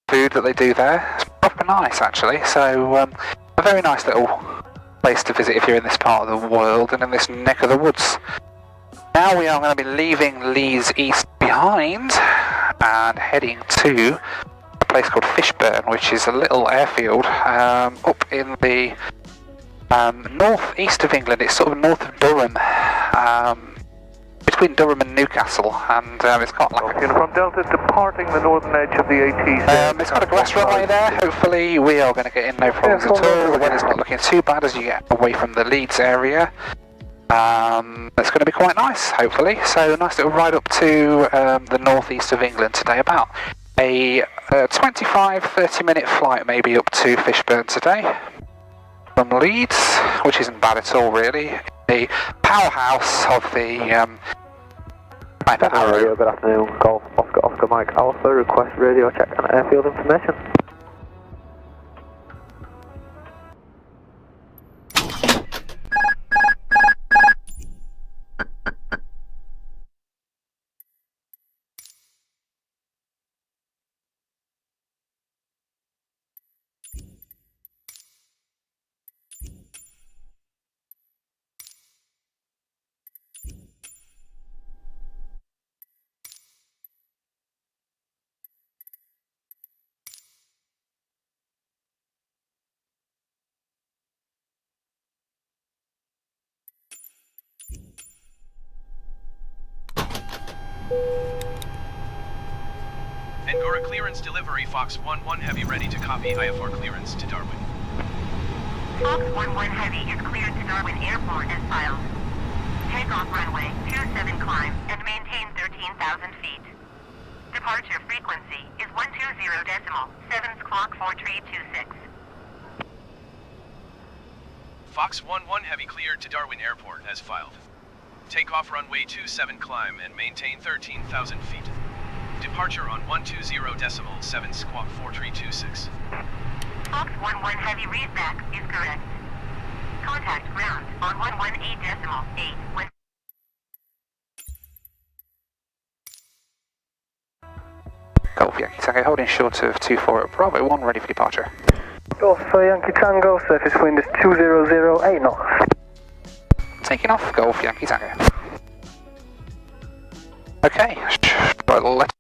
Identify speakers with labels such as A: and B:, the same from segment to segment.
A: food that they do there. It's proper nice actually, so a very nice little place to visit if you're in this part of the world and in this neck of the woods. Now we are going to be leaving Leeds East behind and heading to a place called Fishburn, which is a little airfield up in the north-east of England. It's sort of north of Durham, between Durham and Newcastle, and it's got like
B: Uniform Delta departing the northern edge of the AT.
A: it's got a grass runway there. Hopefully we are going to get in no problems at all. The weather's not looking too bad as you get away from the Leeds area. It's going to be quite nice, hopefully. So a nice little ride up to the northeast of England today. About a 25-30 minute flight maybe up to Fishburn today from Leeds, which isn't bad at all really. The powerhouse of the Piper Arrow.
B: Good afternoon, Golf Oscar Mike Alpha, request radio check and airfield information.
C: Angora clearance delivery, Fox 1-1 Heavy ready to copy IFR clearance to Darwin.
D: Fox 1-1 Heavy is cleared to Darwin Airport as filed. Takeoff runway 27 climb and maintain 13,000 feet. Departure frequency is 120.7 squawk 4326.
C: Fox 1-1 Heavy cleared to Darwin Airport as filed. Takeoff runway 27 climb and maintain 13,000 feet. Departure on 120.7 squawk 4326.
D: Fox 1-1 Heavy read back is correct. Contact ground on 118.8 west.
A: Golf Yankee Tango holding short of 24 at Bravo 1, ready for departure.
B: Golf Yankee Tango, surface wind is 200, 8 knots.
A: Taking off, Golf Yankee Tango. Okay, right, let's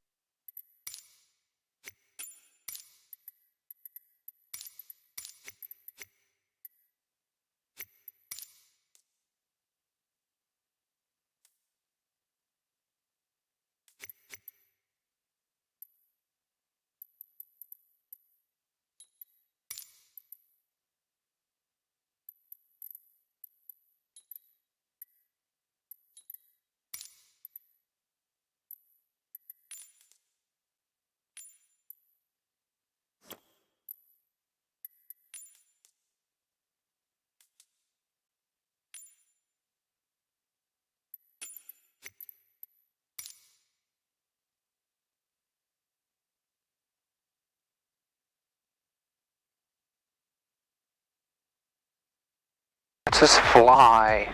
A: just fly.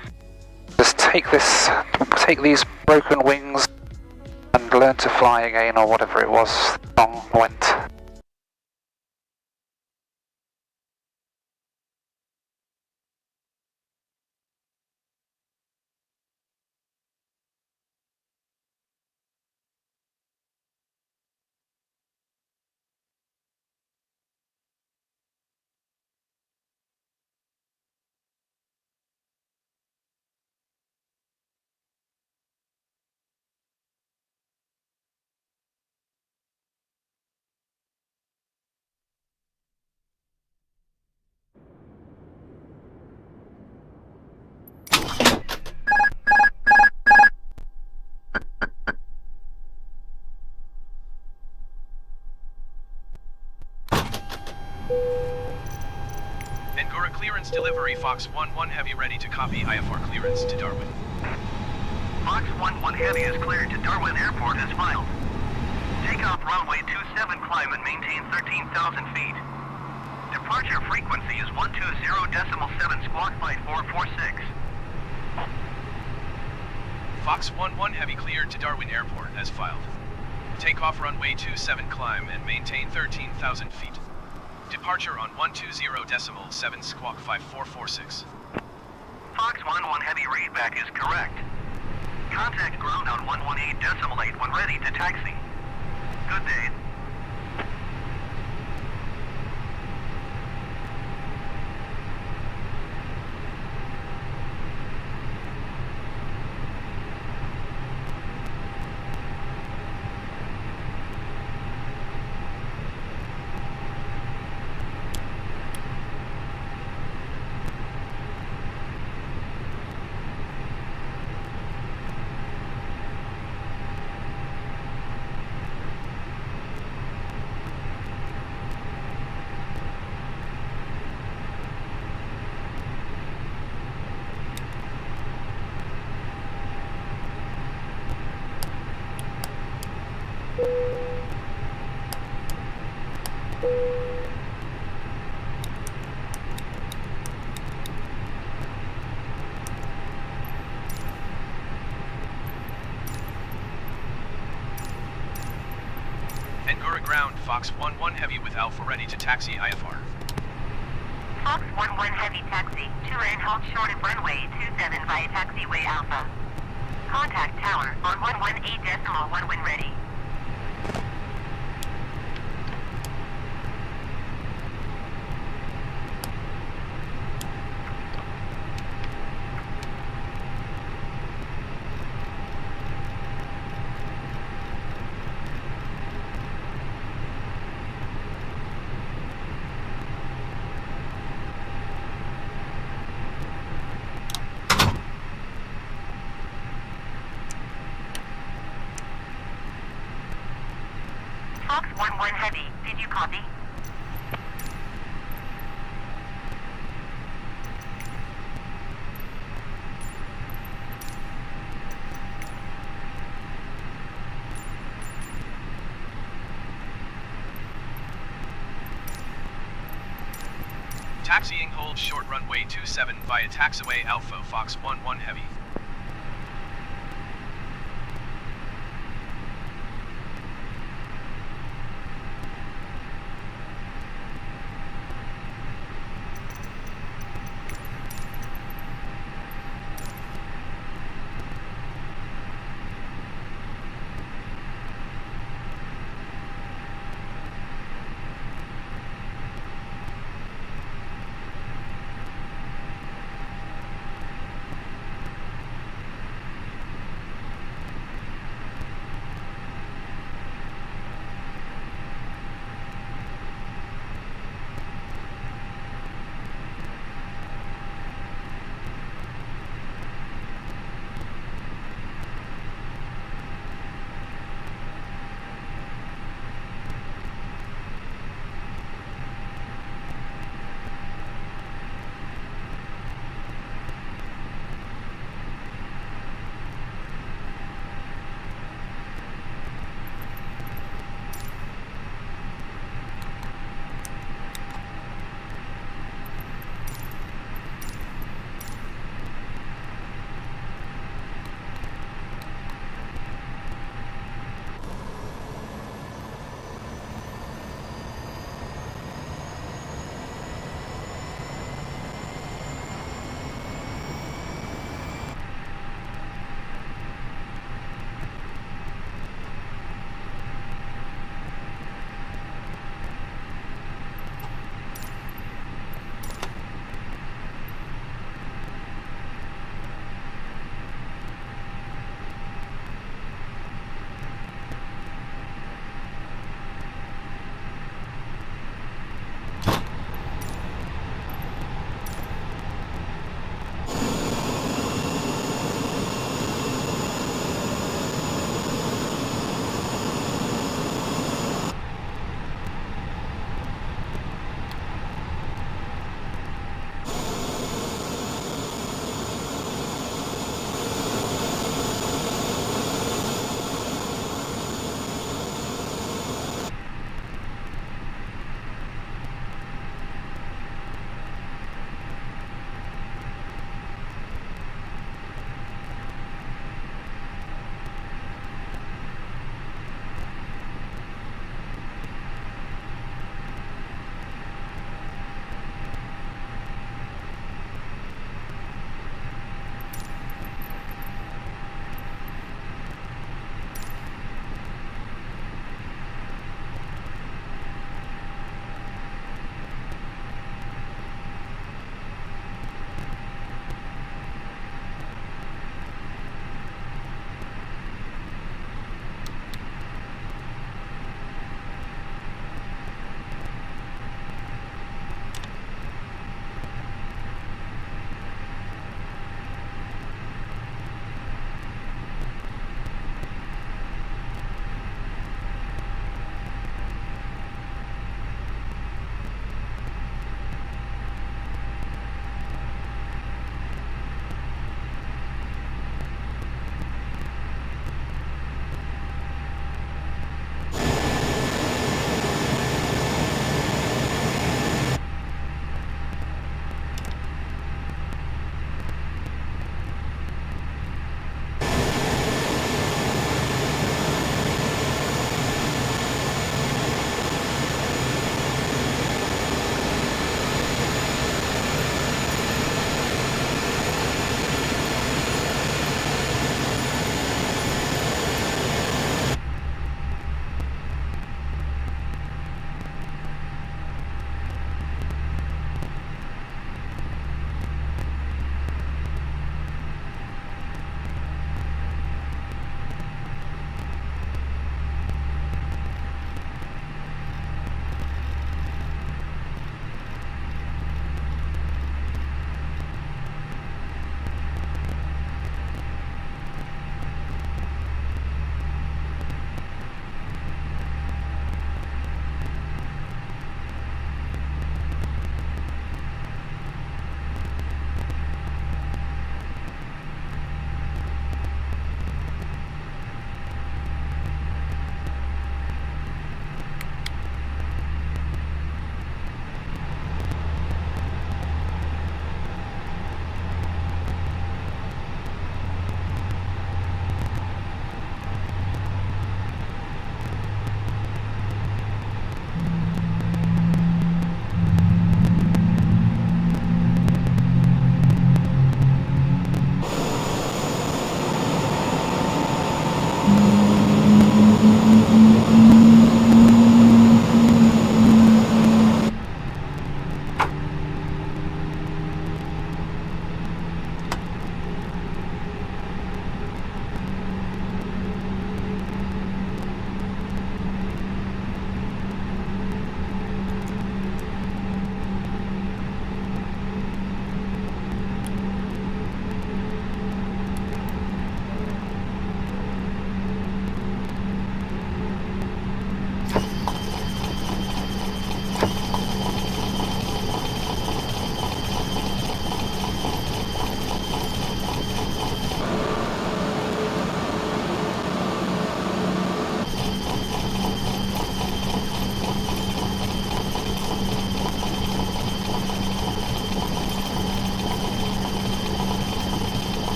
A: Just take these broken wings and learn to fly again, or whatever it was the song went.
C: Angora clearance delivery, Fox 1-1 Heavy ready to copy IFR clearance to Darwin.
D: Fox 1-1 Heavy is cleared to Darwin Airport as filed. Takeoff runway 27 climb and maintain 13,000 feet. Departure frequency is 120.7 squawk flight 446.
C: Fox 1-1 Heavy cleared to Darwin Airport as filed. Takeoff runway 27 climb and maintain 13,000 feet. Departure on 120.7 squawk 5446.
E: Fox 1-1 Heavy readback is correct. Contact ground on 118.8 when ready to taxi. Good day.
C: Angora ground, Fox 1-1 Heavy with Alpha ready to taxi IFR.
D: Fox 1-1 Heavy taxi, to and hold short of runway 27 via taxiway Alpha. Contact tower on 118.1 when ready. Fox 1-1 Heavy, did you copy?
C: Taxiing hold short runway 27 via taxiway Alpha Fox 1-1 Heavy.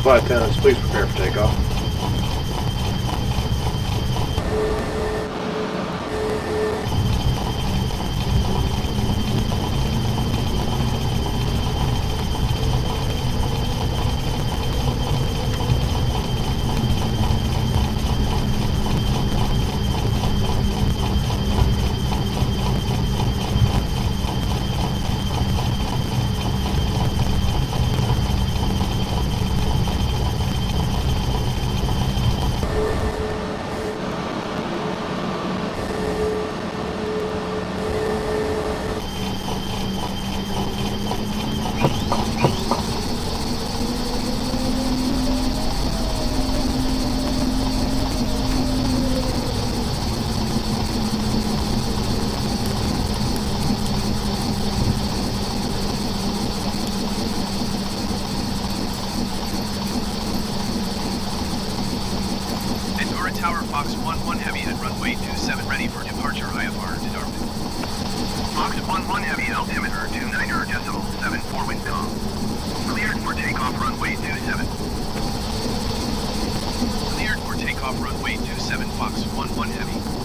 F: Flight attendants, please prepare for takeoff.
C: Tower Fox 1-1 Heavy at runway 27 ready for departure IFR to Darwin.
E: Fox 1-1 Heavy altimeter 29.74 wind calm. Cleared for takeoff runway 27.
C: Cleared for takeoff runway 27 Fox 1-1 Heavy.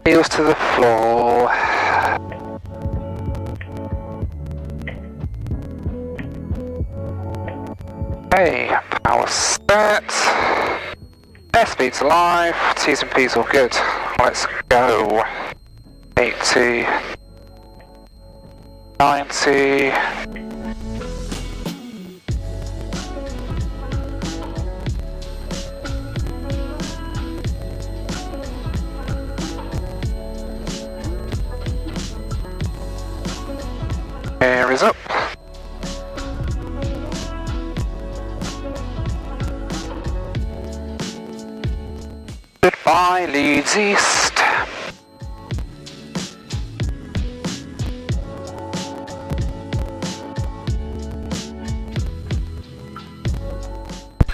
A: Heels to the floor. Okay, power set. Airspeed's alive, T's and P's all good. Let's go. 80, 90. Air is up. Goodbye, Leeds East.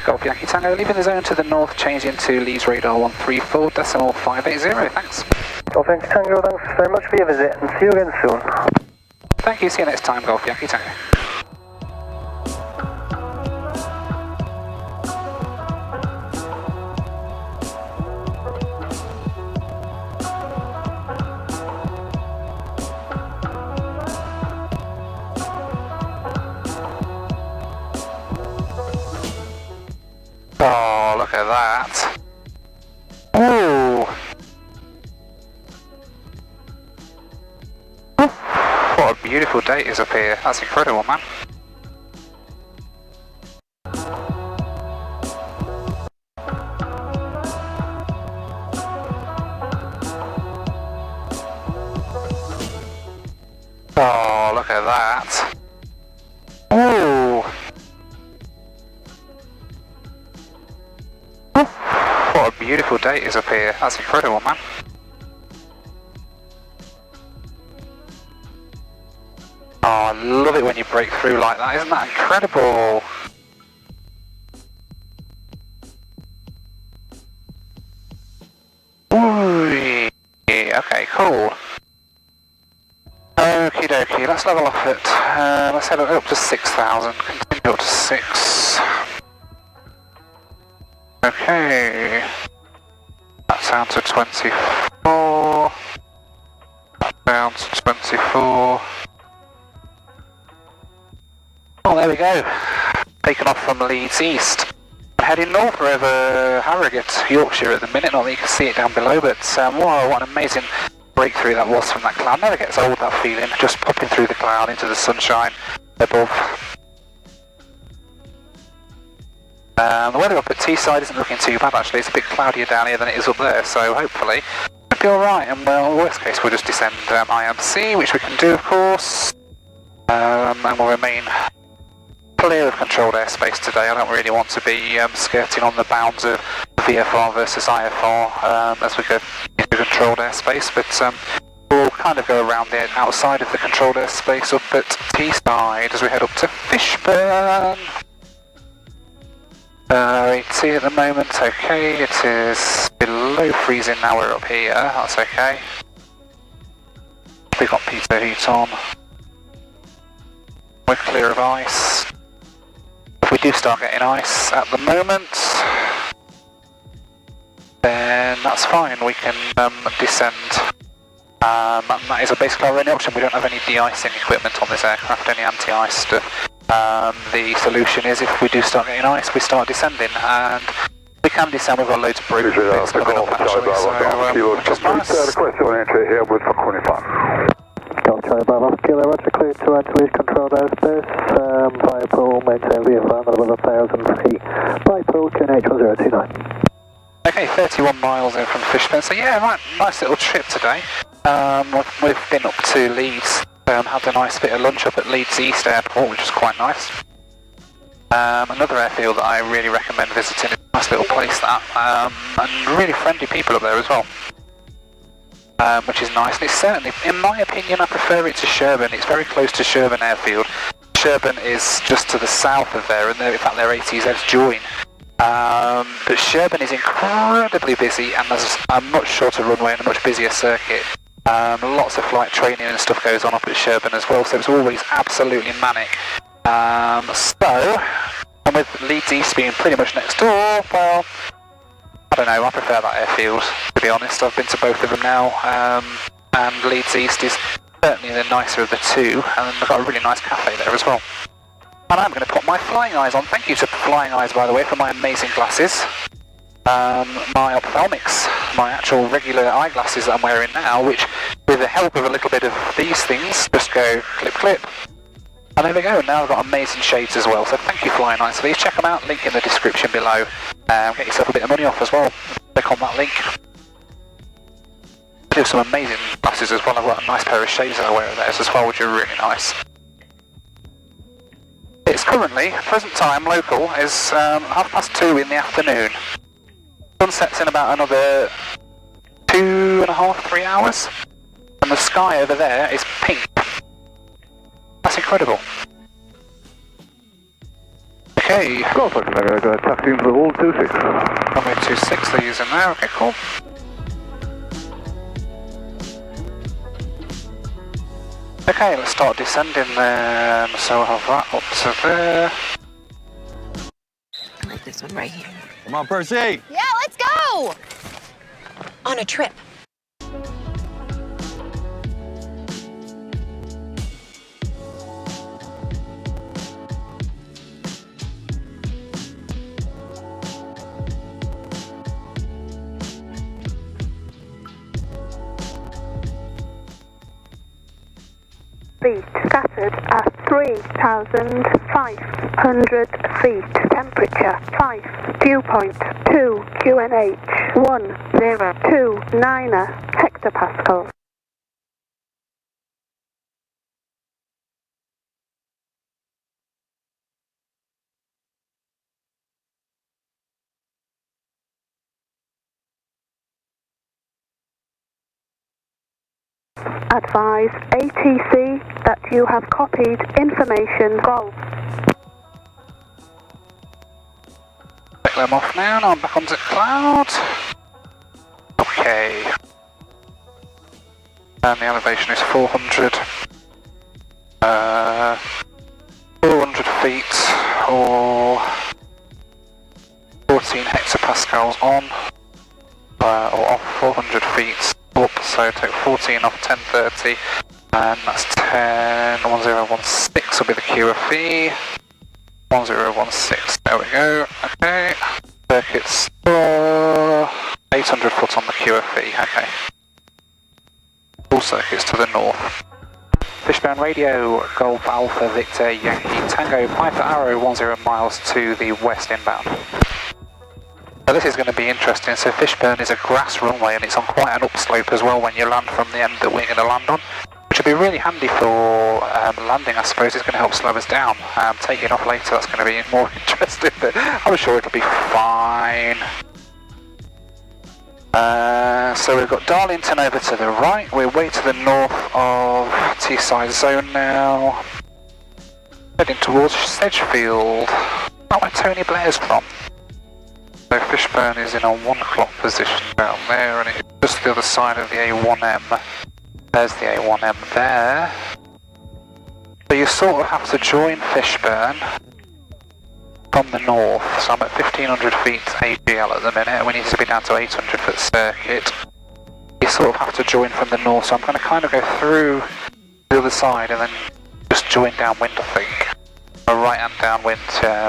A: Golf Yankee Tango, leaving the zone to the north, changing to Leeds radar 134.580. Thanks.
B: Golf Yankee Tango, thanks very much for your visit and see you again soon.
A: Thank you, see you next time, Golf Yankee Tango. Oh, look at that. Ooh. What a beautiful day it is up here. That's incredible, man. Oh, look at that. Ooh. What a beautiful day it is up here. That's incredible, man. Oh, I love it when you break through like that. Isn't that incredible? Ooh. Okay, cool. Okie dokie, let's level off it. Let's head up to 6,000. Continue up to 6. Okay, that's down to 24, down to 24. Oh, there we go. Taken off from Leeds East. I'm heading north over Harrogate, Yorkshire at the minute. Not that you can see it down below, but wow, what an amazing breakthrough that was from that cloud. Never gets old, that feeling, just popping through the cloud into the sunshine above. The weather up at Teesside isn't looking too bad actually. It's a bit cloudier down here than it is up there, so hopefully it'll be alright. And well, worst case we'll just descend IMC, which we can do of course, and we'll remain clear of controlled airspace today. I don't really want to be skirting on the bounds of VFR versus IFR as we go into controlled airspace, but we'll kind of go around the outside of the controlled airspace up at Teesside as we head up to Fishburn. 80 at the moment, okay, it is below freezing now, we're up here, that's okay. We've got pitot heat on. We're clear of ice. If we do start getting ice at the moment, then that's fine, we can descend. And that is basically our only option. We don't have any de-icing equipment on this aircraft, any anti-ice stuff. The solution is if we do start getting ice, we start descending, and we can descend. We've got loads of broken bits coming up actually, so which is nice.
G: Request your entry here with Falcon 5.
B: Golf Charlie Bravo, Kilo Roger, clear to enter lead controlled airspace, via pool, maintain VFR at 11,000 feet, by pool, QNH 1029.
A: Okay, 31 miles in from Fishburn, so yeah, right, nice little trip today. We've been up to Leeds, had a nice bit of lunch up at Leeds East Airport, which was quite nice. Another airfield that I really recommend visiting. It's a nice little place that, and really friendly people up there as well. Which is nice, and it's certainly, in my opinion, I prefer it to Sherburn. It's very close to Sherburn Airfield. Sherburn is just to the south of there, and in fact their ATZ's join. But Sherburn is incredibly busy, and there's a much shorter runway and a much busier circuit. Lots of flight training and stuff goes on up at Sherburn as well, so it's always absolutely manic. And with Leeds East being pretty much next door, well, I don't know, I prefer that airfield, to be honest. I've been to both of them now, and Leeds East is certainly the nicer of the two, and they've got a really nice cafe there as well. And I'm going to put my flying eyes on. Thank you to Flying Eyes, by the way, for my amazing glasses. My ophthalmics, my actual regular eyeglasses that I'm wearing now, which, with the help of a little bit of these things, just go clip, clip. And there we go, now I've got amazing shades as well, so thank you Flying Eyes for these. Check them out, link in the description below. Get yourself a bit of money off as well. Click on that link. I do some amazing glasses as well. I've got a nice pair of shades that I wear theirs as well, which are really nice. It's currently, present time, local, is 2:30 in the afternoon. Sunset's in about another 2.5, 3 hours. And the sky over there is pink. That's incredible. Okay.
G: Golf, taxi into the hall 26.
A: Runway 26 they're using there, okay, cool. Okay, let's start descending then. So I'll have that up to there.
H: I like this one right here.
F: Come on, Percy!
H: Yeah, let's go! On a trip.
I: Feet scattered at 3,500 feet. Temperature 5. Dew point 2 QNH 1029 hectopascals. Advise ATC that you have copied information Golf.
A: Take them off now, and I'm back onto cloud. Okay. And the elevation is 400. 400 feet, or 14 hectopascals on, or off 400 feet. Up, so take 14 off 1030, and that's 101016 will be the QFE. 1016, there we go. Okay, circuits 800 foot on the QFE. Okay, all circuits to the north. Fishbone radio, Golf Alpha Victor Yankee Tango Piper Arrow 10 miles to the west inbound. So this is going to be interesting. So Fishburne is a grass runway and it's on quite an upslope as well when you land from the end that we're going to land on, which will be really handy for landing, I suppose. It's going to help slow us down. Taking off later, that's going to be more interesting, but I'm sure it'll be fine. So we've got Darlington over to the right. We're way to the north of Teesside Zone now. Heading towards Sedgefield. Not where Tony Blair's from. So Fishburne is in a 1 o'clock position down there, and it's just the other side of the A1M. There's the A1M there. So you sort of have to join Fishburne from the north. So I'm at 1500 feet AGL at the minute, and we need to be down to 800 foot circuit. You sort of have to join from the north, so I'm going to kind of go through the other side and then just join downwind, I think. A right hand downwind,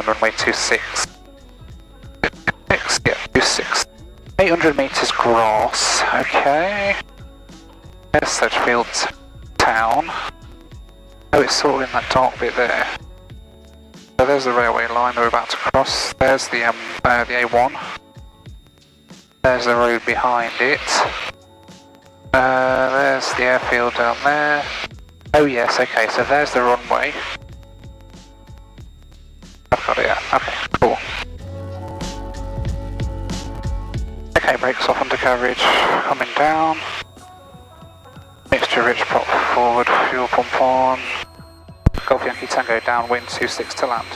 A: runway 26. Yeah, 26. 800 meters grass, okay. There's Sedgefield town. Oh, it's sort of in that dark bit there. So there's the railway line we're about to cross. There's the A1. There's the road behind it. There's the airfield down there. Oh yes, okay, so there's the runway. I've got it, yeah. Okay, cool. Okay, brakes off undercarriage, coming down. Mixture rich, prop forward, fuel pump on. Golf Yankee Tango downwind, 26 to land.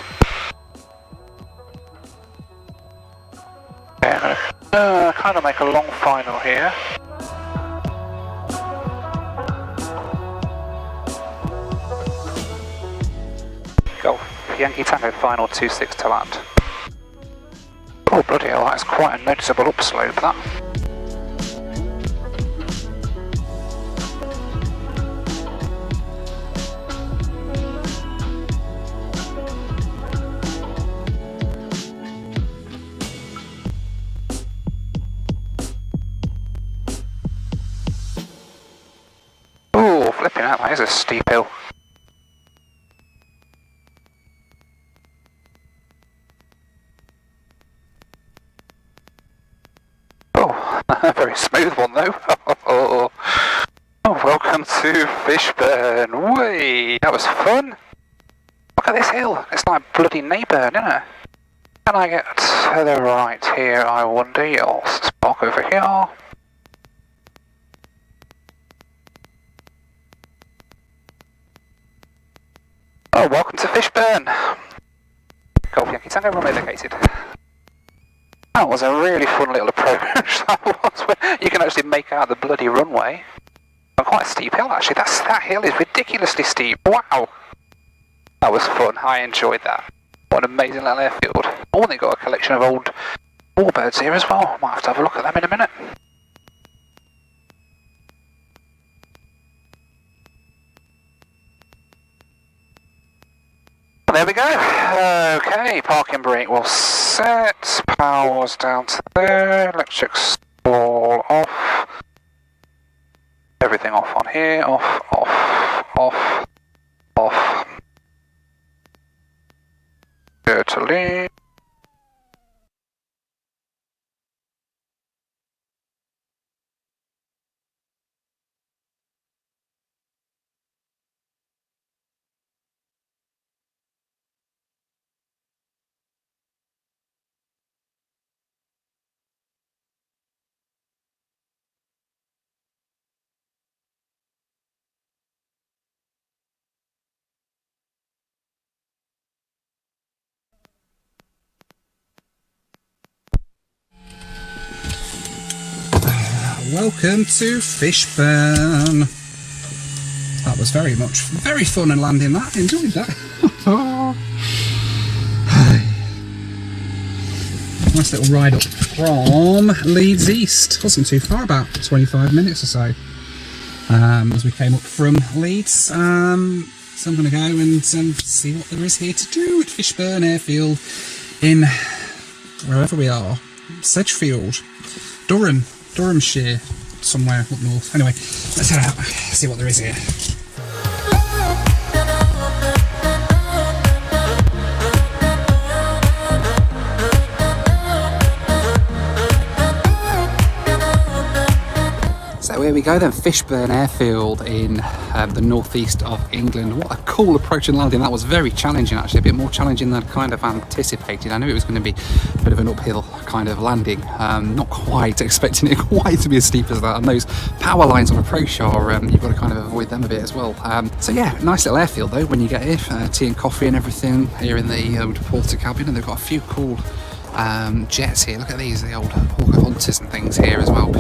A: Okay, I'm gonna kind of make a long final here. Golf Yankee Tango final, 26 to land. Oh, Oh bloody hell, that's quite a noticeable upslope that. Oh, flipping out, that is a steep hill. Oh, a very smooth one though. Oh, welcome to Fishburn. Whee, that was fun. Look at this hill. It's like bloody Neyburn, isn't it? Can I get to the right here, I wonder? Yes, park over here. Oh, welcome to Fishburn. Golf Yankee Tango, runway located. That was a really fun little approach. That was, where you can actually make out the bloody runway. Quite a steep hill actually. That hill is ridiculously steep. Wow. That was fun. I enjoyed that. What an amazing little airfield. Oh, they got a collection of old warbirds here as well. Might have to have a look at them in a minute. There we go. Okay, parking brake will set. Power's down to there. Electrics all off. Everything off on here. Off, off, off, off. Go to leave.
J: Welcome to Fishburn. That was very fun and landing that. Enjoyed that. Nice little ride up from Leeds East. Wasn't too far, about 25 minutes or so. As we came up from Leeds. So I'm going to go and see what there is here to do at Fishburn Airfield in wherever we are. Sedgefield, Durhamshire, somewhere up north. Anyway, let's head out, see what there is here. So here we go then, Fishburn Airfield in the northeast of England. What a cool approach and landing. That was very challenging actually, a bit more challenging than I'd kind of anticipated. I knew it was going to be a bit of an uphill kind of landing. Not quite expecting it quite to be as steep as that. And those power lines on approach are, you've got to kind of avoid them a bit as well. So yeah, nice little airfield though when you get here. Tea and coffee and everything here in the porter cabin, and they've got a few cool jets here. Look at these, the old Hawker Hunters and things here as well,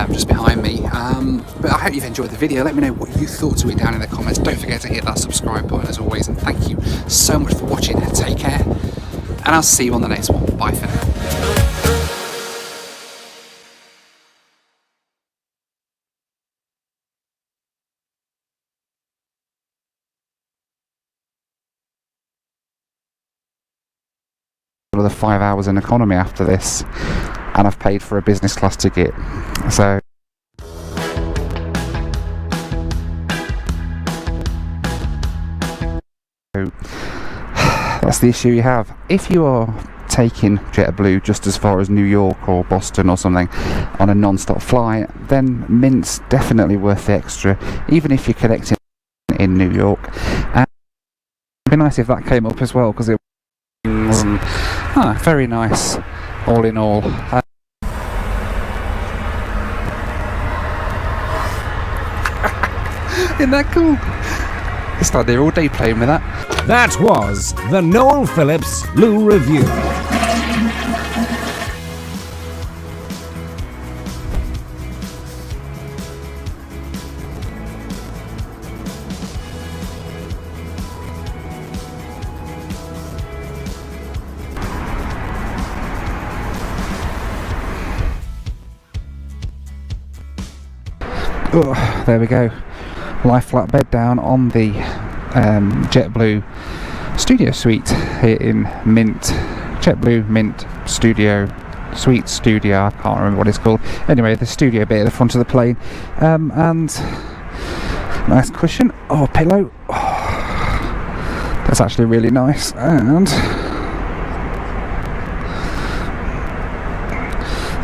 J: just behind me. But I hope you've enjoyed the video. Let me know what you thought to it down in the comments. Don't forget to hit that subscribe button as always, and thank you so much for watching. Take care, and I'll see you on the next one. Bye for now. Another 5 hours in economy after this, and I've paid for a business class ticket, so that's the issue you have if you are taking JetBlue just as far as New York or Boston or something on a non-stop flight. Then Mint's definitely worth the extra, even if you're connecting in New York. And it'd be nice if that came up as well, because it wasn't very nice all in all. Isn't that cool? It's like they're all day playing with that.
K: That was the Noel Phillips Lou Review.
J: Oh, there we go. Lie flat bed down on the JetBlue Studio Suite here in Mint. JetBlue Mint Studio Suite Studio, I can't remember what it's called. Anyway, the studio bit at the front of the plane, and nice cushion. Oh, pillow. Oh, that's actually really nice, and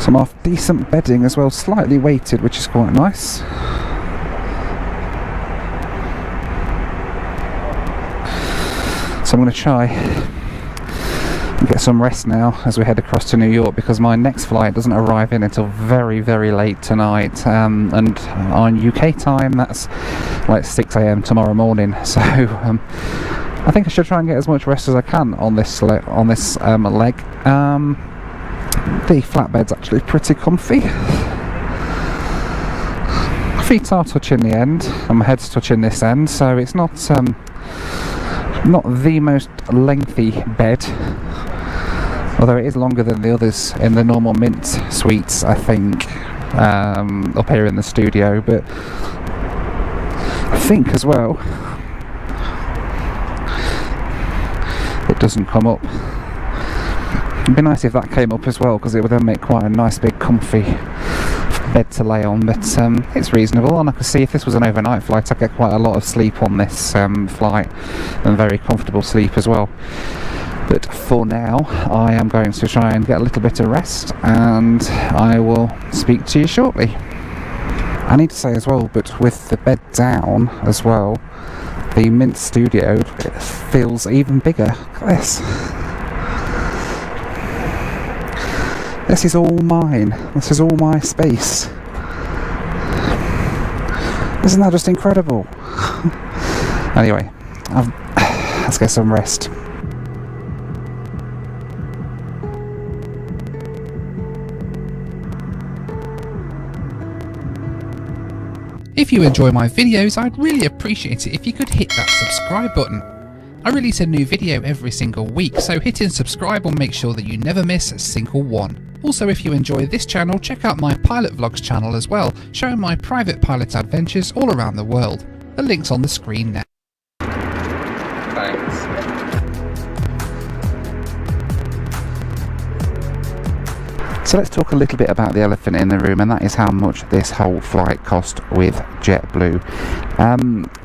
J: some half decent bedding as well, slightly weighted, which is quite nice. So I'm going to try and get some rest now as we head across to New York, because my next flight doesn't arrive in until very, very late tonight, and on UK time that's like 6 AM tomorrow morning. So I think I should try and get as much rest as I can on this leg. The flatbed's actually pretty comfy. Feet are touching the end and my head's touching this end, so it's not the most lengthy bed, although it is longer than the others in the normal Mint suites, I think, up here in the studio. But I think as well it doesn't come up. It'd be nice if that came up as well, because it would then make quite a nice big comfy bed to lay on, but it's reasonable, and I can see if this was an overnight flight I'd get quite a lot of sleep on this flight, and very comfortable sleep as well. But for now I am going to try and get a little bit of rest, and I will speak to you shortly. I need to say as well, but with the bed down as well, the Mint Studio, it feels even bigger. Look at this. This is all mine. This is all my space. Isn't that just incredible? Anyway, let's get some rest.
L: If you enjoy my videos, I'd really appreciate it if you could hit that subscribe button. I release a new video every single week, so hitting subscribe will make sure that you never miss a single one. Also, if you enjoy this channel, check out my Pilot Vlogs channel as well, showing my private pilot adventures all around the world. The link's on the screen now.
J: Thanks. So let's talk a little bit about the elephant in the room, and that is how much this whole flight cost with JetBlue.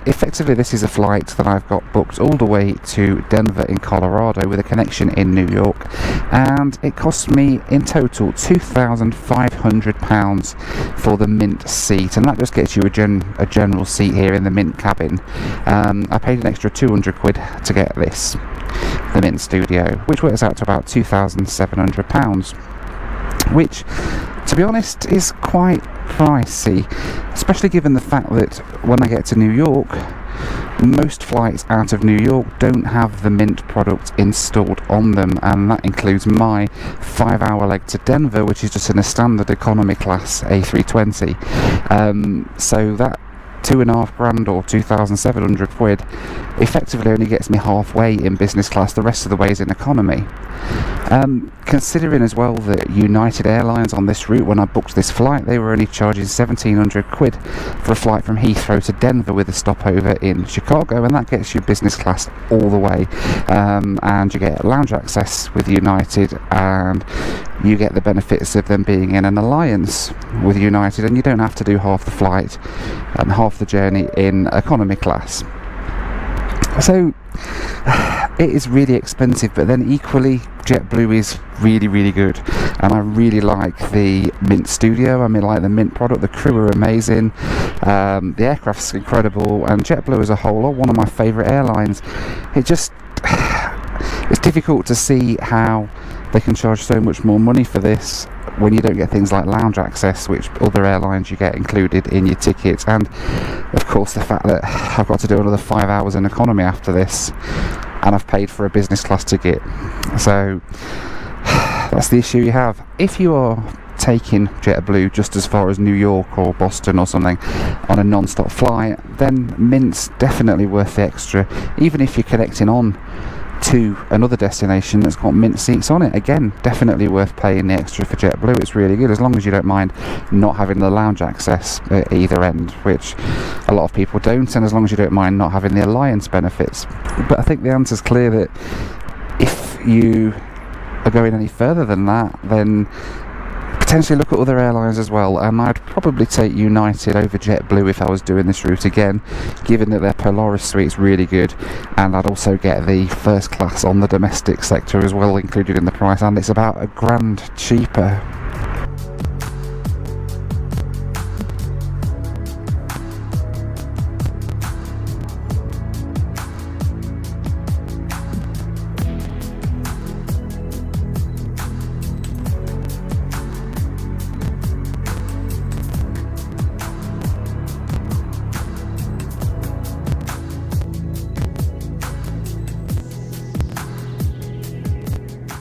J: Effectively, this is a flight that I've got booked all the way to Denver in Colorado with a connection in New York, and it cost me in total £2,500 for the Mint seat, and that just gets you a general seat here in the Mint cabin. I paid an extra £200 to get this, the Mint Studio, which works out to about £2,700. Which, to be honest, is quite pricey, especially given the fact that when I get to New York, most flights out of New York don't have the Mint product installed on them, and that includes my 5-hour leg to Denver, which is just in a standard economy class A320. So that £2,500 or £2,700 effectively only gets me halfway in business class. The rest of the way is in economy. Considering as well that United Airlines on this route, when I booked this flight, they were only charging £1,700 for a flight from Heathrow to Denver with a stopover in Chicago, and that gets you business class all the way, and you get lounge access with United, and you get the benefits of them being in an alliance with United, and you don't have to do half the flight and half the journey in economy class. So it is really expensive, but then equally JetBlue is really, really good, and I really like the Mint Studio. I mean, like the Mint product, the crew are amazing, the aircraft's incredible, and JetBlue as a whole are one of my favourite airlines. It's difficult to see how they can charge so much more money for this when you don't get things like lounge access, which other airlines you get included in your tickets, and of course the fact that I've got to do another 5 hours in economy after this, and I've paid for a business class ticket. So that's the issue you have. If you are taking JetBlue just as far as New York or Boston or something on a non-stop flight, then Mint's definitely worth the extra, even if you're connecting on to another destination that's got mint seats on it. Again, definitely worth paying the extra for JetBlue. It's really good, as long as you don't mind not having the lounge access at either end, which a lot of people don't, and as long as you don't mind not having the Alliance benefits. But I think the answer's clear that if you are going any further than that, then potentially look at other airlines as well, and I'd probably take United over JetBlue if I was doing this route again, given that their Polaris suite's really good, and I'd also get the first class on the domestic sector as well included in the price, and it's about $1,000 cheaper.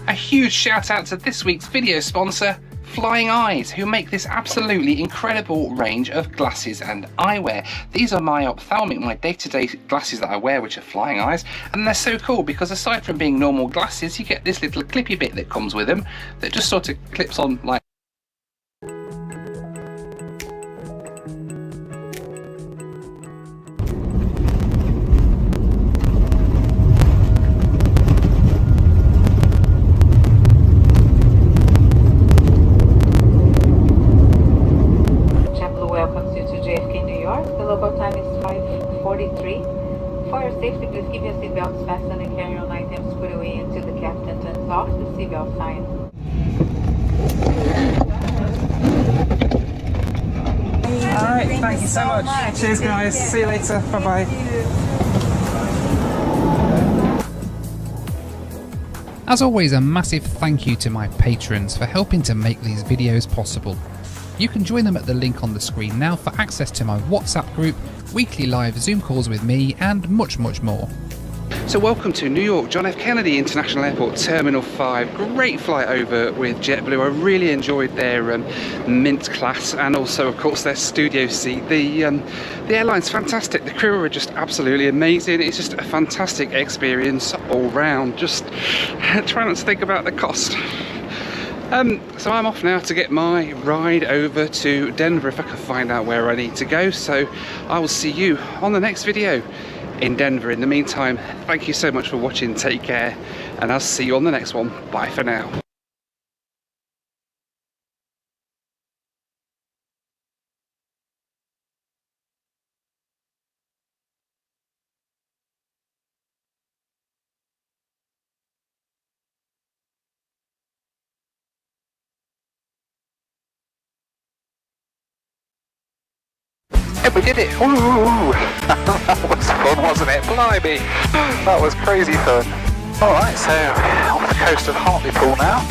L: A huge shout out to this week's video sponsor, Flying Eyes, who make this absolutely incredible range of glasses and eyewear. These are my ophthalmic, my day-to-day glasses that I wear, which are Flying Eyes, and they're so cool because aside from being normal glasses, you get this little clippy bit that comes with them that just sort of clips on like
M: For your safety, please keep your seatbelts fastened and carry-on items put away until the captain turns off the seatbelt sign.
L: Alright, thank you so much. Cheers guys, see you later, bye-bye. As always, a massive thank you to my patrons for helping to make these videos possible. You can join them at the link on the screen now for access to my WhatsApp group, weekly live Zoom calls with me, and much, much more. So welcome to New York John F. Kennedy International Airport Terminal 5. Great flight over with JetBlue. I really enjoyed their Mint class and also of course their studio seat. The airline's fantastic. The crew are just absolutely amazing. It's just a fantastic experience all round. Just try not to think about the cost. So I'm off now to get my ride over to Denver if I can find out where I need to go. So I will see you on the next video in Denver. In the meantime, thank you so much for watching, take care, and I'll see you on the next one. Bye for now.
A: Yeah, we did it! Ooh! That was fun, wasn't it? Blimey! That was crazy fun. Alright, so off the coast of Hartlepool now.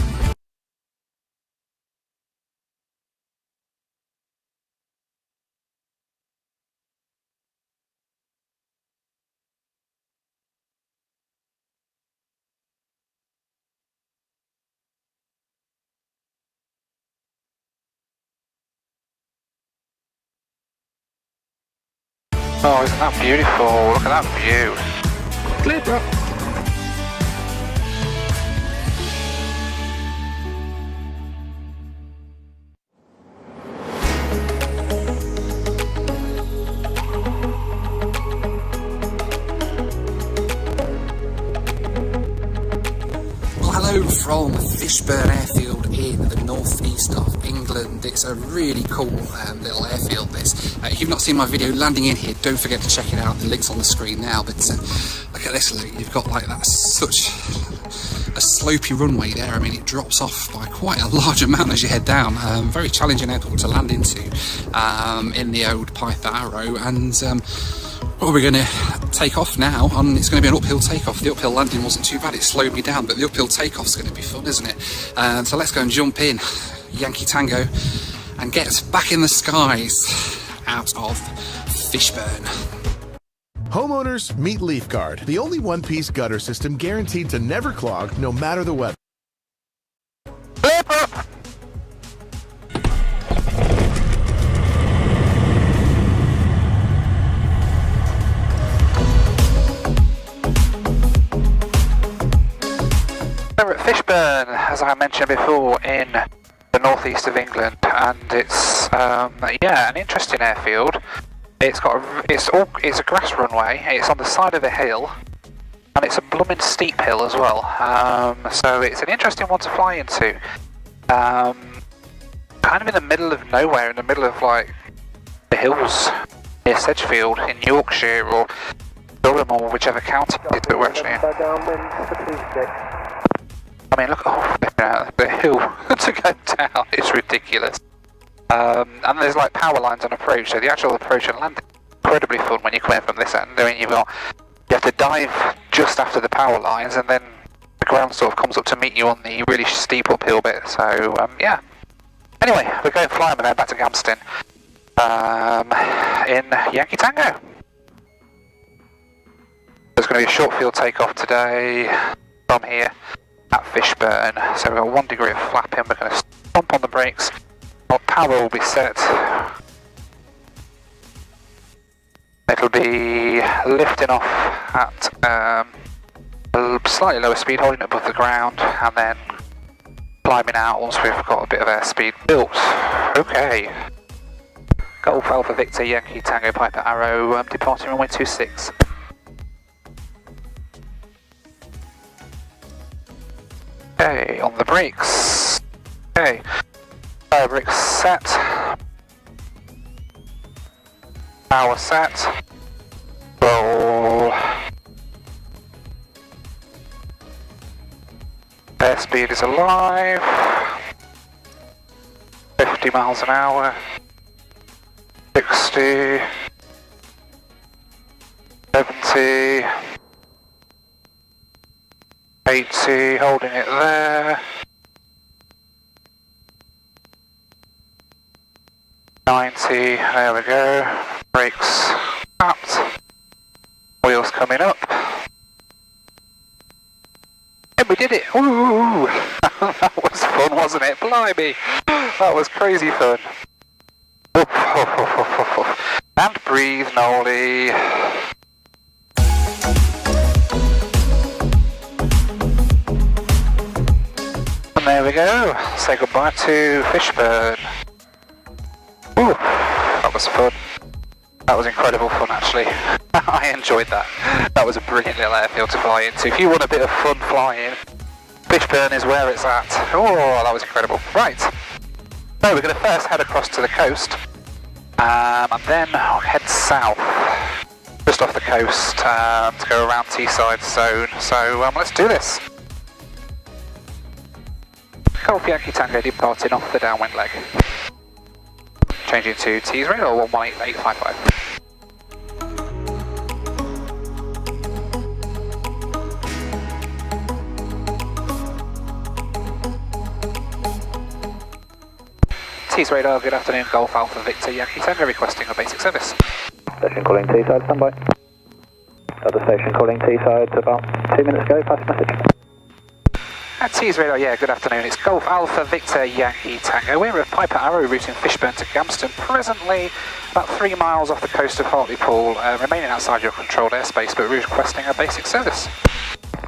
A: Oh, isn't that beautiful? Look at that view.
L: Clear, bro. Hello from Fishburn Airfield in the northeast of England. It's a really cool little airfield this. If you've not seen my video landing in here, don't forget to check it out. The link's on the screen now, but look at this, look, you've got like that such a slopey runway there. I mean, it drops off by quite a large amount as you head down. Very challenging airport to land into in the old Python Arrow, and well, we're going to take off now, and it's going to be an uphill takeoff. The uphill landing wasn't too bad, it slowed me down, but the uphill takeoff's going to be fun, isn't it? So let's go and jump in, Yankee Tango, and get back in the skies out of Fishburn.
N: Homeowners, meet LeafGuard, the only one-piece gutter system guaranteed to never clog, no matter the weather.
A: We're at Fishburn, as I mentioned before, in the northeast of England, and it's yeah, an interesting airfield. It's a grass runway. It's on the side of a hill, and it's a blooming steep hill as well. So it's an interesting one to fly into. Kind of in the middle of nowhere, in the middle of like the hills near Sedgefield in Yorkshire or Durham or whichever county it is that we're actually in. I mean, look, the hill to go down is ridiculous. And there's like power lines on approach, so the actual approach and landing is incredibly fun when you're coming from this end. I mean, you have to dive just after the power lines, and then the ground sort of comes up to meet you on the really steep uphill bit. So yeah. Anyway, we're going flying then back to Gamston in Yankee Tango. There's going to be a short field takeoff today from here at Fishburn. So we've got 1 degree of flapping. We're going to stomp on the brakes. Our power will be set. It'll be lifting off at a slightly lower speed, holding it above the ground, and then climbing out once we've got a bit of airspeed built. Okay. Golf Alpha Victor Yankee Tango Piper Arrow, departing runway 26. Okay, on the brakes. Okay. Fire brakes set. Power set. Roll. Airspeed is alive. 50 miles an hour. 60. 70. 80, holding it there. 90, there we go. Brakes tapped. Wheels coming up. And we did it! Ooh! That was fun, wasn't it? Blimey! That was crazy fun. And breathe, Nolly. And there we go. Say goodbye to Fishburn. Ooh, that was fun. That was incredible fun, actually. I enjoyed that. That was a brilliant little airfield to fly into. If you want a bit of fun flying, Fishburn is where it's at. Oh, that was incredible. Right. So we're going to first head across to the coast, and then I'll head south, just off the coast, to go around Teesside Zone. So let's do this. Golf Yankee Tango departing off the downwind leg. Changing to T's radar 118855. T's radar, good afternoon, Golf Alpha Victor Yankee Tango requesting a basic service.
B: Station calling Teesside, standby. Other station calling Teesside about 2 minutes ago, pass message.
A: At T's radar, yeah, good afternoon. It's Golf Alpha Victor Yankee Tango. We're at Piper Arrow routing Fishburn to Gamston, presently about 3 miles off the coast of Hartlepool, remaining outside your controlled airspace, but requesting a basic service.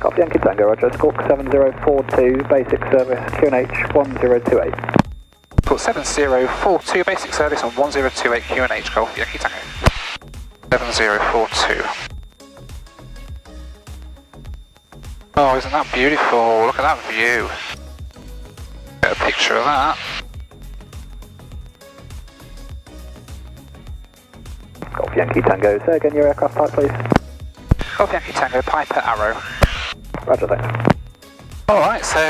B: Golf Yankee Tango, Roger. Squawk 7042, basic service, QNH 1028.
A: Squawk 7042, basic service on 1028 QNH, Golf Yankee Tango. 7042. Oh, isn't that beautiful? Look at that view. Get a picture of that.
B: Golf Yankee Tango, say again your aircraft type, please.
A: Golf Yankee Tango, Piper Arrow.
B: Roger, thanks.
A: Alright, so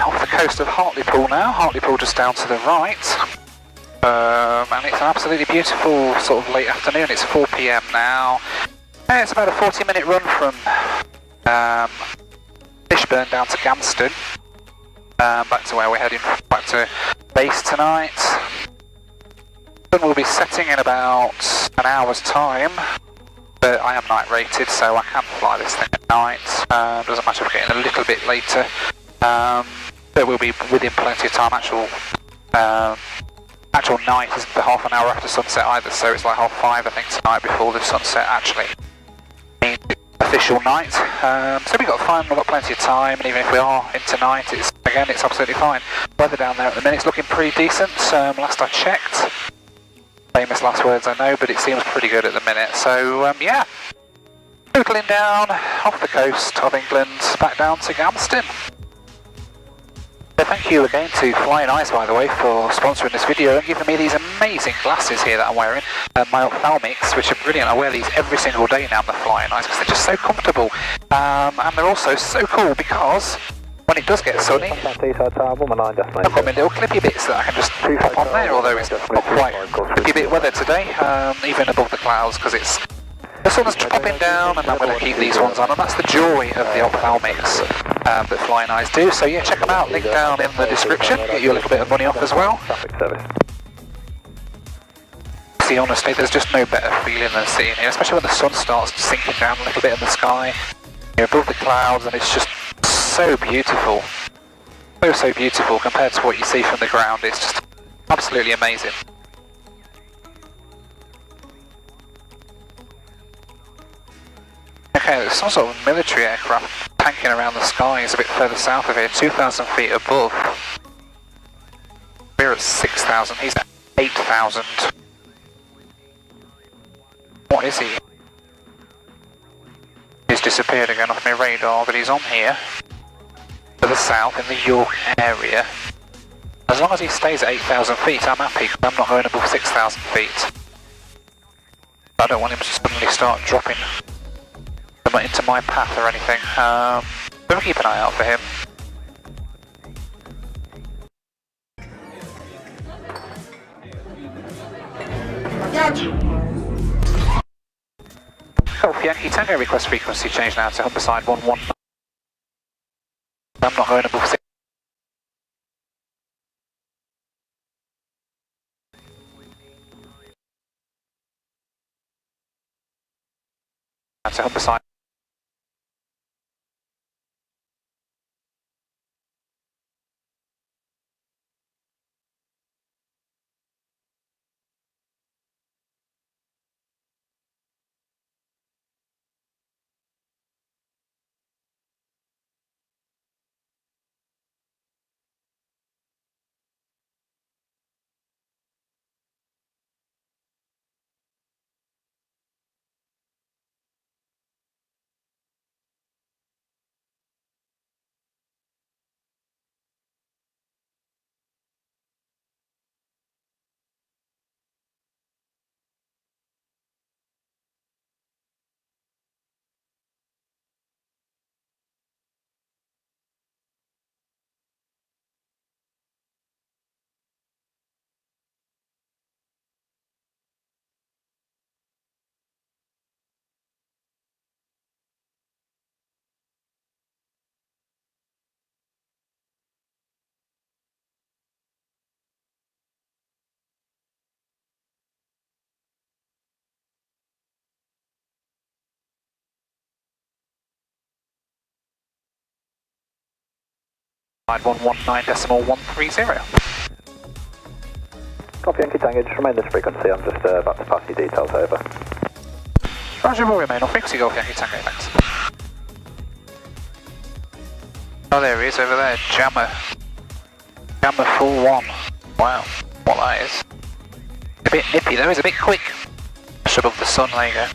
A: off the coast of Hartlepool now. Hartlepool just down to the right. And it's an absolutely beautiful sort of late afternoon. It's 4 PM now. And it's about a 40-minute run from Fishburn down to Gamston, back to where we're heading, back to base tonight. Sun will be setting in about an hour's time, but I am night rated, so I can fly this thing at night. Doesn't matter if we're getting a little bit later, but we'll be within plenty of time. Actual night isn't for half an hour after sunset either, so it's like 5:30 I think tonight before the sunset actually means official night. So we've got fun, we've got plenty of time, and even if we are in tonight, it's absolutely fine. Weather down there at the minute's looking pretty decent, last I checked. Famous last words I know, but it seems pretty good at the minute. So yeah, tootling down off the coast of England, back down to Galveston. So thank you again to Flying Eyes, by the way, for sponsoring this video and giving me these amazing glasses here that I'm wearing, my ophthalmics, which are brilliant. I wear these every single day now, the Flying Eyes, because they're just so comfortable, and they're also so cool because when it does get sunny, I've got my little clippy bits that I can just pop on there, although it's not quite clippy bit weather today, even above the clouds, because the sun's popping down, and I'm going to keep these ones on, and that's the joy of the ophthalmics that Flying Eyes do. So yeah, check them out, link down in the description, get you a little bit of money off as well. See, honestly, there's just no better feeling than seeing it, especially when the sun starts sinking down a little bit in the sky, you're above the clouds, and it's just so beautiful. So beautiful compared to what you see from the ground. It's just absolutely amazing. Okay, there's some sort of military aircraft tanking around the skies a bit further south of here, 2,000 feet above. We're at 6,000, he's at 8,000. What is he? He's disappeared again off my radar, but he's on here, to the south in the York area. As long as he stays at 8,000 feet, I'm happy, because I'm not going above 6,000 feet. I don't want him to suddenly start dropping into my path or anything. We'll keep an eye out for him. Golf Yankee Tango, request frequency change now to Humberside 11. I'm not going above 6. To Humberside. Line 119.130.
O: Copy Yankee Tango, just remain this frequency, I'm just about to pass your details over.
A: Roger, will remain on frequency, Golf Yankee Tango, thanks. Oh, there he is over there, Jammer. Jammer full one. Wow, what that is. A bit nippy though, it's a bit quick. Just above the sun, there you go.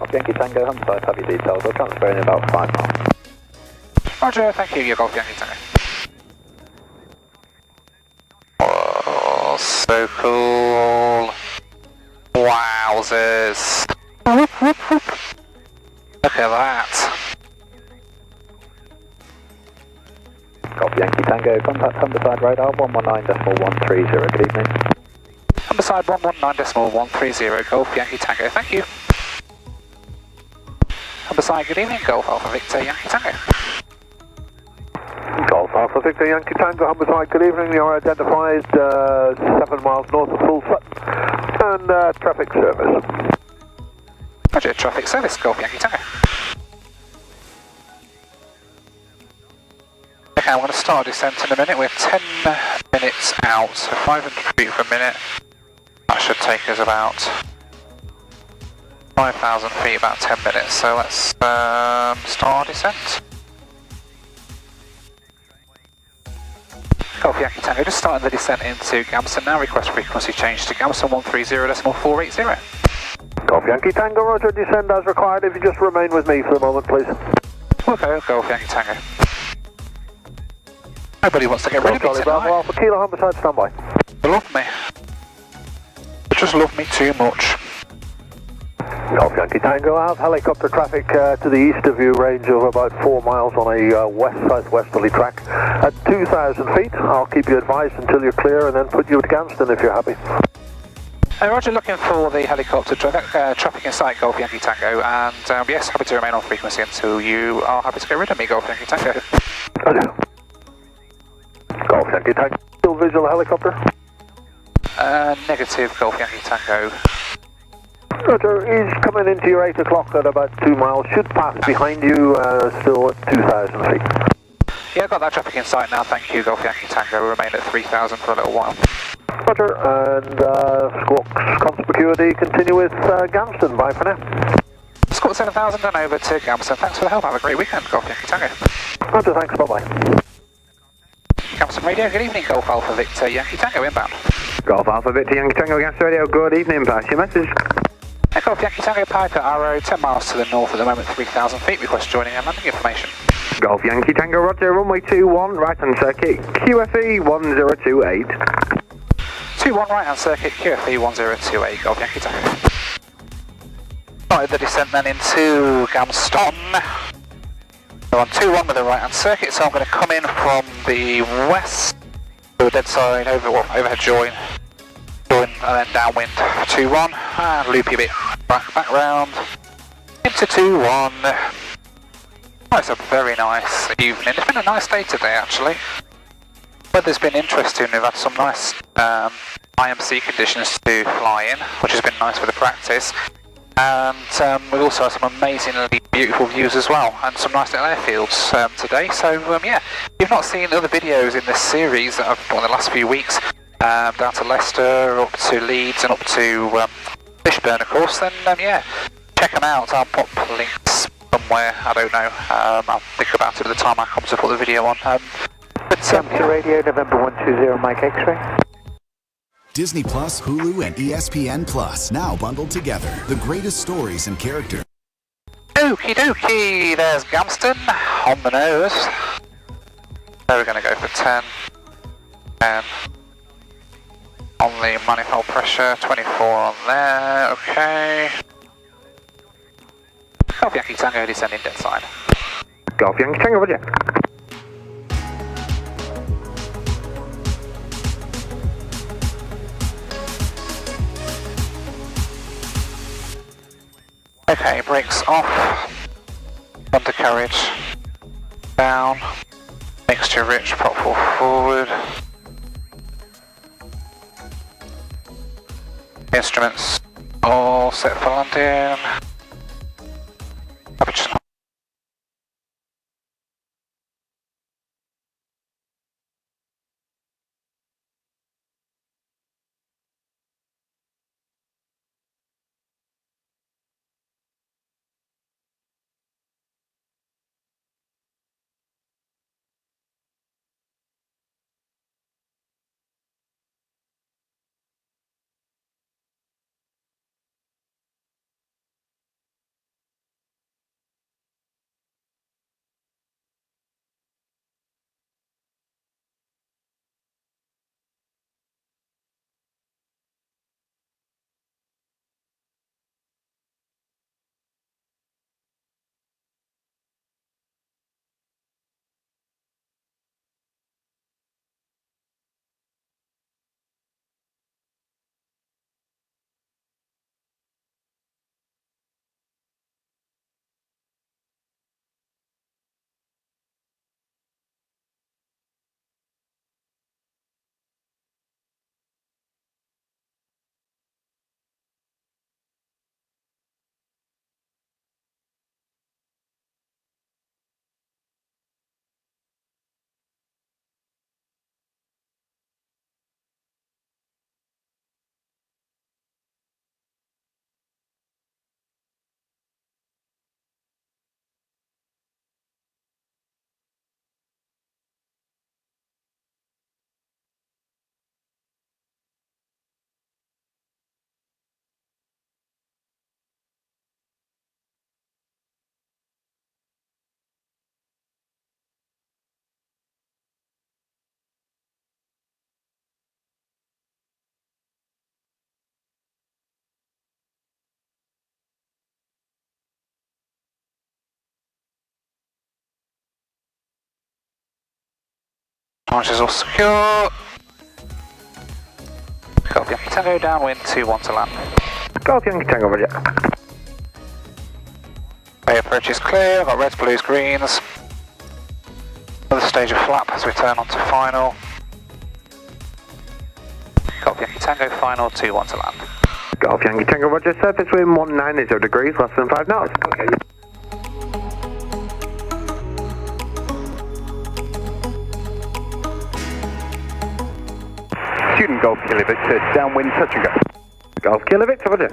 O: Golf Yankee Tango, Humberside, have your details. I'll transfer in about 5 miles.
A: Roger, thank you, your Golf Yankee Tango. Oh, so cool. Wowzers. Look at that.
O: Golf Yankee Tango, contact Humberside radar 119.130, good evening.
A: Humberside 119.130, Golf Yankee Tango, thank you. Humberside, good evening, Golf Alpha Victor Yankee Tango.
G: Golf Alpha Victor Yankee Tango, Humberside, good evening. You're identified 7 miles north of Full Foot and traffic service.
A: Roger, traffic service, Golf Yankee Tango. Okay, I'm going to start descent in a minute. We're 10 minutes out, so 500 feet per minute. That should take us about 5,000 feet, about 10 minutes. So let's start our descent. Golf Yankee Tango, just starting the descent into Gamson now. Request frequency change to Gamson 130.480.
G: Golf Yankee Tango, roger, descend as required. If you just remain with me for the moment, please.
A: Okay, Golf Yankee Tango. Nobody wants to get rid of me
G: Charlie
A: tonight.
G: Bravo Alpha Kilo, Humberside, standby.
A: They love me. They just love me too much.
G: Golf Yankee Tango, I have helicopter traffic to the east of you, range of about 4 miles on a west-southwesterly track. At 2,000 feet, I'll keep you advised until you're clear and then put you at Ganston if you're happy.
A: Roger, looking for the helicopter traffic in sight, Golf Yankee Tango, and yes, happy to remain on frequency until you are happy to get rid of me, Golf Yankee Tango.
G: Roger. Golf Yankee Tango, still visual helicopter?
A: Negative, Golf Yankee Tango.
G: Roger, he's coming into your 8 o'clock at about 2 miles, should pass behind you, still at 2,000 feet.
A: Yeah, I've got that traffic in sight now, thank you, Golf Yankee Tango. We'll remain at 3,000 for a little while.
G: Roger, and Squawks Conspicuity, continue with Gamston, bye for now.
A: Squawk 7000 and over to Gamson. Thanks for the help, have a great weekend, Golf Yankee Tango.
G: Roger, thanks, bye-bye.
A: Gamson Radio, good evening, Golf Alpha Victor Yankee Tango inbound.
P: Golf Alpha Victor Yankee Tango, Gas Radio, good evening, pass your message.
A: Golf Yankee Tango, Piper Arrow, 10 miles to the north at the moment, 3,000 feet, request joining and landing information.
P: Golf Yankee Tango, roger, runway 21, right hand circuit, QFE 1028.
A: 21 right hand circuit, QFE 1028, Golf Yankee Tango. Started the descent then into Gamston. We're on 21 with the right hand circuit, so I'm going to come in from the west to a dead side, overhead join, and then downwind 21, and loopy a bit back round into 21. Oh, it's a very nice evening. It's been a nice day today actually. Weather's been interesting. We've had some nice IMC conditions to fly in, which has been nice for the practice. And we've also had some amazingly beautiful views as well, and some nice little airfields today. So yeah, if you've not seen other videos in this series that I've done in the last few weeks, down to Leicester, up to Leeds, and up to Fishburn, of course, then yeah, check them out. I'll pop links somewhere. I don't know. I'll think about it at the time I come to put the video on.
B: Yeah. Radio, November 120, Mike X-ray.
Q: Disney Plus, Hulu, and ESPN Plus, now bundled together. The greatest stories and characters.
A: Okie dokie, there's Gamston on the nose. So we're going to go for 10. 10. On the manifold pressure, 24 on there, okay. Golf Yankee Tango descending dead side.
P: Golf Yankee Tango, roger.
A: Okay, brakes off, undercarriage down, mixture rich, prop forward, instruments all set for landing, aperture Launch is all secure. Golf Yankee Tango downwind 21 to land.
P: Golf Yankee Tango, roger.
A: Bay approach is clear, I've got reds, blues, greens. Another stage of flap as we turn on to final. Golf Yankee Tango final 21 to land.
P: Golf Yankee Tango, roger. Surface wind 190 degrees, less than 5 knots. Okay.
R: Student Golf Kilo Victor, downwind touch and go.
P: Golf Kilo Victor, roger.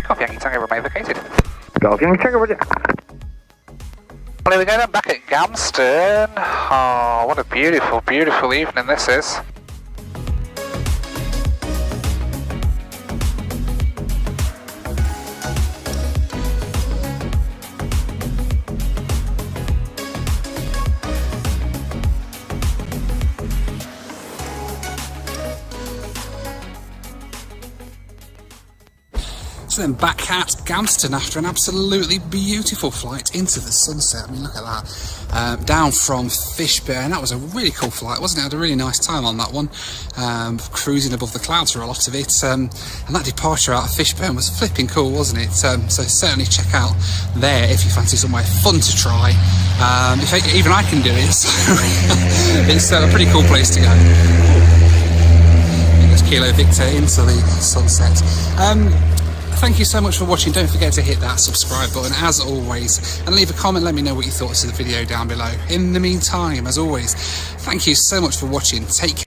A: Golf Yankee Tango remain vacated.
P: Golf Yankee Tango, roger.
A: Well, here we go then, back at Gamston. Oh, what a beautiful, beautiful evening this is.
J: So then back at Gamston after an absolutely beautiful flight into the sunset. I mean, look at that. Down from Fishburne. That was a really cool flight, wasn't it? I had a really nice time on that one. Cruising above the clouds for a lot of it. And that departure out of Fishburne was flipping cool, wasn't it? So certainly check out there if you fancy somewhere fun to try. Even I can do it. So it's a pretty cool place to go. There's Kilo Victor into the sunset. Thank you so much for watching. Don't forget to hit that subscribe button as always and leave a comment. Let me know what you thought of the video down below. In the meantime, as always, thank you so much for watching. Take care.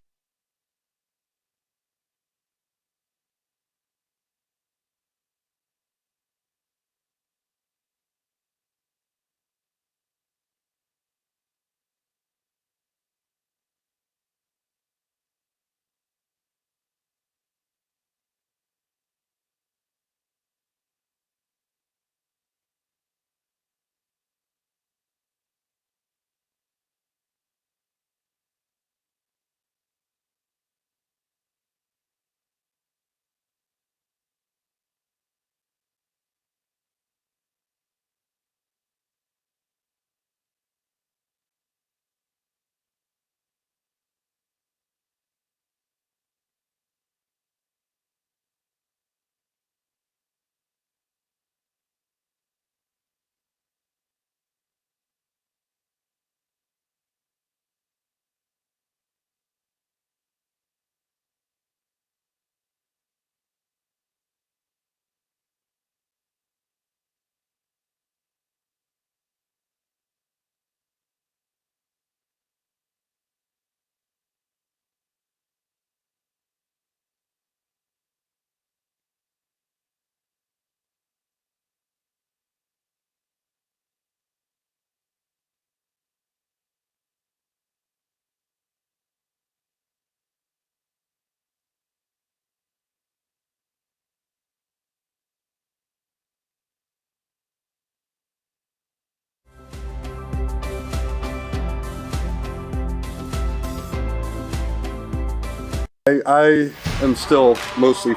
F: I am still mostly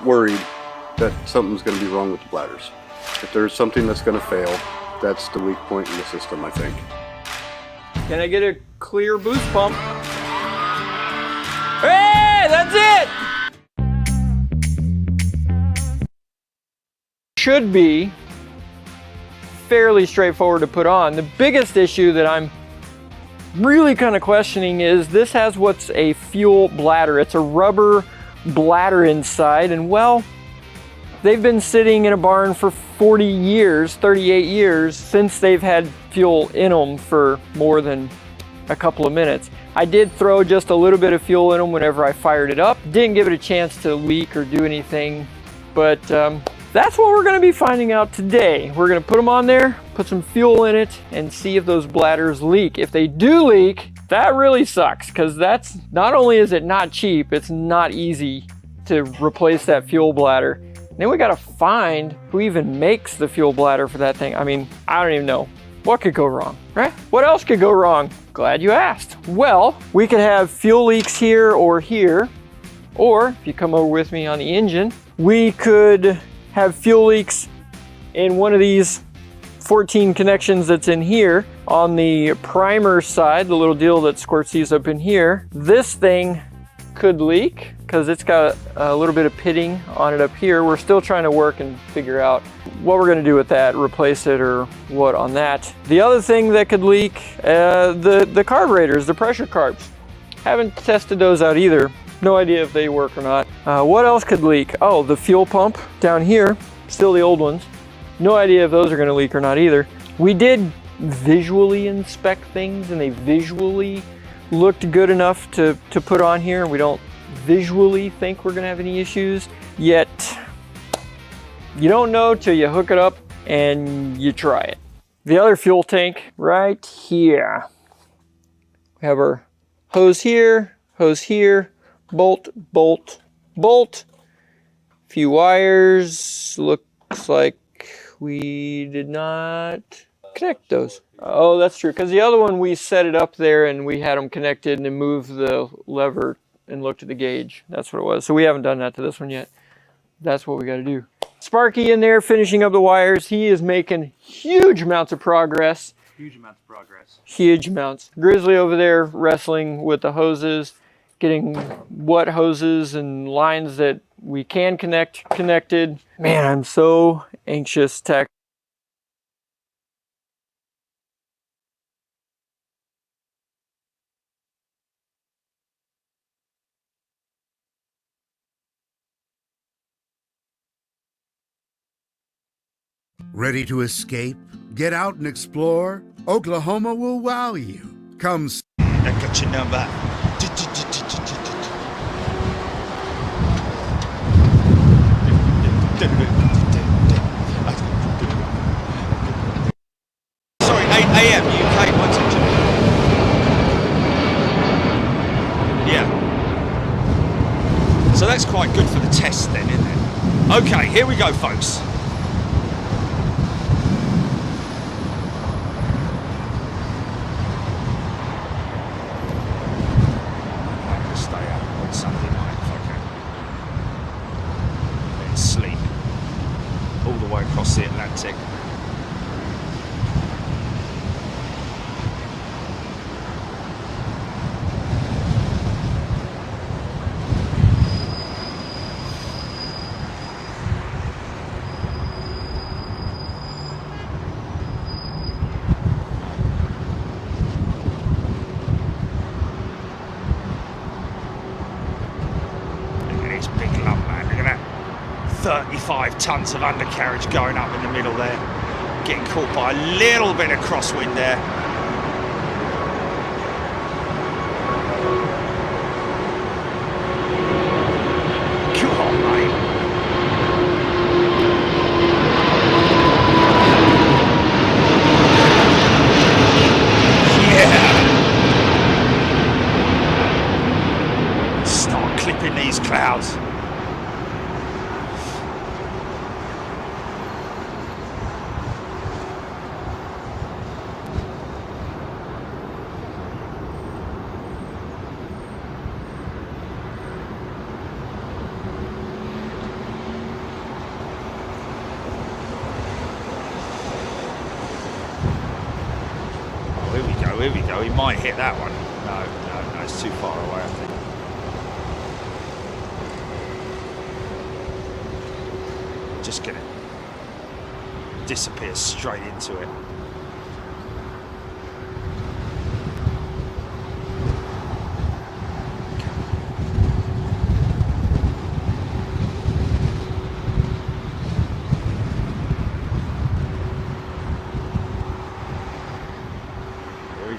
F: worried that something's going to be wrong with the bladders. If there's something that's going to fail, that's the weak point in the system, I think.
S: Can I get a clear boost pump? Hey, that's it! Should be fairly straightforward to put on. The biggest issue that I'm really kind of questioning is this has what's a fuel bladder. It's a rubber bladder inside, and well, they've been sitting in a barn for 40 years, 38 years, since they've had fuel in them for more than a couple of minutes. I did throw just a little bit of fuel in them whenever I fired it up. Didn't give it a chance to leak or do anything, but that's what we're going to be finding out today. We're going to put them on there, put some fuel in it, and see if those bladders leak. If they do leak, that really sucks, because that's, not only is it not cheap, it's not easy to replace that fuel bladder. And then we got to find who even makes the fuel bladder for that thing. I mean, I don't even know. What could go wrong, right? What else could go wrong? Glad you asked. Well, we could have fuel leaks here, or if you come over with me on the engine, we could have fuel leaks in one of these 14 connections that's in here. On the primer side, the little deal that squirts these up in here, this thing could leak because it's got a little bit of pitting on it up here. We're still trying to work and figure out what we're going to do with that, replace it or what on that. The other thing that could leak, the carburetors, the pressure carbs. Haven't tested those out either. No idea if they work or not. What else could leak? Oh, the fuel pump down here, still the old ones. No idea if those are going to leak or not either. We did visually inspect things and they visually looked good enough to put on here. We don't visually think we're going to have any issues yet. You don't know till you hook it up and you try it. The other fuel tank right here. We have our hose here, bolt, bolt, bolt. Few wires. Looks like we did not connect those. Oh, that's true, because the other one we set it up there and we had them connected and then moved the lever and looked at the gauge. That's what it was. So we haven't done that to this one yet. That's what we got to do. Sparky in there finishing up the wires. He is making huge amounts of progress.
T: Huge amounts of progress.
S: Huge amounts. Grizzly over there wrestling with the hoses, getting what hoses and lines that we can connect connected. Man, I'm so anxious, Tech.
U: Ready to escape? Get out and explore? Oklahoma will wow you. Come.
T: I got your number. Sorry, 8 AM UK, what's it? Yeah. So that's quite good for the test then, isn't it? Okay, here we go, folks. Across the Atlantic. Look at this big lump, man. Look at that. 35 tons of undercarriage going up in the middle there. Getting caught by a little bit of crosswind there. Come on, mate. Yeah. Start clipping these clouds. Here we go, he might hit that one. No, it's too far away, I think. Just gonna disappear straight into it.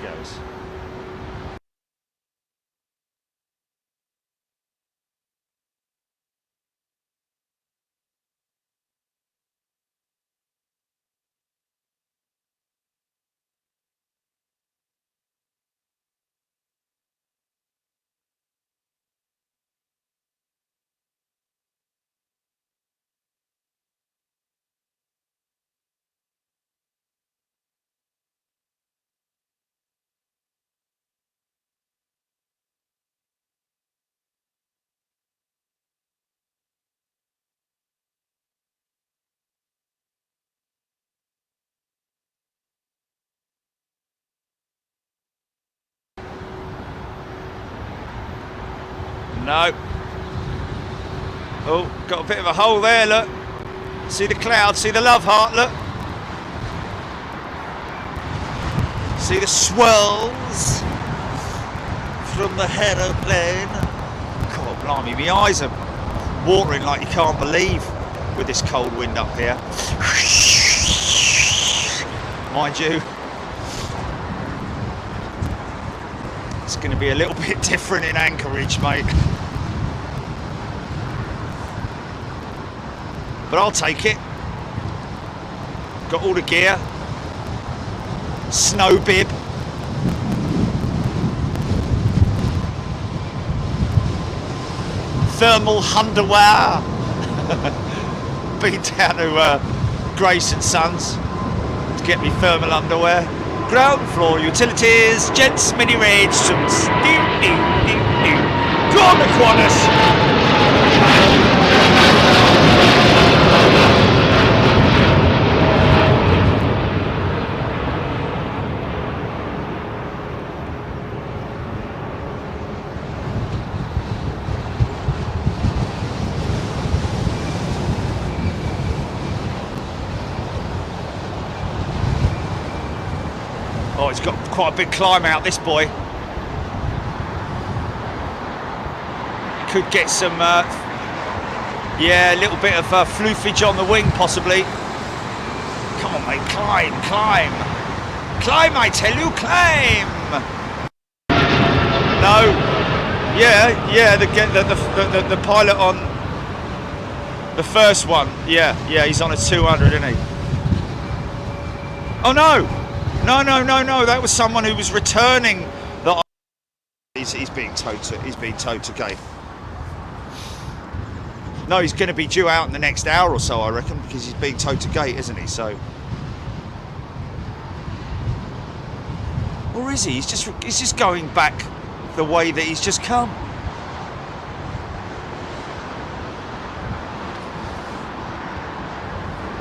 T: Goes. No. Oh, got a bit of a hole there, look. See the cloud, see the love heart, look. See the swirls from the aeroplane. God blimey, my eyes are watering like you can't believe with this cold wind up here. Mind you, it's going to be a little bit different in Anchorage, mate. But I'll take it. Got all the gear. Snow bib. Thermal underwear. Been down to Grace and Sons to get me thermal underwear. Ground floor utilities, gents mini range suits. Go on, Aquinas. Oh, it's got quite a big climb out, this boy. Could get some, yeah, a little bit of floofage on the wing, possibly. Come on, mate, climb, climb. Climb, I tell you, climb. No. Yeah, the pilot on the first one. Yeah, he's on a 200, isn't he? Oh, no. No, that was someone who was returning the... He's being towed to gate. No, he's going to be due out in the next hour or so, I reckon, because he's being towed to gate, isn't he? So... Or is he? He's just going back the way that he's just come.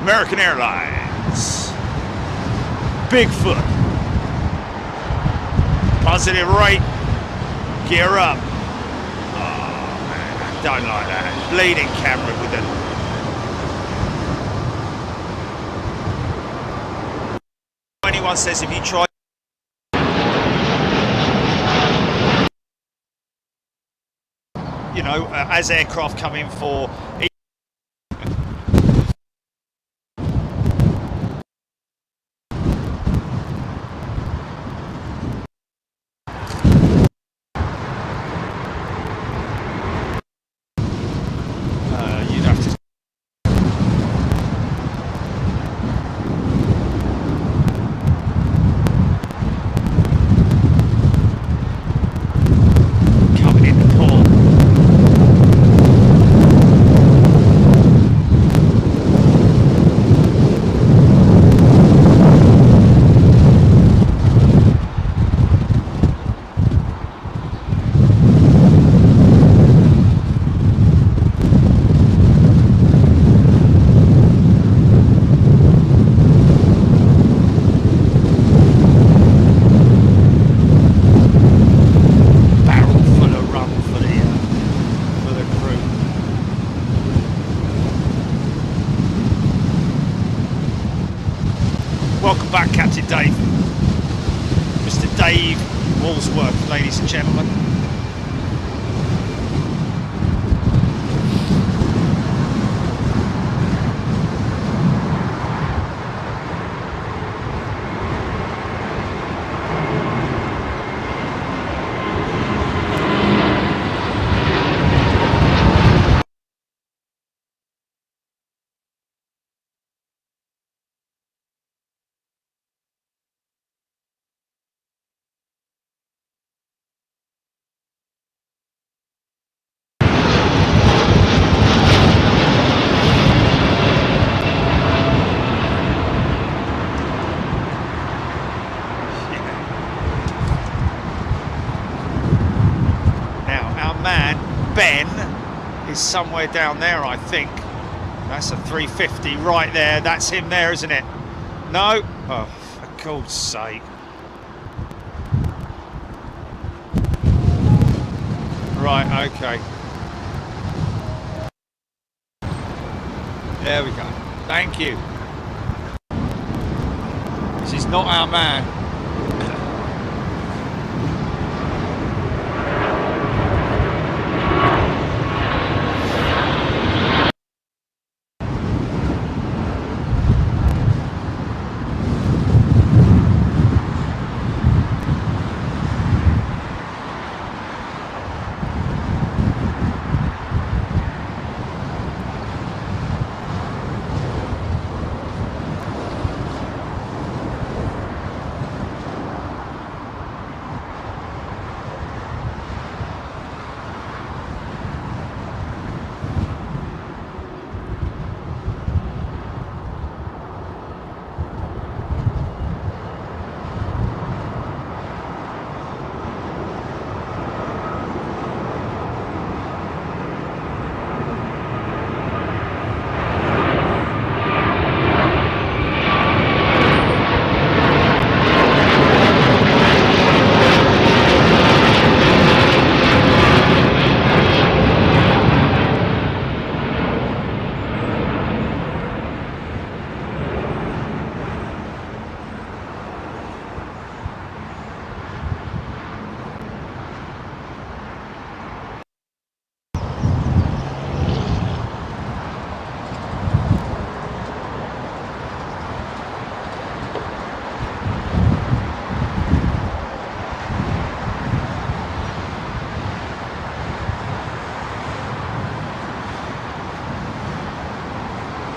T: American Airlines. Bigfoot. Positive right. Gear up. Oh man, I don't like that. Bleeding camera with it. Anyone says if you try. You know, as aircraft come in for. Welcome back, Captain Dave. Mr. Dave Walsworth, ladies and gentlemen. Somewhere down there, I think. That's a 350 right there. That's him there, isn't it? No? Oh, for God's sake. Right, okay. There we go. Thank you. This is not our man.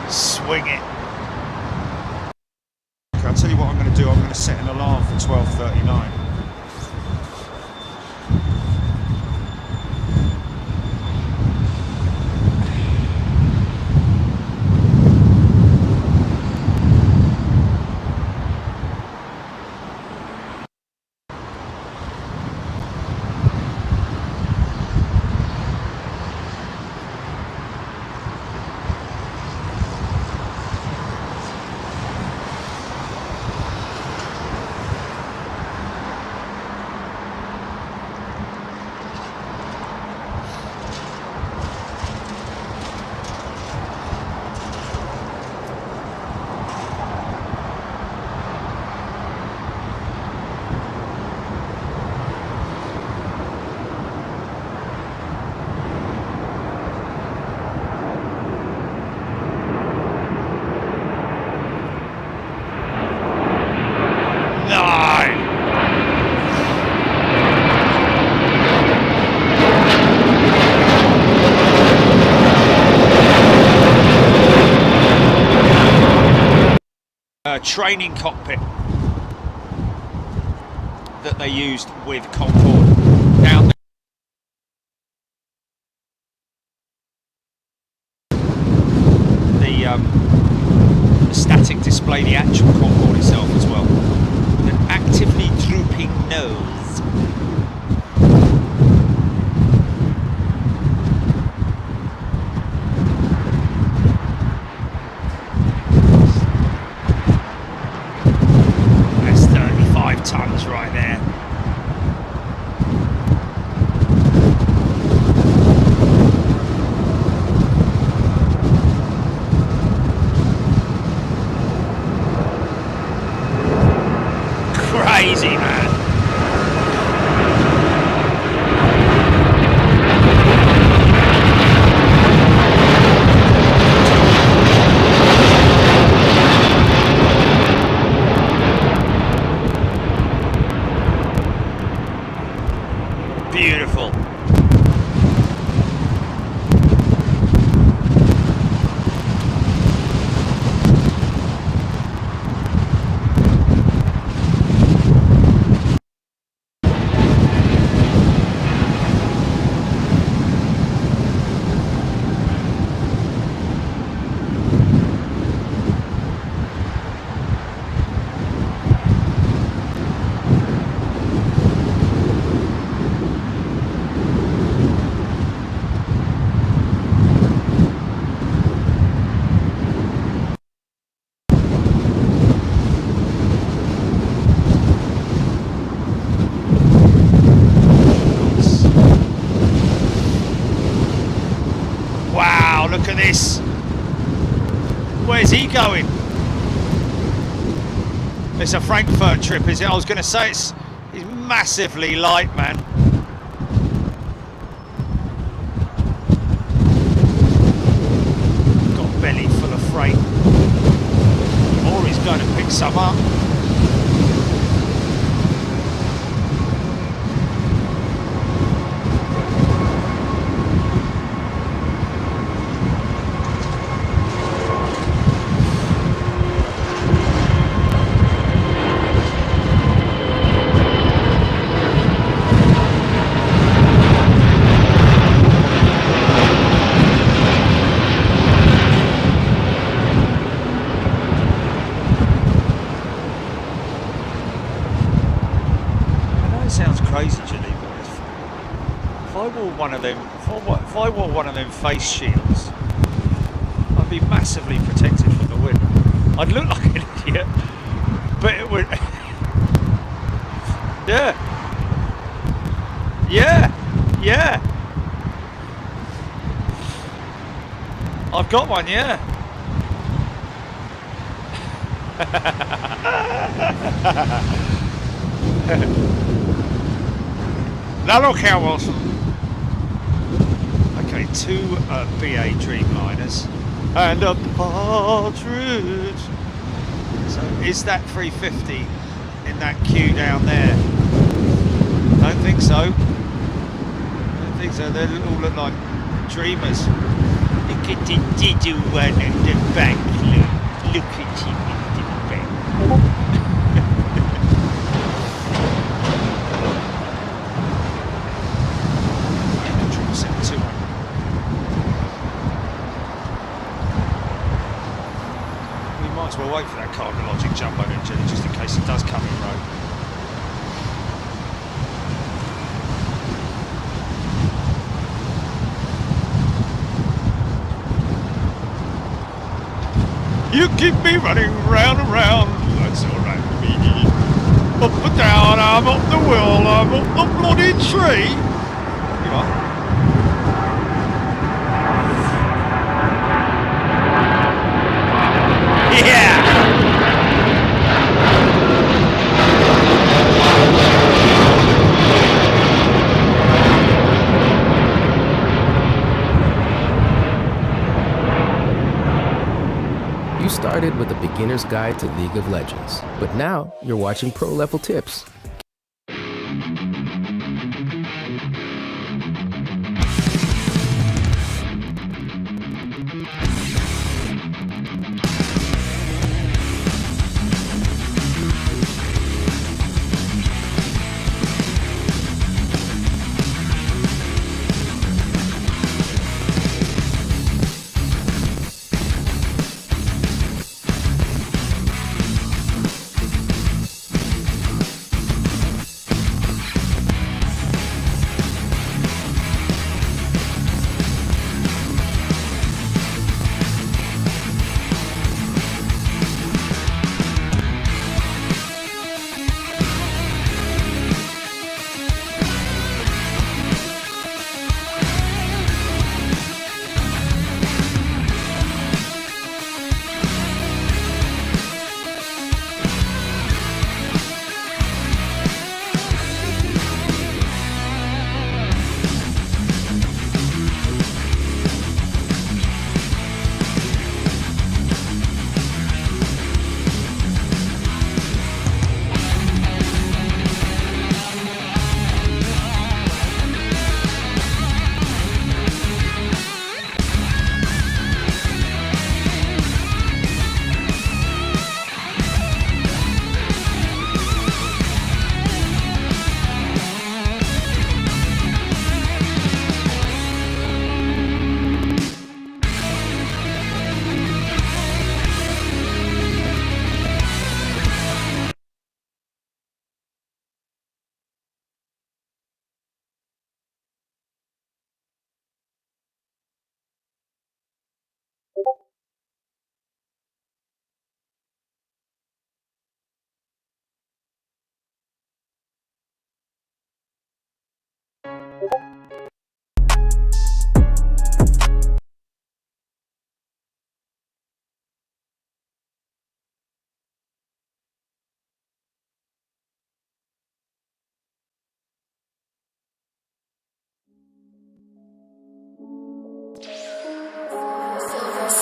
T: Swing it. Okay, I'll tell you what I'm going to do. I'm going to set an alarm for 12:39. Training cockpit that they used with Concorde down the static display, the actual Concorde itself as well, with an actively drooping nose. Tons right there. Crazy, man. Beautiful. Look at this. Where's he going? It's a Frankfurt trip, is it? I was going to say it's massively light, man. Got a belly full of freight. Or he's going to pick some up. Crazy, Geneva. If I wore one of them, if I wore one of them face shields, I'd be massively protected from the wind. I'd look like an idiot, but it would. Yeah. I've got one, yeah. Now look here, Wilson. Okay, 2 BA Dreamliners and a partridge. So is that 350 in that queue down there? Don't think so. Don't think so. They all look like dreamers. Look at the little one in the back. Look at him in the back. We'll wait for that Cargo Logic jumbo engine just in case it does come in road. You keep me running round and round, that's alright with me. Up and down, I'm up the wheel, I'm up the bloody tree. You know. Yeah!
D: You started with a beginner's guide to League of Legends, but now you're watching pro-level tips.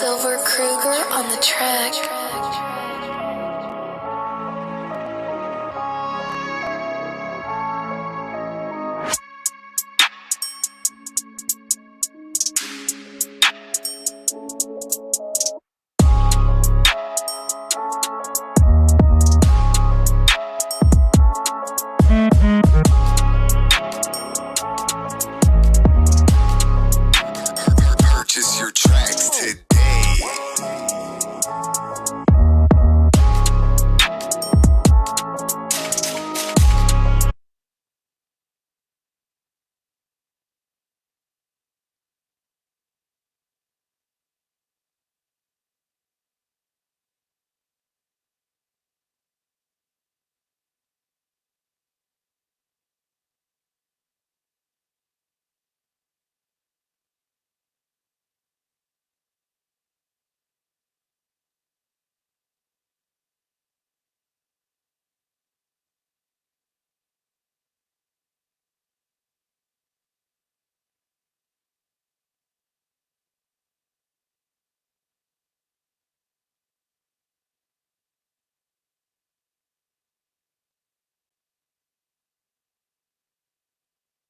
E: Silver Kruger on the track.
Q: Purchase your tracks today.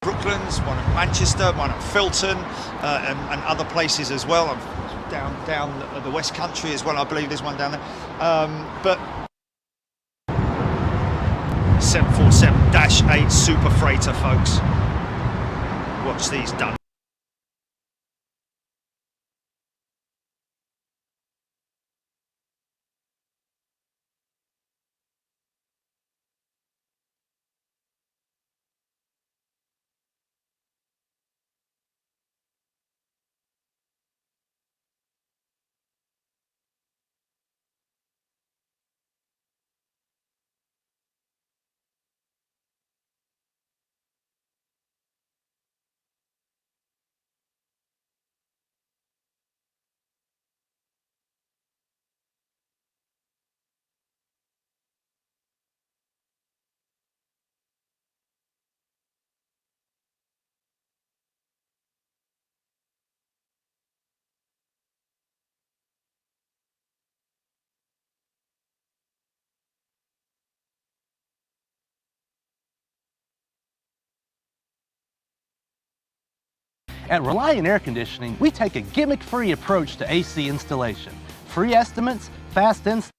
T: Brooklands, one at Manchester, one at Filton, and other places as well. I'm down the West Country as well. I believe there's one down there. But 747-8 Super Freighter, folks. Watch these done.
V: At Reliant Air Conditioning, we take a gimmick-free approach to AC installation. Free estimates, fast install.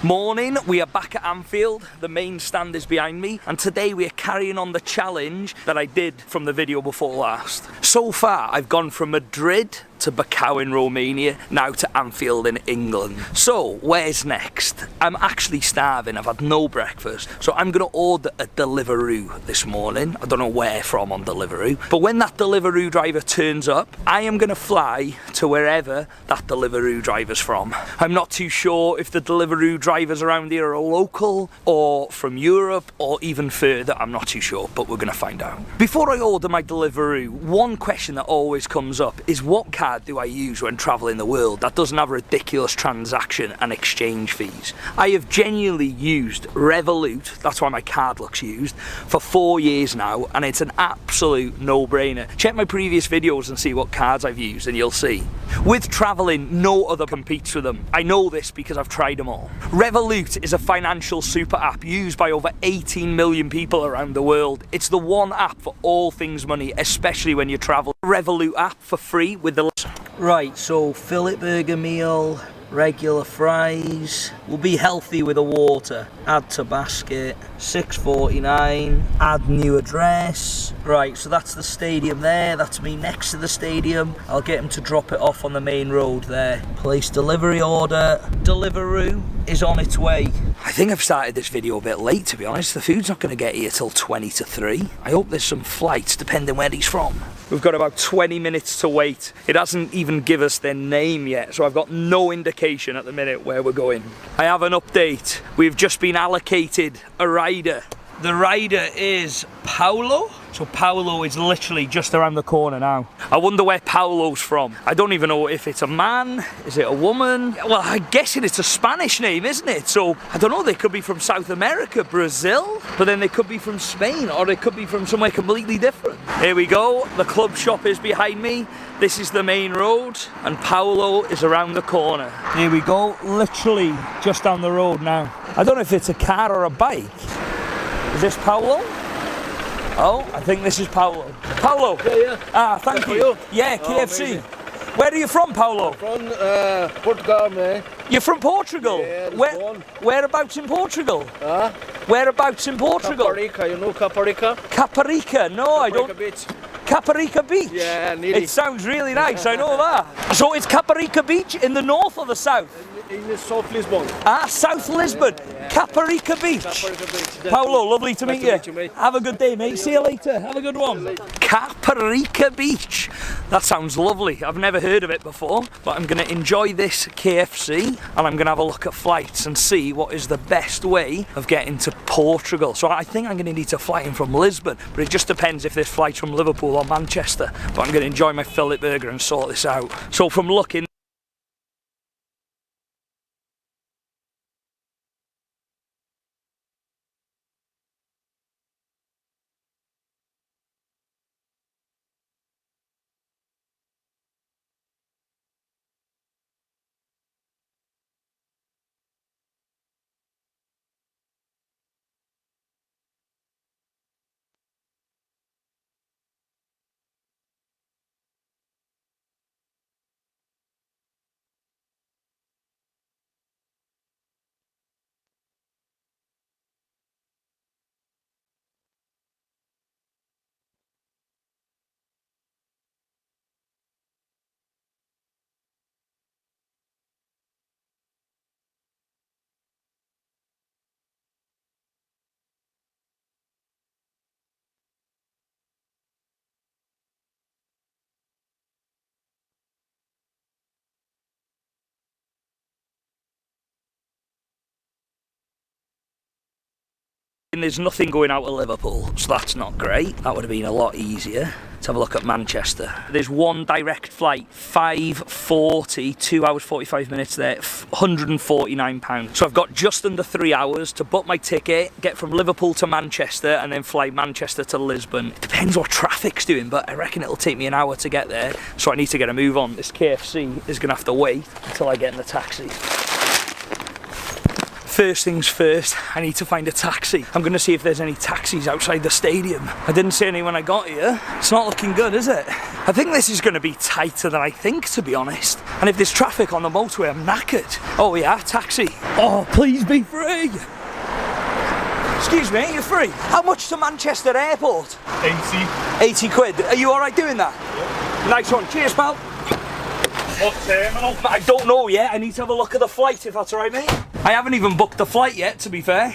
W: Morning, we are back at Anfield. The main stand is behind me, and today we are carrying on the challenge that I did from the video before last. So far, I've gone from Madrid to Bacau in Romania, now to Anfield in England. So, where's next? I'm actually starving, I've had no breakfast, so I'm gonna order a Deliveroo this morning. I don't know where from on Deliveroo, but when that Deliveroo driver turns up, I am gonna fly to wherever that Deliveroo driver's from. I'm not too sure if the Deliveroo drivers around here are local, or from Europe, or even further, I'm not too sure, but we're gonna find out. Before I order my Deliveroo, one question that always comes up is what card do I use when traveling the world that doesn't have ridiculous transaction and exchange fees? I have genuinely used Revolut, that's why my card looks used, for 4 years now, and it's an absolute no-brainer. Check my previous videos and see what cards I've used and you'll see. With traveling, no other competes with them. I know this because I've tried them all. Revolut is a financial super app used by over 18 million people around the world. It's the one app for all things money, especially when you travel. Revolut app for free with the... Right, so fillet burger meal, regular fries. We'll be healthy with a water. Add to basket. $6.49. Add new address. Right, so that's the stadium there. That's me next to the stadium. I'll get him to drop it off on the main road there. Place delivery order. Deliveroo is on its way. I think I've started this video a bit late, to be honest. The food's not going to get here till 20 to 3. I hope there's some flights, depending where he's from. We've got about 20 minutes to wait. It hasn't even given us their name yet, so I've got no indication at the minute where we're going. I have an update. We've just been allocated a rider. The rider is Paolo. So Paolo is literally just around the corner now. I wonder where Paolo's from. I don't even know if it's a man, is it a woman? Well, I guess it's a Spanish name, isn't it? So, I don't know, they could be from South America, Brazil, but then they could be from Spain, or they could be from somewhere completely different. Here we go, the club shop is behind me. This is the main road, and Paolo is around the corner. Here we go, literally just down the road now. I don't know if it's a car or a bike. Is this Paolo? Oh, I think this is Paolo. Paolo!
C: Yeah.
W: Ah, thank you. Yeah, KFC.
C: Amazing.
W: Where are you from, Paolo?
C: From Portugal, mate.
W: You're from Portugal?
C: Yeah,
W: whereabouts in Portugal?
C: Huh?
W: Whereabouts in Portugal?
C: Caparica, you know Caparica?
W: Caparica? No, I don't.
C: Beach.
W: Caparica Beach?
C: Yeah, nearly.
W: It sounds really nice, I know that. So it's Caparica Beach in the north or the south?
C: In the South Lisbon.
W: Ah, South Lisbon. Yeah. Caparica Beach.
C: Caparica Beach.
W: Paolo, lovely to meet you.
C: Mate.
W: Have a good day, mate. See you later. Have a good one. Caparica Beach. That sounds lovely. I've never heard of it before, but I'm going to enjoy this KFC and I'm going to have a look at flights and see what is the best way of getting to Portugal. So I think I'm going to need to fly in from Lisbon, but it just depends if this flight's from Liverpool or Manchester. But I'm going to enjoy my fillet burger and sort this out. So from looking, there's nothing going out of Liverpool, so that's not great. That would have been a lot easier. Let's have a look at Manchester. There's one direct flight, 5:40, 2 hours 45 minutes there, £149. So I've got just under 3 hours to book my ticket, get from Liverpool to Manchester, and then fly Manchester to Lisbon. It depends what traffic's doing, but I reckon it'll take me an hour to get there, so I need to get a move on. This KFC is gonna have to wait until I get in the taxi. First things first, I need to find a taxi. I'm going to see if there's any taxis outside the stadium. I didn't see any when I got here. It's not looking good, is it? I think this is going to be tighter than I think, to be honest. And if there's traffic on the motorway, I'm knackered. Oh yeah, taxi. Oh, please be free. Excuse me, you're free. How much to Manchester Airport? 80 quid. Are you alright doing that? Yeah. Nice one. Cheers, pal.
H: What terminal?
W: I don't know yet. I need to have a look at the flight, if that's alright, mate. I haven't even booked the flight yet, to be fair.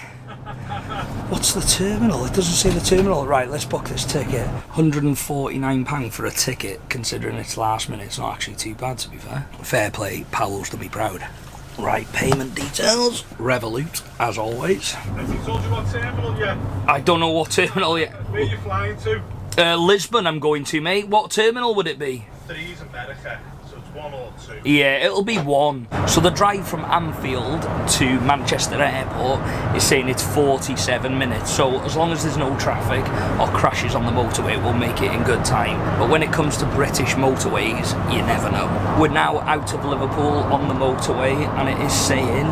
W: What's the terminal? It doesn't say the terminal. Right, let's book this ticket. £149 for a ticket, considering it's last minute. It's not actually too bad, to be fair. Fair play, Paolo's to be proud. Right, payment details. Revolut, as always.
H: Has he told you what terminal yet?
W: I don't know what terminal yet.
H: Where are you flying to?
W: Lisbon I'm going to, mate. What terminal would it be?
H: 3's America. 1 or 2?
W: Yeah, it'll be 1. So the drive from Anfield to Manchester Airport is saying it's 47 minutes. So as long as there's no traffic or crashes on the motorway, we'll make it in good time. But when it comes to British motorways, you never know. We're now out of Liverpool on the motorway, and it is saying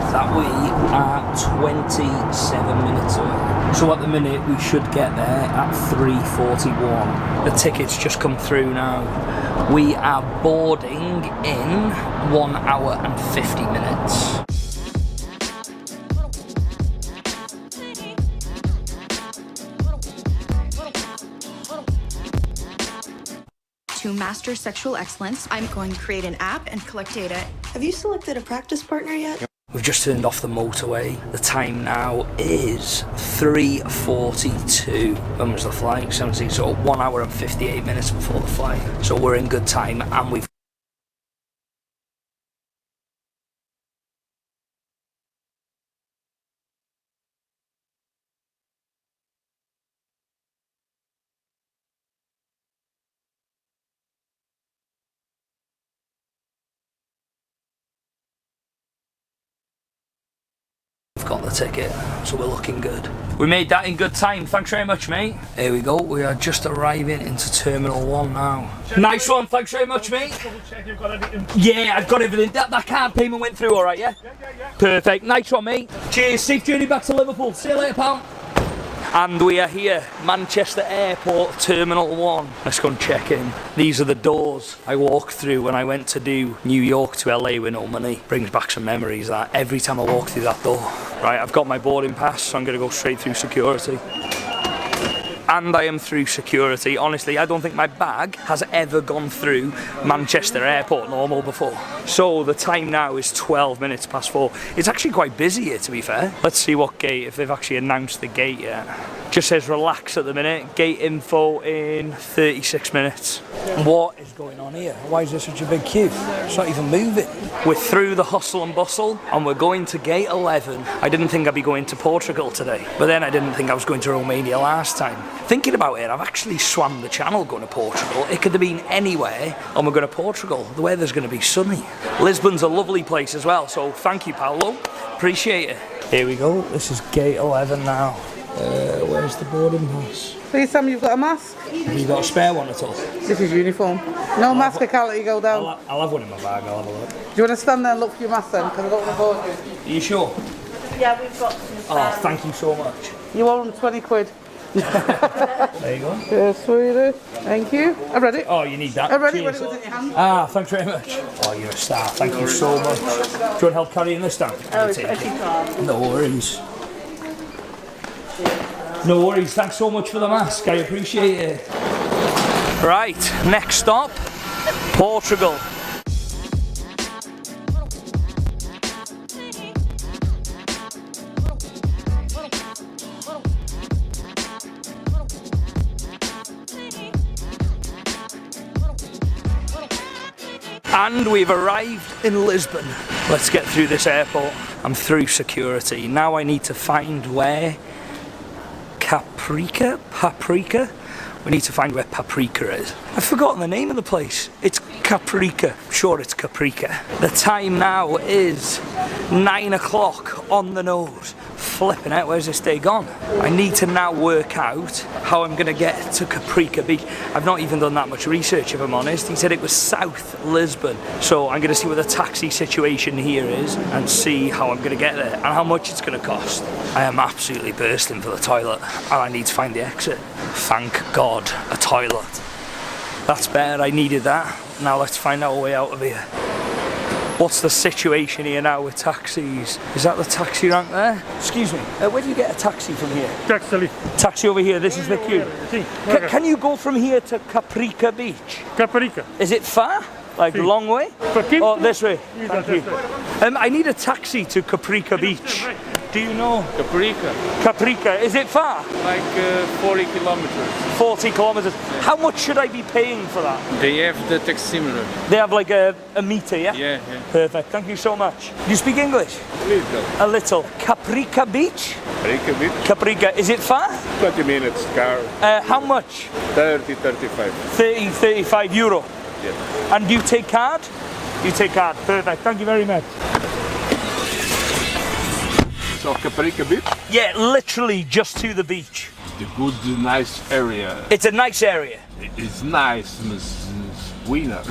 W: that we are 27 minutes away. So at the minute, we should get there at 3:41. The ticket's just come through now. We are boarding in 1 hour and 50 minutes.
I: To master sexual excellence, I'm going to create an app and collect data. Have you selected a practice partner yet?
W: We've just turned off the motorway. The time now is 3:42. When was the flight? 17, so 1 hour and 58 minutes before the flight. So we're in good time, and we've got the ticket, so we're looking good. We made that in good time. Thanks very much, mate. Here we go. We are just arriving into Terminal 1 now. Nice one. Thanks very much, mate. Yeah, I've got everything. That card payment went through all right, yeah? Yeah. Perfect. Nice one, mate. Cheers. Safe journey back to Liverpool. See you later, pal. And we are here, Manchester Airport, Terminal 1. Let's go and check in. These are the doors I walked through when I went to do New York to LA with no money. Brings back some memories, that every time I walk through that door. Right, I've got my boarding pass, so I'm gonna go straight through security. And I am through security. Honestly, I don't think my bag has ever gone through Manchester Airport normal before. So the time now is 12 minutes past 4. It's actually quite busy here, to be fair. Let's see what gate, if they've actually announced the gate yet. Just says relax at the minute. Gate info in 36 minutes. What is going on here? Why is there such a big queue? It's not even moving. We're through the hustle and bustle and we're going to gate 11. I didn't think I'd be going to Portugal today, but then I didn't think I was going to Romania last time. Thinking about it, I've actually swam the channel going to Portugal. It could have been anywhere and we're going to Portugal. The weather's going to be sunny. Lisbon's a lovely place as well, so thank you, Paolo. Appreciate it. Here we go. This is gate 11 now. Where's the boarding pass?
K: Please tell me you've got a mask.
W: Have you got a spare one at all?
K: This is uniform. No mask, I can't let you go down.
W: I'll have one in my bag, I'll have a look.
K: Do you want to stand there and look for your mask then? Because I don't want to board you.
W: Are you sure?
K: Yeah, we've got some spare.
W: Oh, thank you so much.
K: You owe them 20 quid.
W: There you go.
K: Yes, sweetie. Thank you. I've read it.
W: Oh, you need that.
K: I've read it
W: Cheers.
K: when it was in your hand.
W: Ah, thanks very much. Oh, you're a star. Thank you so much. Do you want help carrying this down?
K: Oh, it's if you can.
W: No worries. No worries. Thanks so much for the mask. I appreciate it. Right, next stop, Portugal. And we've arrived in Lisbon. Let's get through this airport. I'm through security. Now I need to find where Paprika? We need to find where Paprika is. I've forgotten the name of the place. It's Caprica. I'm sure it's Caprica. The time now is 9 o'clock on the nose. Flipping out, where's this day gone? I need to now work out how I'm gonna get to Caprica Beach. I've not even done that much research, if I'm honest. He said it was South Lisbon. So I'm gonna see what the taxi situation here is and see how I'm gonna get there and how much it's gonna cost. I am absolutely bursting for the toilet and I need to find the exit. Thank God, a toilet. That's better, I needed that. Now let's find our way out of here. What's the situation here now with taxis? Is that the taxi rank there? Excuse me, where do you get a taxi from here? Taxi over here, this is the queue. Can you go from here to Caprica Beach?
L: Caprica.
W: Is it far? Like a long way? Oh, this way. Thank you. I need a taxi to Caprica Beach. Do you know? Caprica. Is it far?
L: Like 40 kilometers.
W: 40 kilometers. How much should I be paying for that?
L: They have the taximeter.
W: They have like a meter, yeah?
L: Yeah.
W: Perfect. Thank you so much. Do you speak English?
L: Little.
W: A little. Caprica Beach?
L: Caprica Beach.
W: Caprica. Is it far?
L: 20 minutes car.
W: How much?
L: 30, 35.
W: 30, 35 euro.
L: Yeah.
W: And do you take card? You take card. Perfect. Thank you very much.
L: So Caprica Beach?
W: Yeah, literally just to the beach.
L: The good, nice area.
W: It's a nice area.
L: It's nice, winner.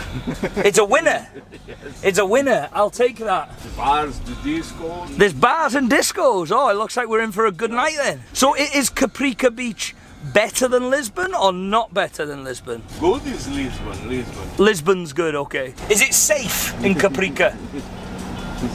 W: It's a winner.
L: Yes.
W: It's a winner. I'll take that.
L: The bars, the disco.
W: There's bars and discos. Oh, it looks like we're in for a good night then. So is Caprica Beach better than Lisbon or not better than Lisbon?
L: Good is Lisbon.
W: Lisbon's good, okay. Is it safe in Caprica?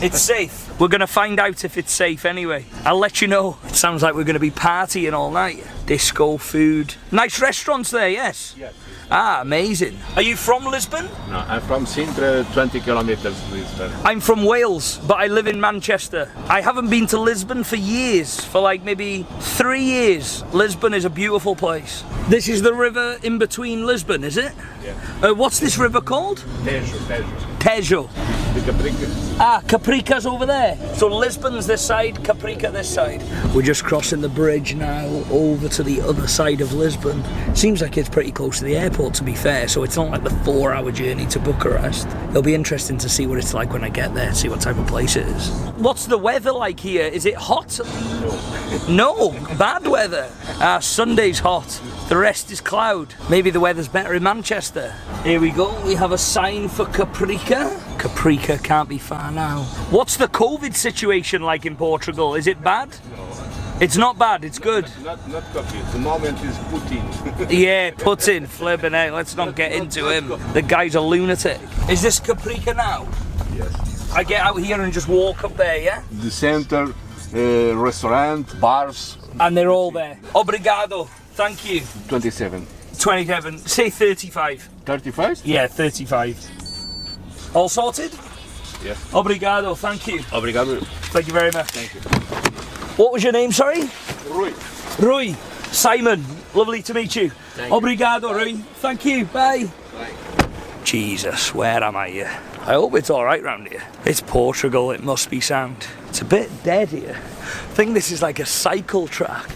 W: It's safe. We're going to find out if it's safe anyway. I'll let you know. It sounds like we're going to be partying all night. Disco, food. Nice restaurants there, yes?
L: Yes.
W: Ah, amazing. Are you from Lisbon?
L: No, I'm from Sintra, 20 kilometers Lisbon.
W: I'm from Wales, but I live in Manchester. I haven't been to Lisbon for years, for like maybe 3 years. Lisbon is a beautiful place. This is the river in between Lisbon, is it?
L: Yeah.
W: What's this river called?
L: Tejo.
W: Tejo.
L: The Caprica.
W: Ah, Caprica's over there. So Lisbon's this side, Caprica this side. We're just crossing the bridge now over to the other side of Lisbon. Seems like it's pretty close to the airport, to be fair, so it's not like the 4-hour journey to Bucharest. It'll be interesting to see what it's like when I get there, see what type of place it is. What's the weather like here? Is it hot? No, bad weather. Sunday's hot. The rest is cloud. Maybe the weather's better in Manchester. Here we go. We have a sign for Caprica. Caprica can't be far now. What's the COVID situation like in Portugal? Is it bad?
L: No.
W: It's not bad, it's good.
L: Not COVID. The moment is Putin.
W: Yeah, Putin, flipping out. Let's not get into him. The guy's a lunatic. Is this Caprica now?
L: Yes.
W: I get out here and just walk up there, yeah?
L: The center, restaurant, bars.
W: And they're all there. Obrigado. Thank you.
L: 27.
W: 27. Say 35.
L: 35?
W: Yeah, 35. All sorted?
L: Yes.
W: Obrigado. Thank you.
L: Obrigado.
W: Thank you very much.
L: Thank you.
W: What was your name, sorry?
L: Rui.
W: Rui. Simon. Lovely to meet you.
L: Thank you.
W: Obrigado, Rui. Thank you. Bye.
L: Bye.
W: Jesus, where am I here? I hope it's alright round here. It's Portugal, it must be sound. It's a bit dead here. I think this is like a cycle track.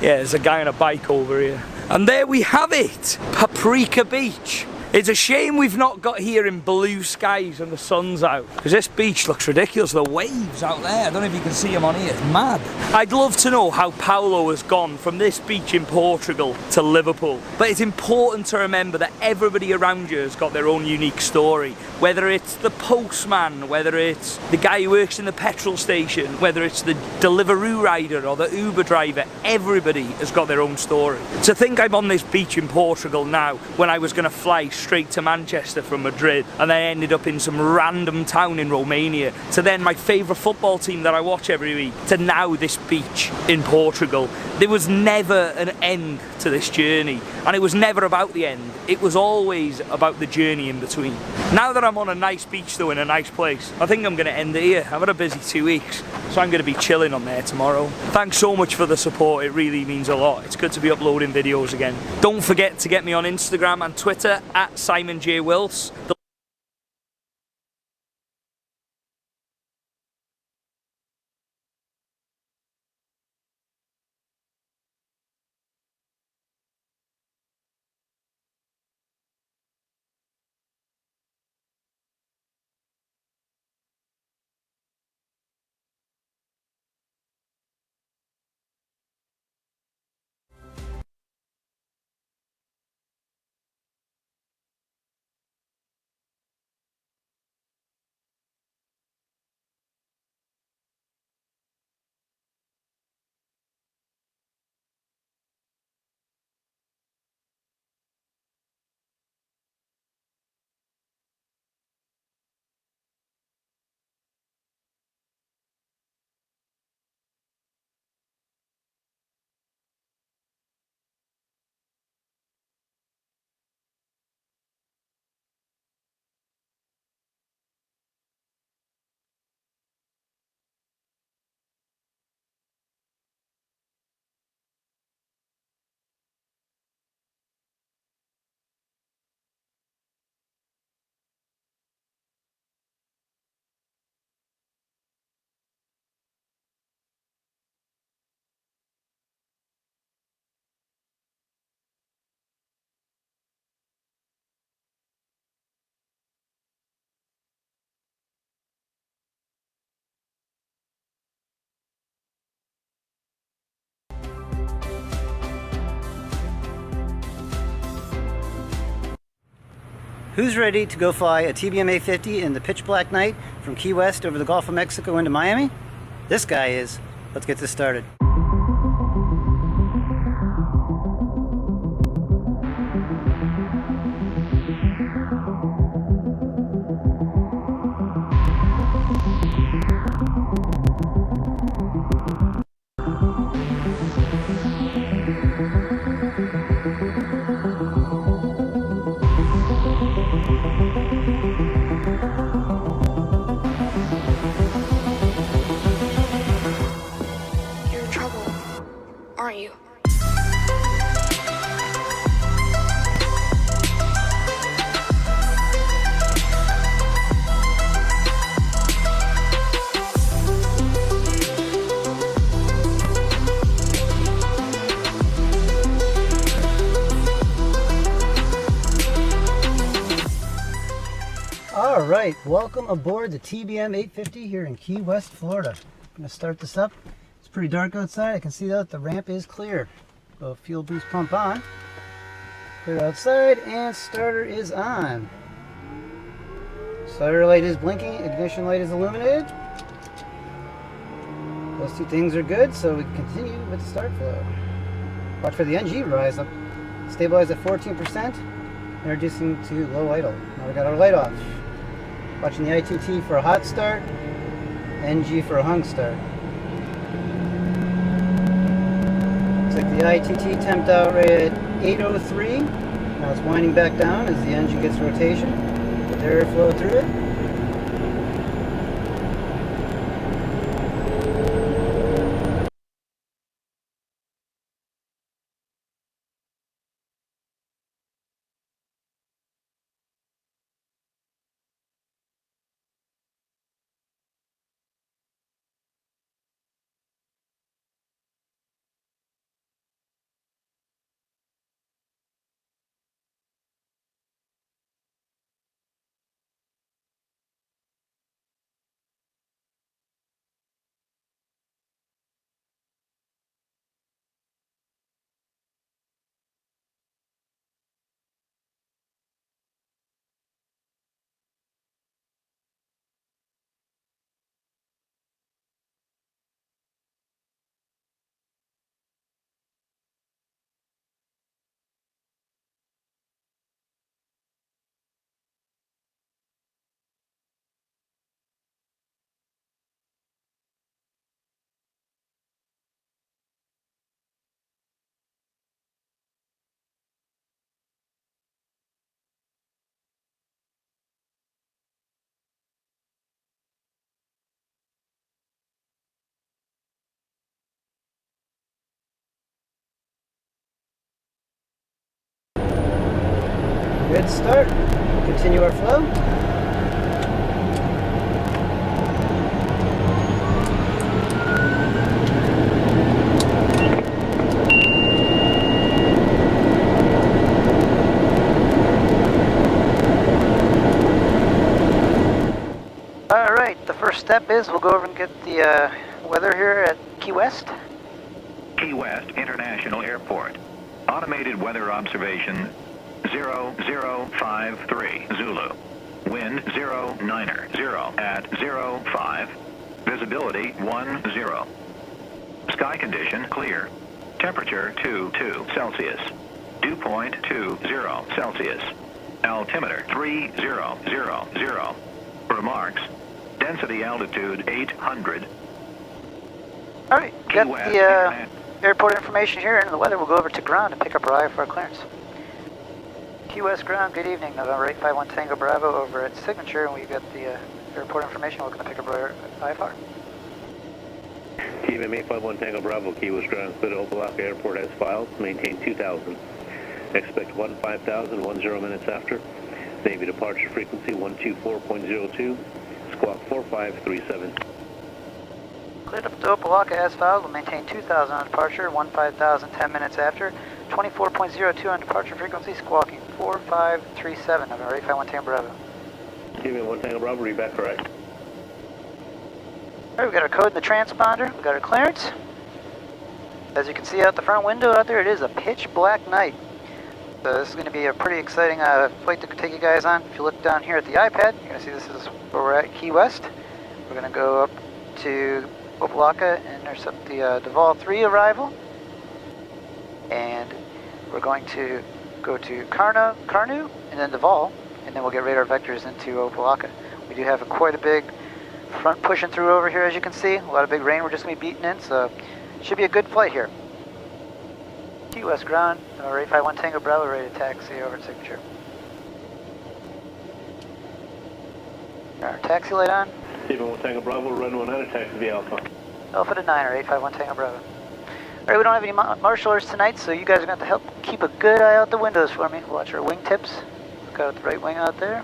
W: Yeah, there's a guy on a bike over here. And there we have it, Paprika Beach. It's a shame we've not got here in blue skies and the sun's out, because this beach looks ridiculous. The waves out there, I don't know if you can see them on here, it's mad. I'd love to know how Paulo has gone from this beach in Portugal to Liverpool, but it's important to remember that everybody around you has got their own unique story, whether it's the postman, whether it's the guy who works in the petrol station, whether it's the Deliveroo rider or the Uber driver. Everybody has got their own story. To think I'm on this beach in Portugal now when I was going to fly straight to Manchester from Madrid and then ended up in some random town in Romania, to then my favourite football team that I watch every week, to now this beach in Portugal. There was never an end to this journey, and it was never about the end. It was always about the journey in between. Now that I'm on a nice beach though, in a nice place, I think I'm going to end it here. I've had a busy 2 weeks, so I'm going to be chilling on there tomorrow. Thanks so much for the support, it really means a lot. It's good to be uploading videos again. Don't forget to get me on Instagram and Twitter at Simon J. Wills.
M: Who's ready to go fly a TBM A50 in the pitch black night from Key West over the Gulf of Mexico into Miami? This guy is. Let's get this started.
E: aren't you?
M: All right, welcome aboard the TBM 850 here in Key West, Florida. I'm going to start this up. It's pretty dark outside. I can see that the ramp is clear. Go fuel boost pump on. Clear outside, and starter is on. Starter light is blinking, ignition light is illuminated. Those two things are good, so we can continue with the start flow. Watch for the NG rise up. Stabilize at 14%, introducing to low idle. Now we got our light off. Watching the ITT for a hot start, NG for a hung start. Looks like the ITT temped out right at 803. Now it's winding back down as the engine gets rotation with airflow through it. Good start. Continue our flow. All right, the first step is we'll go over and get the weather here at Key West.
G: Key West International Airport. Automated weather observation 0053 Zulu. Wind 090 at 05. Visibility 10. Sky condition clear. Temperature 22 Celsius. Dew point 20 Celsius. Altimeter 3000. Remarks. Density altitude 800.
M: All right, got the airport information here and the weather. We'll go over to ground and pick up our IFR clearance. Key West ground, good evening. November 851 Tango Bravo over at Signature, and we've got the airport information. We're going to pick up our IFR.
N: TBM 851 Tango Bravo, Key West ground, clear to Opa-locka Airport as filed. Maintain 2000. Expect 15,000, 10 minutes after. Navy departure frequency 124.02. Squawk 4537.
M: Cleared up to Opa-locka as filed. We'll maintain 2000 on departure, 15,000, 10 minutes after. 24.02 on departure frequency, squawking 4537 of our 851 Tango Bravo.
N: TBM 1 Tango Bravo, read back correct.
M: Alright, we've got our code in the transponder, we've got our clearance. As you can see out the front window out there, it is a pitch black night. So this is going to be a pretty exciting flight to take you guys on. If you look down here at the iPad, you're going to see this is where we're at Key West. We're going to go up to Opa-locka and intercept the Duval 3 arrival. And we're going to go to Carnu, and then Duval, and then we'll get radar vectors into Opa-locka. We do have quite a big front pushing through over here, as you can see. A lot of big rain we're just going to be beating in, so it should be a good flight here. Key West ground, our 851 Tango Bravo ready to taxi over at Signature. Our taxi light on.
N: TBM 1 Tango Bravo, run 100, taxi via Alpha.
M: Alpha to 9, our 851 Tango Bravo. Alright, we don't have any marshal orders tonight, so you guys are going to have to help keep a good eye out the windows for me. Watch our wing tips. Look out at the right wing out there.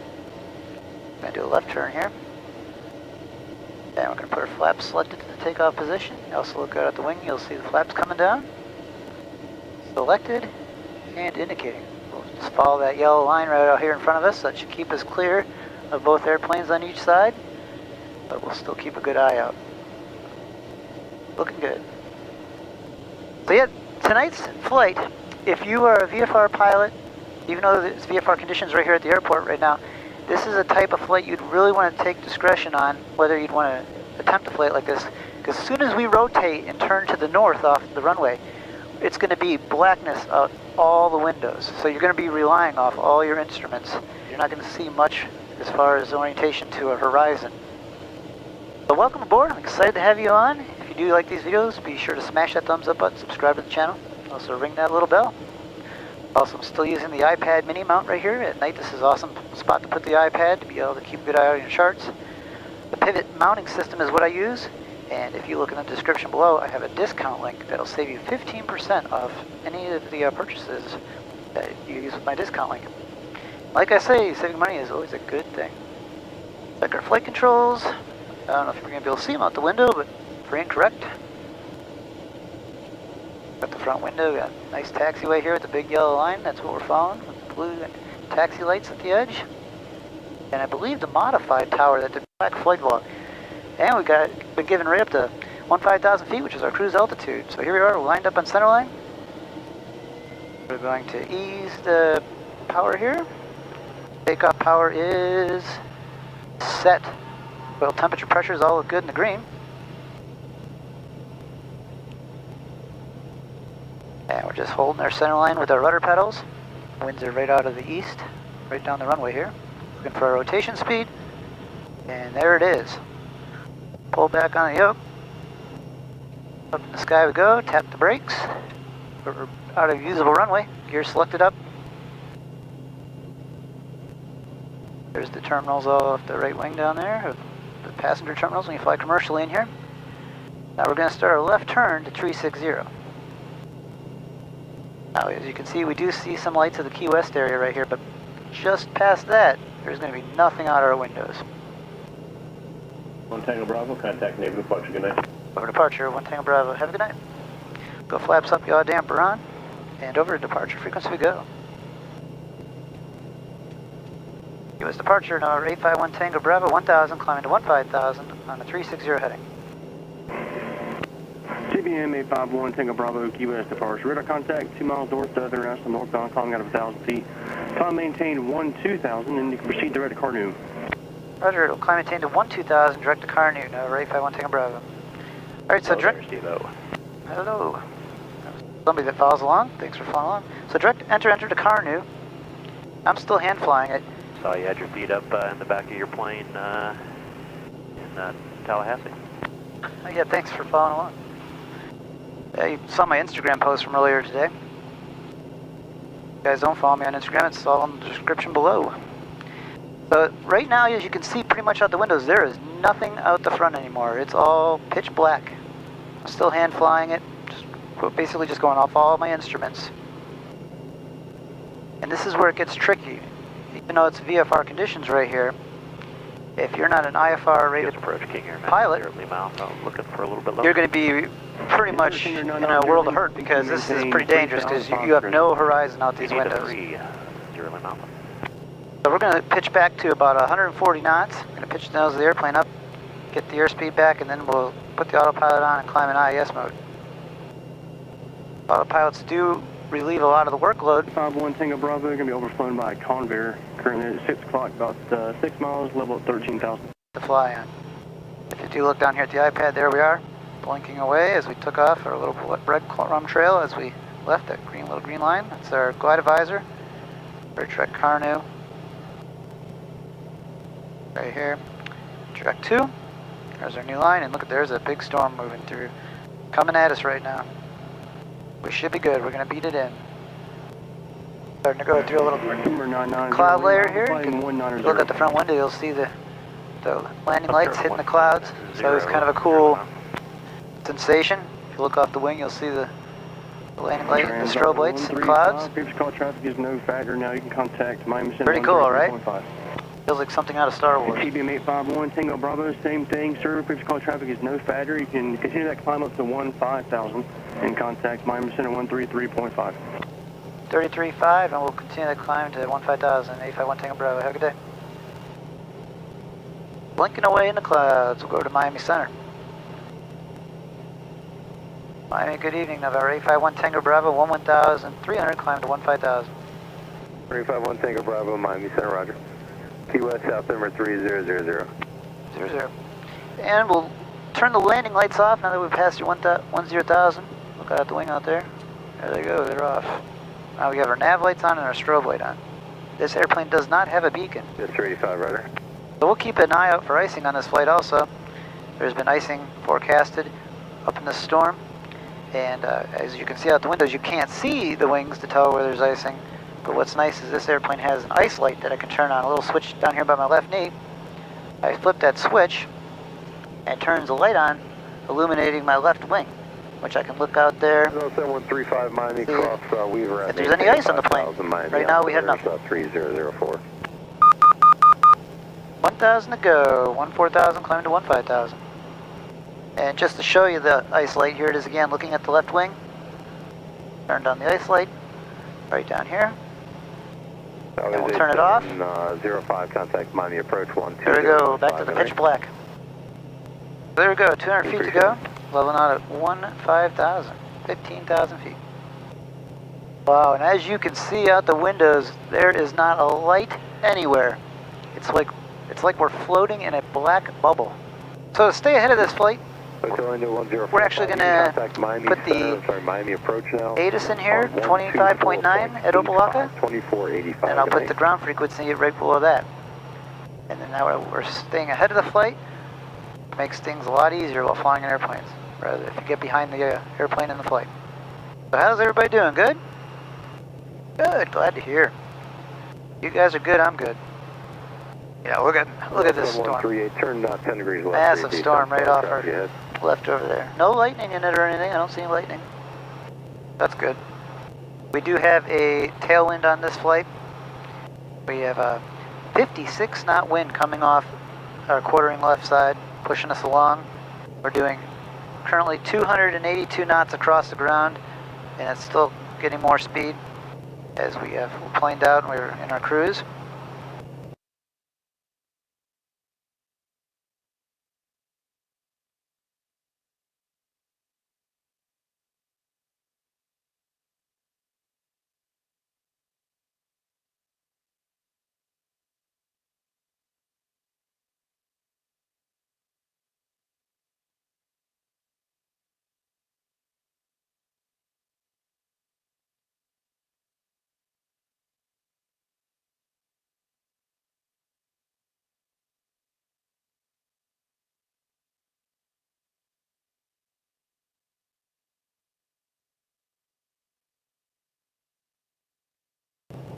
M: We're going to do a left turn here. And we're going to put our flaps selected to the takeoff position. You also look out at the wing, you'll see the flaps coming down. Selected and indicating. We'll just follow that yellow line right out here in front of us. That should keep us clear of both airplanes on each side. But we'll still keep a good eye out. Looking good. So yeah, tonight's flight, if you are a VFR pilot, even though there's VFR conditions right here at the airport right now, this is a type of flight you'd really want to take discretion on, whether you'd want to attempt a flight like this. Because as soon as we rotate and turn to the north off the runway, it's going to be blackness out all the windows. So you're going to be relying off all your instruments. You're not going to see much as far as orientation to a horizon. So welcome aboard. I'm excited to have you on. If you do like these videos, be sure to smash that thumbs up button, subscribe to the channel. Also ring that little bell. Also, I'm still using the iPad mini mount right here. At night, this is an awesome spot to put the iPad to be able to keep a good eye out on your charts. The pivot mounting system is what I use. And if you look in the description below, I have a discount link that'll save you 15% off any of the purchases that you use with my discount link. Like I say, saving money is always a good thing. Like our flight controls. I don't know if you're going to be able to see them out the window, but for incorrect. Got the front window, got a nice taxiway here with the big yellow line. That's what we're following, with the blue taxi lights at the edge. And I believe the modified tower that did black flight log. And we've been given right up to 15,000 feet, which is our cruise altitude. So here we are, we're lined up on center line. We're going to ease the power here. Takeoff power is set. Well, temperature pressure is all good in the green. And we're just holding our center line with our rudder pedals. Winds are right out of the east, right down the runway here. Looking for our rotation speed. And there it is. Pull back on the yoke. Up in the sky we go, tap the brakes. We're out of usable runway. Gear selected up. There's the terminals all off the right wing down there. The passenger terminals when you fly commercially in here. Now we're going to start our left turn to 360. Now as you can see, we do see some lights of the Key West area right here, but just past that, there's going to be nothing out our windows.
N: 1 Tango Bravo, contact Navy departure, good night.
M: Over departure, 1 Tango Bravo, have a good night. Go flaps up, yaw damper on, and over to departure frequency we go. US departure, number 851 Tango Bravo, 1000, climbing to 15,000 on the 360 heading.
B: CBM 851 Tango Bravo, Key West departure. Radar contact 2 miles north, international northbound, climbing out of 1,000 feet. Climb maintain 1-2000, and you can proceed direct to Carnu.
M: Roger, it'll climb maintain to 1-2000, direct to Carnu, number 851 Tango Bravo. Alright, so direct... Hello. Somebody that follows along, thanks for following along. So direct enter to Carnu. I'm still hand flying it.
O: Saw you had your feet up in the back of your plane in Tallahassee.
M: Oh, yeah, thanks for following along. Yeah, you saw my Instagram post from earlier today. If you guys don't follow me on Instagram, it's all in the description below. So right now, as you can see pretty much out the windows, there is nothing out the front anymore. It's all pitch black. I'm still hand flying it, basically just going off all my instruments. And this is where it gets tricky. Even though it's VFR conditions right here, if you're not an IFR rated pilot, you're going to be pretty much in a world of hurt, because this is pretty dangerous, because you have no horizon out these windows. So we're going to pitch back to about 140 knots. Going to pitch the nose of the airplane up, get the airspeed back, and then we'll put the autopilot on and climb in IES mode. Autopilots do relieve a lot of the workload.
B: 51 Tango Bravo, going to be overflown by a Convair. Currently at 6 o'clock, about 6 miles, level at 13,000.
M: To fly on. If you do look down here at the iPad, there we are, blinking away as we took off our little breadcrumb trail as we left that little green line. That's our glide advisor. Bridge Trek Carnu. Right here. Trek 2. There's our new line, and look, there's a big storm moving through. Coming at us right now. We should be good. We're going to beat it in. Starting to go through a little cloud layer here. You can look at the front window, you'll see the landing lights hitting the clouds. So it's kind of a cool sensation. If you look off the wing, you'll see the The landing light, the strobe lights, and clouds.
B: Previous call traffic is no factor. Now you can contact Miami Center.
M: Pretty cool, right? Feels like something out of Star Wars.
B: TBM 851 Tango Bravo, same thing, sir. Previous call traffic is no factor. You can continue that climb up to 15,000 and contact Miami Center 133.5.
M: 33.5, and we'll continue the climb to 15,000, 851 Tango Bravo. Have a good day. Blinking away in the clouds, we'll go to Miami Center. Miami, good evening, Navarre, 851 Tango Bravo, 11,300, climb to 15,000.
A: 351 Tango Bravo, Miami Center, roger. Key West, South number 3000.
M: 00. And we'll turn the landing lights off now that we've passed your 10,000. Look out the wing out there. There they go, they're off. Now we have our nav lights on and our strobe light on. This airplane does not have a beacon.
A: Just 385, roger.
M: So we'll keep an eye out for icing on this flight also. There's been icing forecasted up in this storm. And as you can see out the windows, you can't see the wings to tell where there's icing. But what's nice is this airplane has an ice light that I can turn on. A little switch down here by my left knee. I flip that switch and it turns the light on, illuminating my left wing, which I can look out there.
A: 7135 Miami cross Weaver.
M: If there's any ice on the plane. Right now we have nothing.
A: 3004.
M: 1,000 to go. 14,000, climb to 15,000. And just to show you the ice light, here it is again, looking at the left wing. Turned on the ice light, right down here. And we'll turn it off.
A: 05, contact Miami approach 12.
M: There we go, back to the pitch black. There we go, 200 feet to go. Leveling out at 15,000 feet. Wow, and as you can see out the windows, there is not a light anywhere. It's like we're floating in a black bubble. So to stay ahead of this flight, we're actually going to put the
A: Miami approach now.
M: ATIS in here, 25.9 at Opelika,
A: 2485.
M: and I'll put the ground frequency right below that. And then now we're staying ahead of the flight. Makes things a lot easier while flying in airplanes, rather if you get behind the airplane in the flight. So how's everybody doing? Good? Good, glad to hear. You guys are good, I'm good. Yeah, look at this storm.
A: Turn 10 degrees left.
M: Massive storm right off our left over there. No lightning in it or anything. I don't see any lightning. That's good. We do have a tailwind on this flight. We have a 56 knot wind coming off our quartering left side, pushing us along. We're doing currently 282 knots across the ground, and it's still getting more speed as we have planed out and we're in our cruise.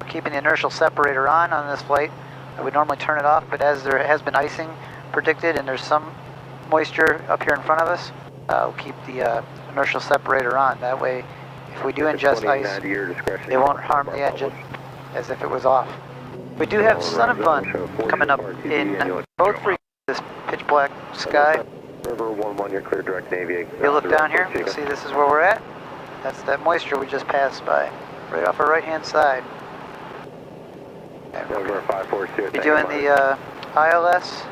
M: Keeping the inertial separator on this flight. We normally turn it off, but as there has been icing predicted and there's some moisture up here in front of us, we'll keep the inertial separator on. That way, if we do ingest ice, it won't harm the engine as if it was off. We do have sun and fun coming up in both frequencies, this pitch black sky.
A: River 11, you're clear direct Navy.
M: If you look down here, you'll see this is where we're at. That's that moisture we just passed by, right off our right-hand side. You're doing the ILS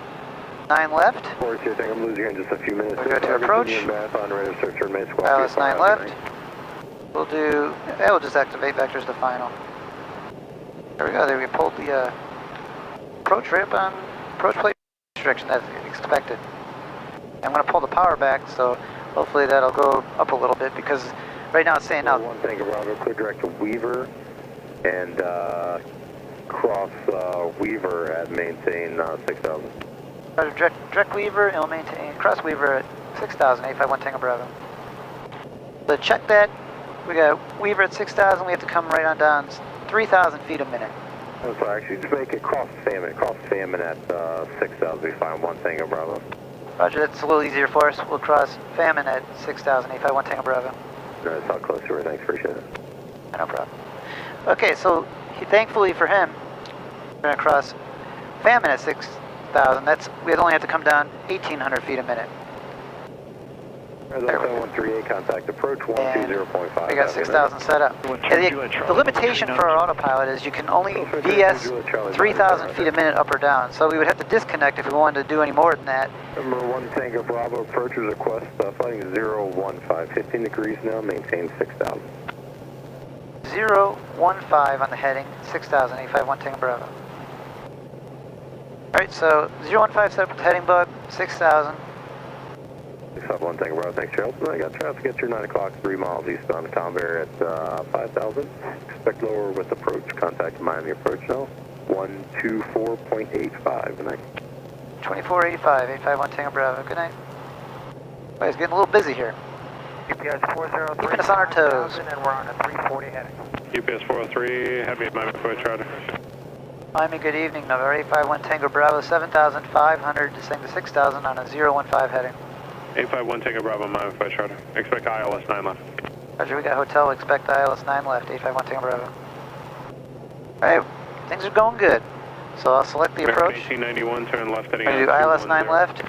M: 9 left.
A: I'm losing you in just a few minutes.
M: We'll go to approach. ILS 9 left. We'll do, we'll just activate vectors to final. There we go, there we pulled the approach right up on approach plate restriction as expected. I'm going to pull the power back, so hopefully that'll go up a little bit because right now it's saying now.
A: One thing, Bravo, clear direct to Weaver and cross Weaver at maintain 6,000.
M: Direct Weaver and we'll maintain cross Weaver at 6,000, 851 Tango Bravo. So check that. We got Weaver at 6,000, we have to come right on down 3,000 feet a minute.
A: I'm sorry, actually, just make it cross Famine at 6,000, we find one Tango Bravo.
M: Roger, that's a little easier for us. We'll cross Famine at 6,000, 851 Tango Bravo.
A: Nice, talk close to her. Thanks, appreciate it.
M: No problem. Okay, so thankfully for him, we're going to cross Famine at 6,000. We'd only have to come down 1,800 feet a minute.
A: That's 138, contact approach 120.5.
M: We got 6,000 set up. The limitation for our autopilot is you can only VS 3,000 feet a minute up or down, so we would have to disconnect if we wanted to do any more than that.
A: Number 1 Tango Bravo, approach request, flighting 015, 15 degrees now, maintain 6,000.
M: 015 on the heading, 6,000, 851 Tango Bravo. Alright, so 015 set up with the heading bug, 6,000.
A: 651 Tango Bravo, thanks, Charles. I got traffic at your 9 o'clock, 3 miles eastbound of Tom Bear at 5,000. Expect lower with approach. Contact Miami approach now. 124.85. Good night.
M: 2485, 851 Tango Bravo. Good night. Oh, it's getting a little busy here.
B: UPS 403.
M: Keeping us on our toes.
B: And we're on a 340 heading. UPS 403, heavy Miami approach charter.
M: Miami, good evening. November 851 Tango Bravo, 7,500, descending to 6,000 on a 015 heading.
B: 851 Tango Bravo, Miami approach charter. Expect ILS 9 left.
M: Roger, we got hotel, expect ILS 9 left, 851 Tango Bravo. Alright, things are going good. So I'll select the approach.
B: 1891, turn left heading.
M: We're going to do ILS 9 left.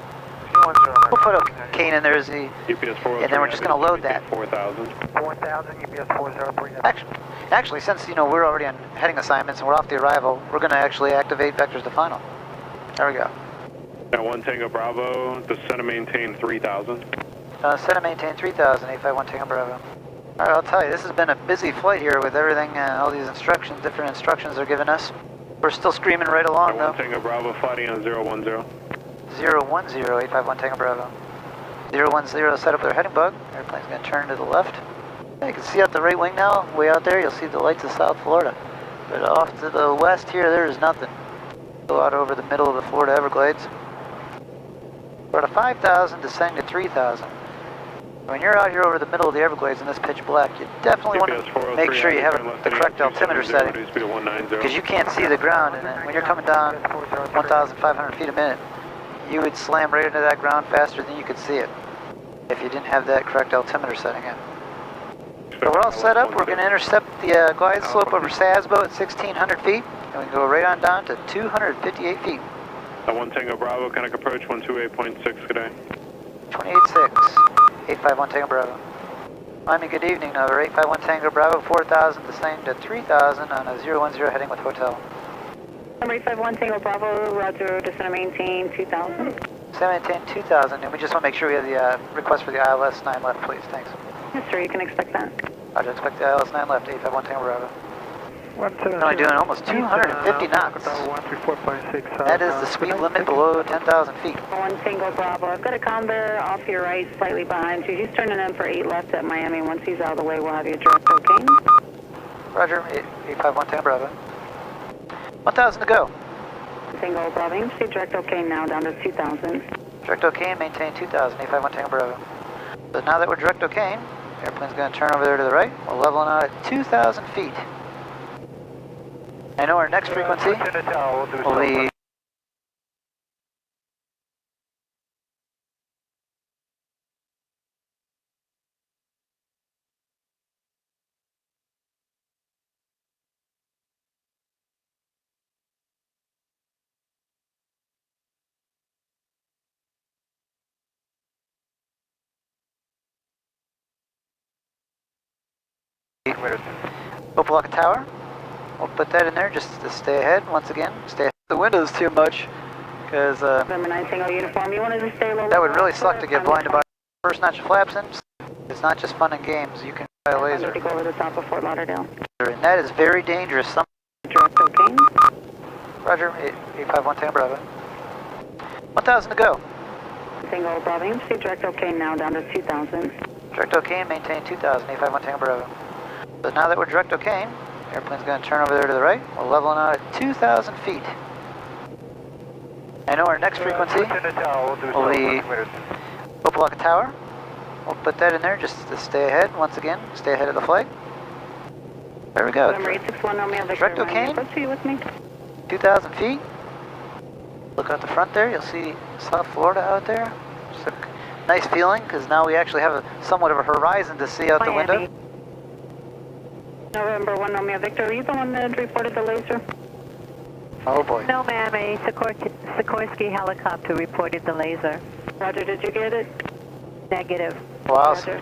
M: We'll put a cane in there as the, and then we're just going to load that.
B: 4,000. 4,000, UPS 403.
M: Actually, since, we're already on heading assignments and we're off the arrival, we're going to actually activate vectors to final. There we go.
B: Now 1 Tango Bravo, descend and maintain 3,000.
M: Set and maintain 3,000, 851 Tango Bravo. Alright, I'll tell you, this has been a busy flight here with everything, all these instructions, different instructions they're giving us. We're still screaming right along, though.
B: 1 Tango Bravo, fighting on 010.
M: 010, 851 Tango Bravo. 010, set up their heading bug. Airplane's going to turn to the left. Yeah, you can see out the right wing now, way out there, you'll see the lights of South Florida. But off to the west here, there is nothing. Go out over the middle of the Florida Everglades. We're at a 5,000, descending to 3,000. When you're out here over the middle of the Everglades in this pitch black, you definitely want to make sure you have the correct altimeter setting, because you can't see the ground, and then when you're coming down 1,500 feet a minute, you would slam right into that ground faster than you could see it if you didn't have that correct altimeter setting in. So we're all set up. We're going to intercept the glide slope over Sasbo at 1,600 feet, and we can go right on down to 258 feet.
B: 1 Tango Bravo, Connect approach 128.6, good day.
M: 28.6, 851 Tango Bravo. Miami, good evening. Number 851 Tango Bravo, 4,000, descending to 3,000 on a 010 heading with hotel.
J: Number 851 Tango Bravo, roger, descend and maintain 2,000.
M: Descend and maintain 2,000, and we just want to make sure we have the request for the ILS 9 left, please. Thanks.
J: Yes, sir, you can expect that.
M: Roger, expect the ILS 9 left, 851 Tango Bravo. We're only doing almost 250 knots. That is the speed limit below 10,000 feet.
J: 1 Tango Bravo. I've got a Convair off your right, slightly behind you. He's turning in for 8 left at Miami. Once he's out of the way, we'll have you direct okay.
M: Roger, 851 Tango Bravo. 1,000 to go.
J: Tango Bravo, you can see direct okay now down to 2,000.
M: Direct okay and maintain 2,000, 851 Tango Bravo. So now that we're direct okay, the airplane's going to turn over there to the right. We're leveling out at 2,000 feet. I know our next frequency will be... Opelika Tower. We'll put that in there just to stay ahead once again. Stay ahead. The window's too much because
J: Number 9 Tango uniform. You wanted to stay low.
M: That would really suck to get blinded by the first notch of flaps in. It's not just fun and games. You can fly a laser.
J: I need to go over the top of Fort Lauderdale.
M: And that is very dangerous.
J: Direct okay.
M: Roger, 851 Tango Bravo. 1,000 to go.
J: Tango Bravo, you can see direct okay now down to 2,000.
M: Direct okay and maintain 2,000, 851 Tango Bravo. So now that we're direct okay, the airplane's going to turn over there to the right. We're leveling out at 2,000 feet. I know our next frequency will be Opelika Tower. We'll put that in there just to stay ahead once again. Stay ahead of the flight. There we go.
J: Number 861, Romeo Victor.
M: Direct okay.
J: Are you with me?
M: 2,000 feet. Look out the front there. You'll see South Florida out there. Just Nice feeling, because now we actually have somewhat of a horizon to see out the window.
J: November 1 Romeo Victor, are you the one that reported the laser?
M: Oh boy.
F: No, ma'am. A Sikorsky helicopter reported the laser.
J: Roger, did you get it?
F: Negative.
M: Wow. So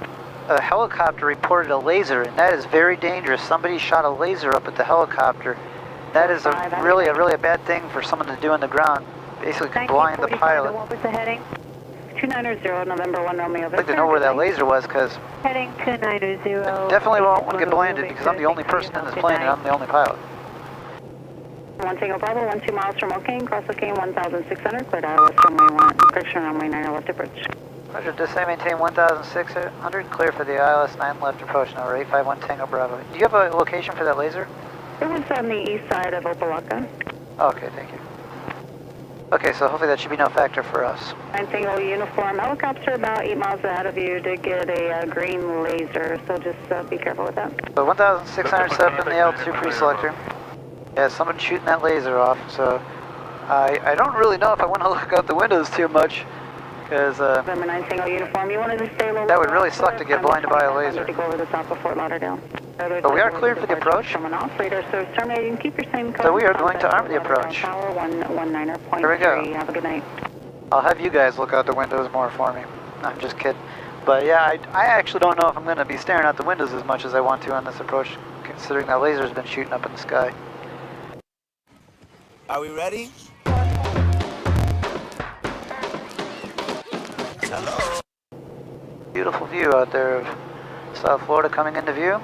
M: a helicopter reported a laser, and that is very dangerous. Somebody shot a laser up at the helicopter. That is really a bad thing for someone to do on the ground. Basically could blind the pilot.
J: What was the heading? 290 November 1 Romeo Victor.
M: I'd like to know where that laser was, because
F: heading 290.
M: definitely won't get blinded, because I'm the only person in this plane and I'm the only pilot.
J: 1 Tango Bravo, 12 miles from O'Kane, cross O'Kane 1,600, cleared out west runway 1, correction runway 9 left approach.
M: Roger, descend, maintain 1,600, clear for the ILS 9 left approach, number 851 Tango Bravo. Do you have a location for that laser?
J: It was on the east side of Opelika.
M: Okay, thank you. Okay, so hopefully that should be no factor for us.
J: 9 Tango uniform helicopter about 8 miles ahead of you did get a green laser, so just be careful with that.
M: So 1,600 set up in the L2 pre-selector. Yeah, someone's shooting that laser off, so I don't really know if I want to look out the windows too much, because
J: November 9 Tango uniform, you wanted to stay low.
M: That would really suck to get blinded by a laser.
J: To go over the top of Fort Lauderdale.
M: But we are cleared for the approach.
J: Coming off, radar service terminating, keep your same code.
M: So we are going to arm the approach.
J: Tower 119.3.
M: Here we go.
J: Have a good night.
M: I'll have you guys look out the windows more for me. I'm just kidding. But yeah, I actually don't know if I'm going to be staring out the windows as much as I want to on this approach, considering that laser's been shooting up in the sky.
P: Are we ready? Hello.
M: Beautiful view out there of South Florida coming into view.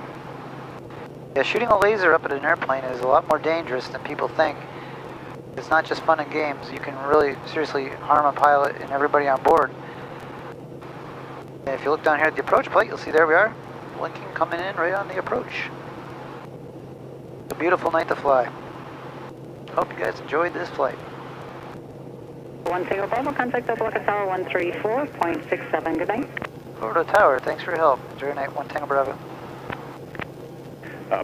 M: Yeah, shooting a laser up at an airplane is a lot more dangerous than people think. It's not just fun and games. You can really seriously harm a pilot and everybody on board. And if you look down here at the approach plate, you'll see there we are, blinking, coming in right on the approach. It's a beautiful night to fly. Hope you guys enjoyed this flight.
J: 1 Tango Bravo, contact Opelika Tower 134.67. Good night.
M: Over to Tower, thanks for your help. Enjoy your night, 1 Tango Bravo.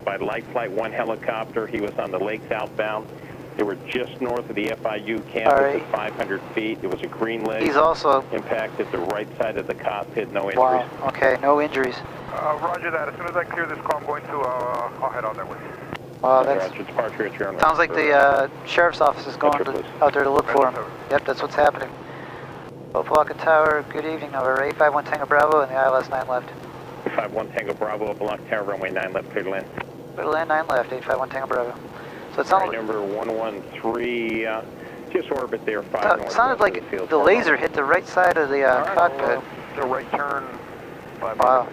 R: By Light Flight 1 helicopter, he was on the lakes outbound. They were just north of the FIU campus at 500 feet. It was a green laser.
M: He's also
R: impacted the right side of the cockpit, no injuries.
M: Wow, okay, no injuries.
X: Roger that. As soon as I clear this call, I'm going to, I'll head out that way.
M: Wow, that's, sounds like the sheriff's office is going out there to look for him. Yep, that's what's happening. Opelika Tower, good evening, over 851 Tango Bravo and the ILS 9 left.
R: 851 Tango Bravo, Opelika Tower, runway 9 left, clear to land.
M: Clear to land, 9 left, 851 Tango Bravo. So it sounded
R: number 113, just orbit there, 5 north.
M: It sounded like the laser hit the right side of the cockpit.
X: The right turn.
M: Wow.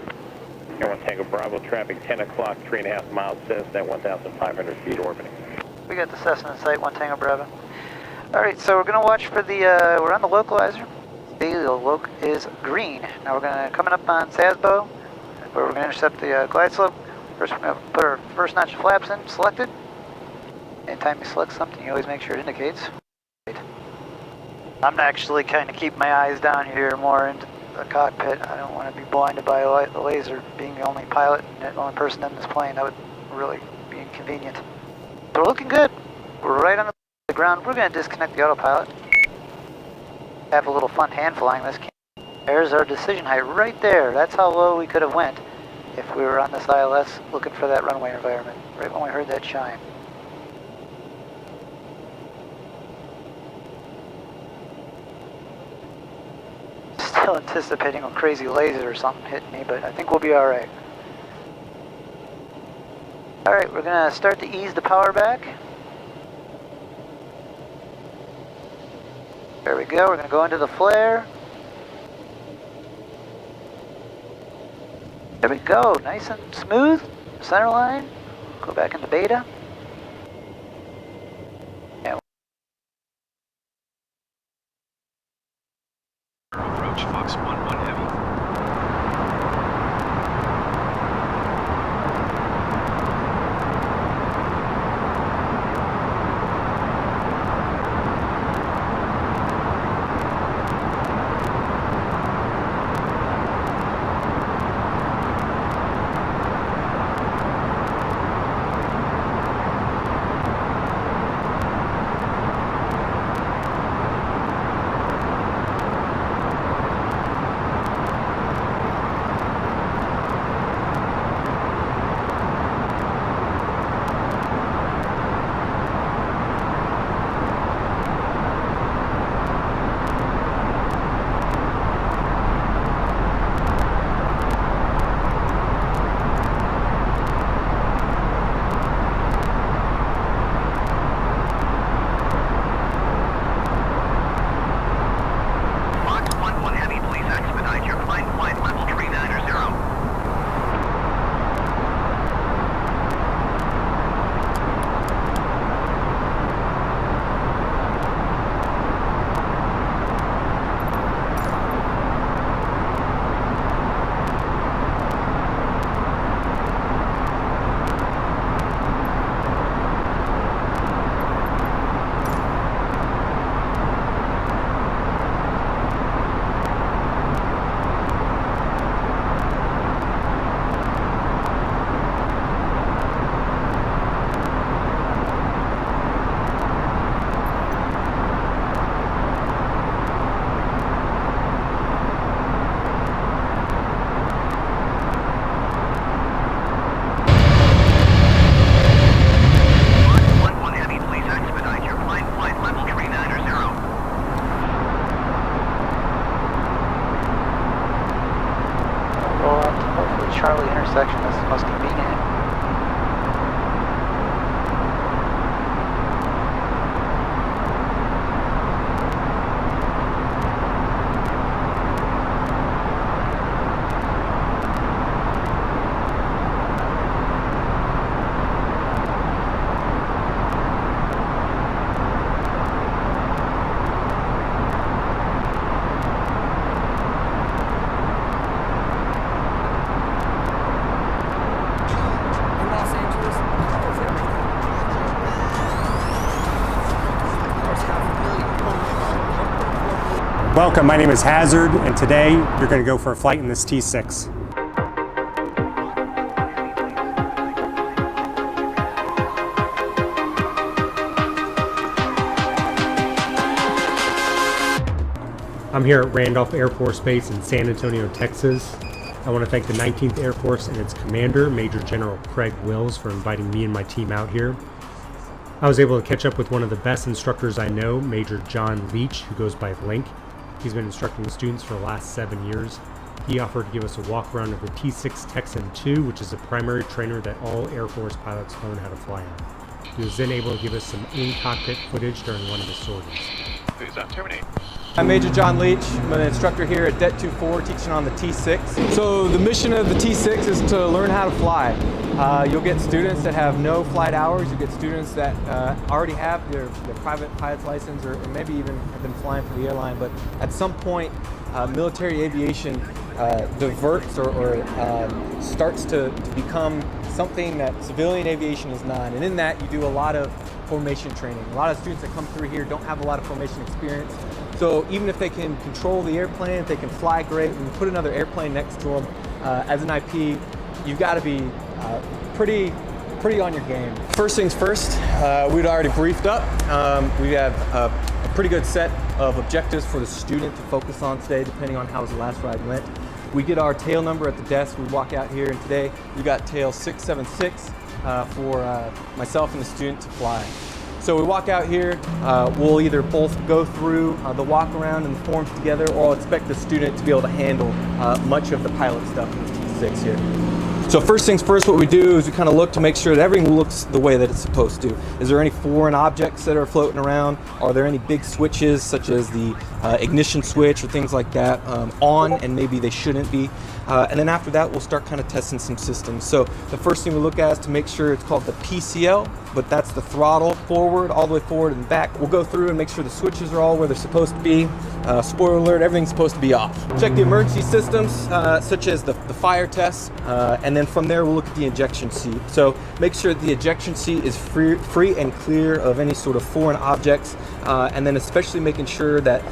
R: Air 1 Tango Bravo, traffic 10 o'clock, 3.5 miles, Cessna, 1,500 feet orbiting.
M: We got the Cessna in sight, 1 Tango Bravo. Alright, so we're going to watch for the, we're on the localizer. The loc is green. Now we're going to, coming up on Sasbo, where we're going to intercept the glide slope. First, we're going to put our first notch of flaps in, selected. Anytime you select something, you always make sure it indicates. I'm actually kind of keeping my eyes down here more into the cockpit. I don't want to be blinded by the laser. Being the only pilot and the only person in this plane, that would really be inconvenient. So we're looking good. We're right on the ground. We're going to disconnect the autopilot. Have a little fun hand flying this. There's our decision height right there. That's how low we could have went if we were on this ILS looking for that runway environment, right when we heard that chime. Still anticipating a crazy laser or something hitting me, but I think we'll be alright. Alright, we're going to start to ease the power back. There we go, we're going to go into the flare. There we go, nice and smooth, center line. Go back into beta.
D: Approach Fox 1-1 Heavy.
M: Charlie intersection. That's the most convenient.
P: Welcome, my name is Hazard, and today you're going to go for a flight in this T6. I'm here at Randolph Air Force Base in San Antonio, Texas. I want to thank the 19th Air Force and its commander, Major General Craig Wills, for inviting me and my team out here. I was able to catch up with one of the best instructors I know, Major John Leach, who goes by Link. He's been instructing the students for the last 7 years. He offered to give us a walk around of the T6 Texan II, which is the primary trainer that all Air Force pilots learn how to fly on. He was then able to give us some in-cockpit footage during one of the sorties.
Q: Who's that? Terminate.
S: I'm Major John Leach. I'm an instructor here at Det 24 teaching on the T6. So the mission of the T6 is to learn how to fly. You'll get students that have no flight hours. You get students that already have their private pilot's license or maybe even have been flying for the airline. But at some point, military aviation diverts or starts to become something that civilian aviation is not. And in that, you do a lot of formation training. A lot of students that come through here don't have a lot of formation experience. So even if they can control the airplane, if they can fly great, when you put another airplane next to them, as an IP, you've got to be pretty on your game. First things first, we'd already briefed up. We have a pretty good set of objectives for the student to focus on today, depending on how his last ride went. We get our tail number at the desk. We walk out here, and today we got tail 676 for myself and the student to fly. So we walk out here, we'll either both go through the walk around and the forms together, or I'll expect the student to be able to handle much of the pilot stuff in this T6 here. So first things first, what we do is we kind of look to make sure that everything looks the way that it's supposed to. Is there any foreign objects that are floating around? Are there any big switches, such as the ignition switch or things like that, on, and maybe they shouldn't be? And then after that, we'll start kind of testing some systems. So the first thing we look at is to make sure it's called the PCL, but that's the throttle forward, all the way forward and back. We'll go through and make sure the switches are all where they're supposed to be. Spoiler alert, everything's supposed to be off. Check the emergency systems, such as the fire tests, and then from there we'll look at the ejection seat. So make sure the ejection seat is free and clear of any sort of foreign objects, and then especially making sure that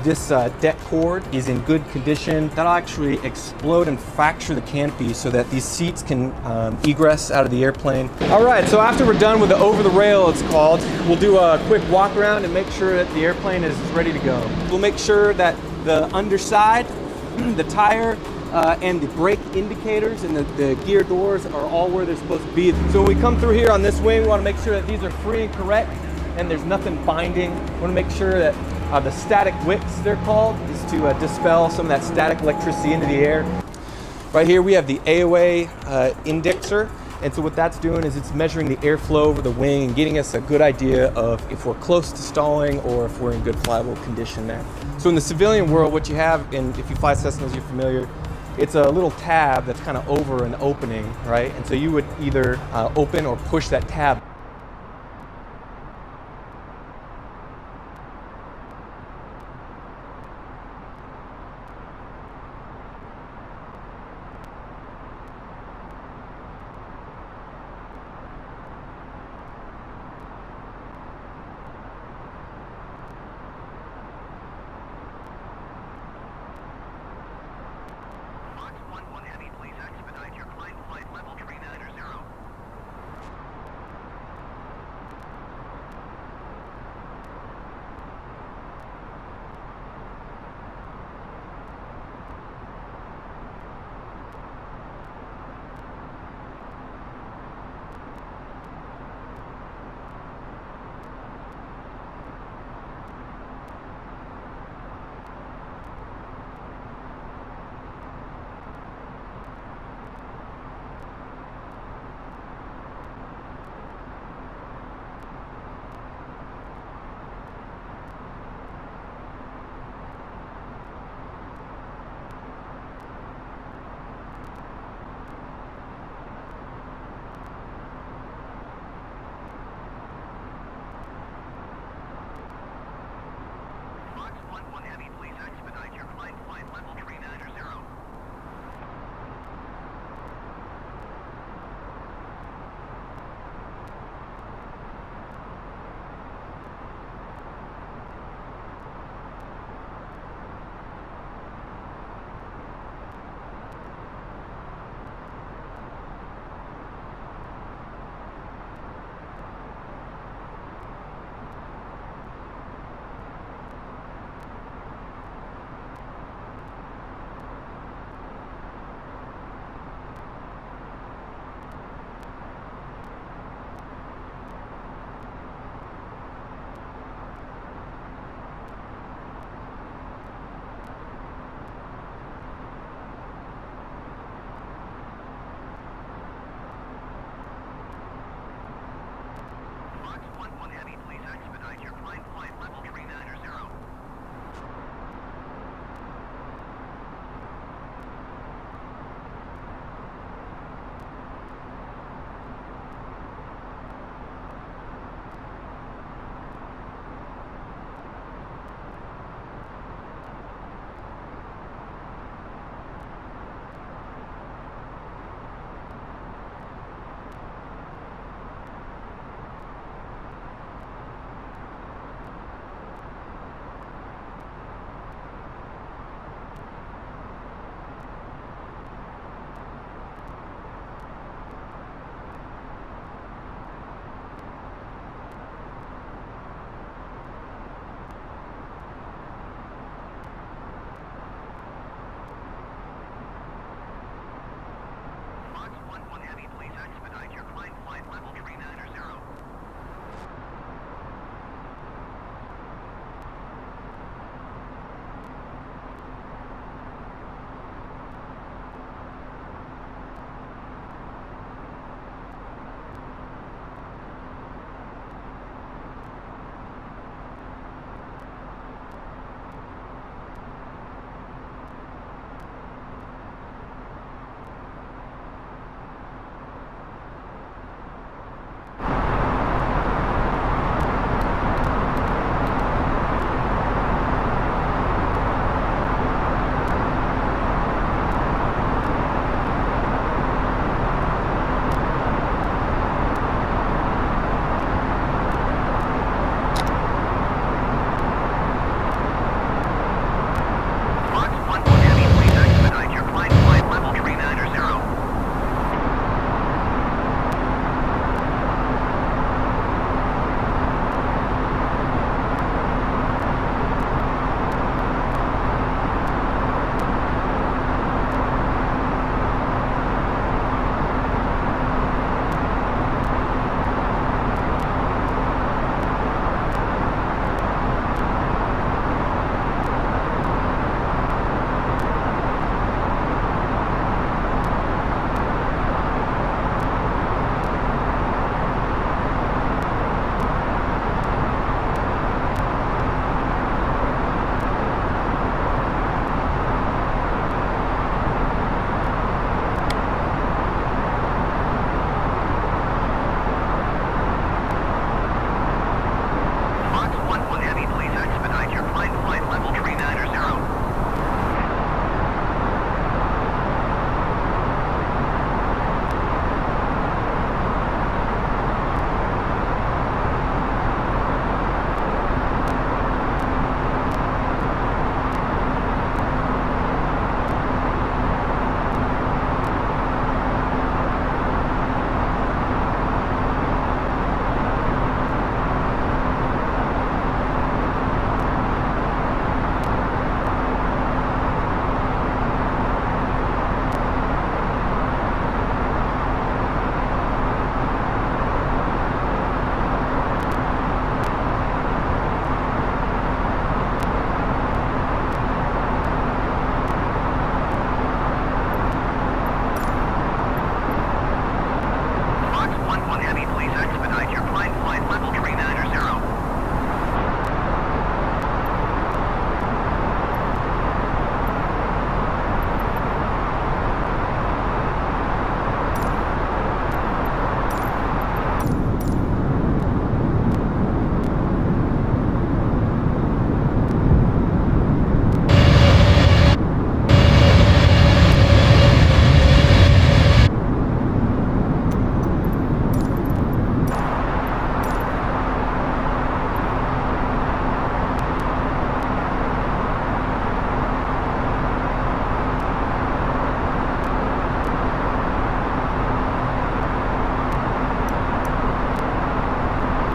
S: this deck cord is in good condition. That'll actually explode and fracture the canopy so that these seats can egress out of the airplane. All right, so after we're done with the over the rail, it's called, we'll do a quick walk around and make sure that the airplane is ready to go. We'll make sure that the underside, the tire, and the brake indicators and the gear doors are all where they're supposed to be. So when we come through here on this wing, we want to make sure that these are free and correct and there's nothing binding. We want to make sure that the static wicks, they're called, is to dispel some of that static electricity into the air. Right here we have the AOA indexer, and so what that's doing is it's measuring the airflow over the wing and getting us a good idea of if we're close to stalling or if we're in good flyable condition there. So in the civilian world, what you have, and if you fly Cessnas, you're familiar, it's a little tab that's kind of over an opening, right? And so you would either open or push that tab.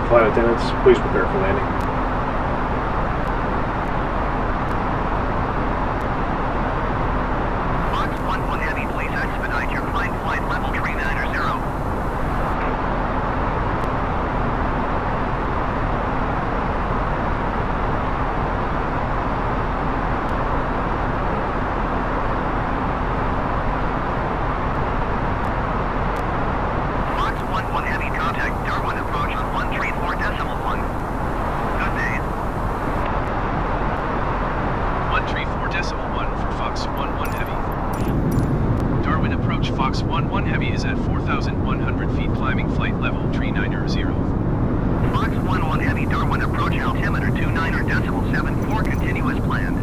Q: Flight attendants, please prepare for landing.
G: Fox 1-1 Heavy, please expedite your climb flight level 390. Fox 1-1 Heavy, contact Darwin approach on 134.1. Good day.
T: 134.1 for Fox 1-1 Heavy. Darwin approach Fox 1-1 Heavy is at 4,100 feet climbing flight level 390.
G: Fox 1-1 Heavy, Darwin approach altimeter 29.74 continuous planned.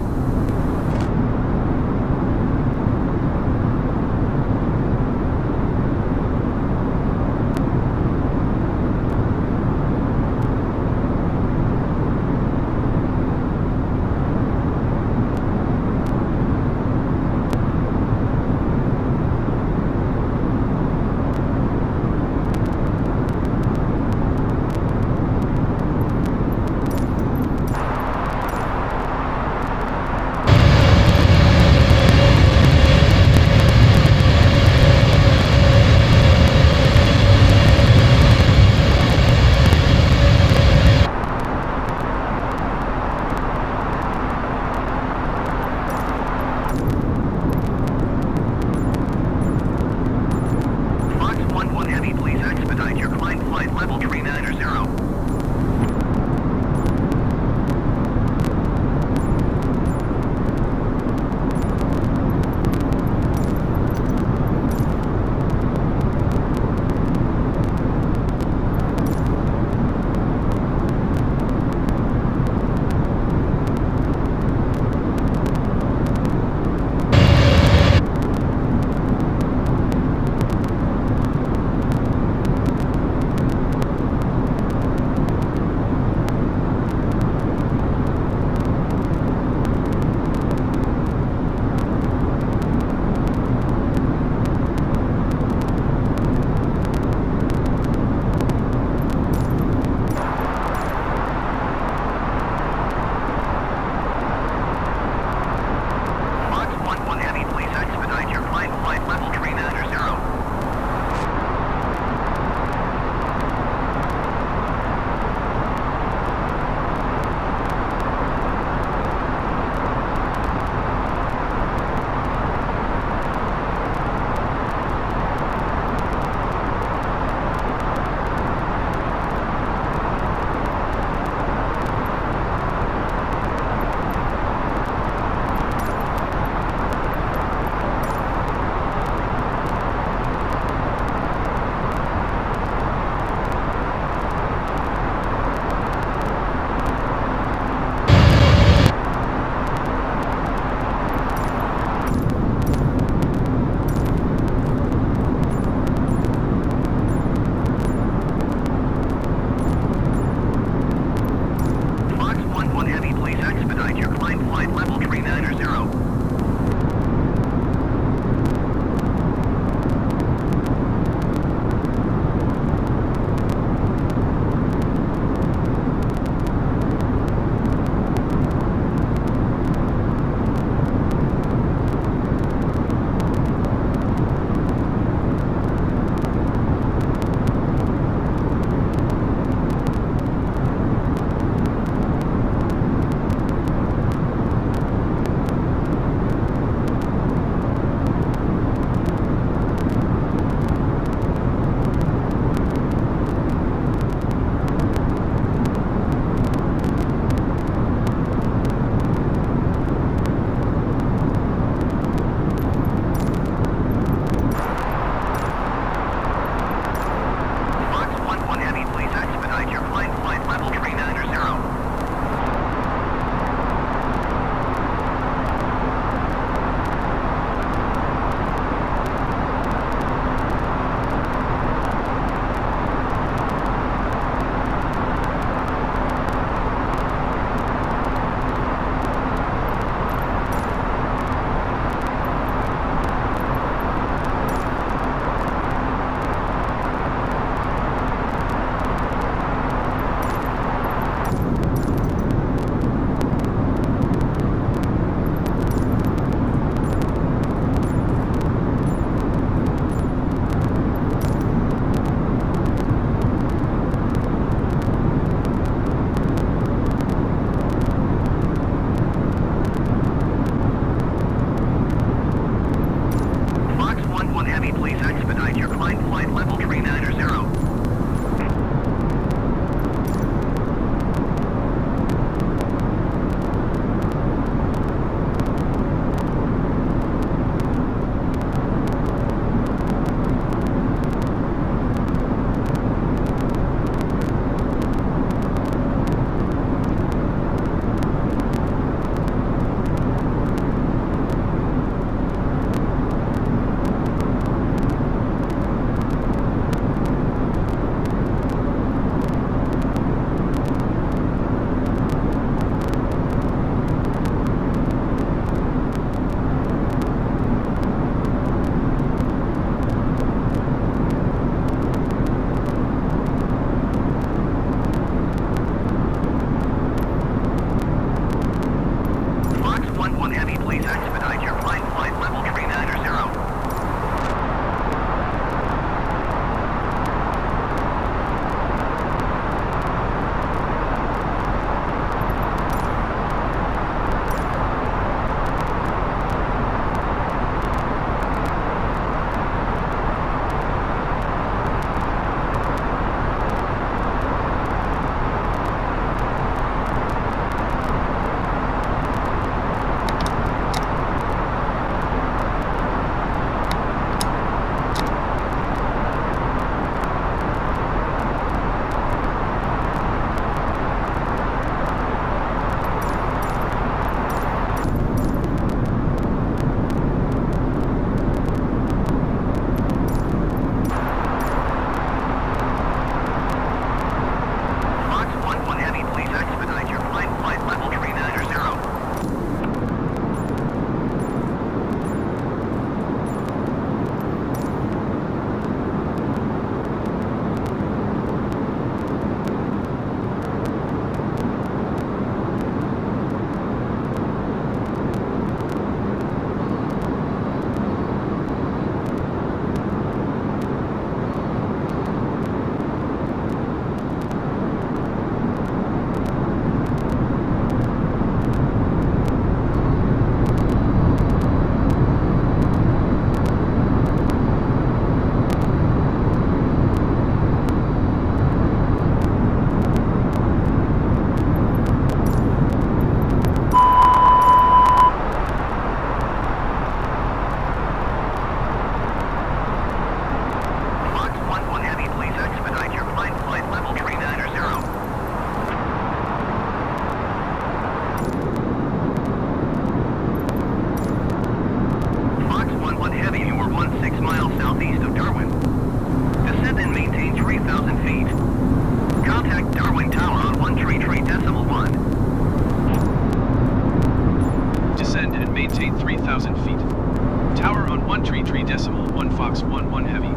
T: Fox 1-1 Heavy.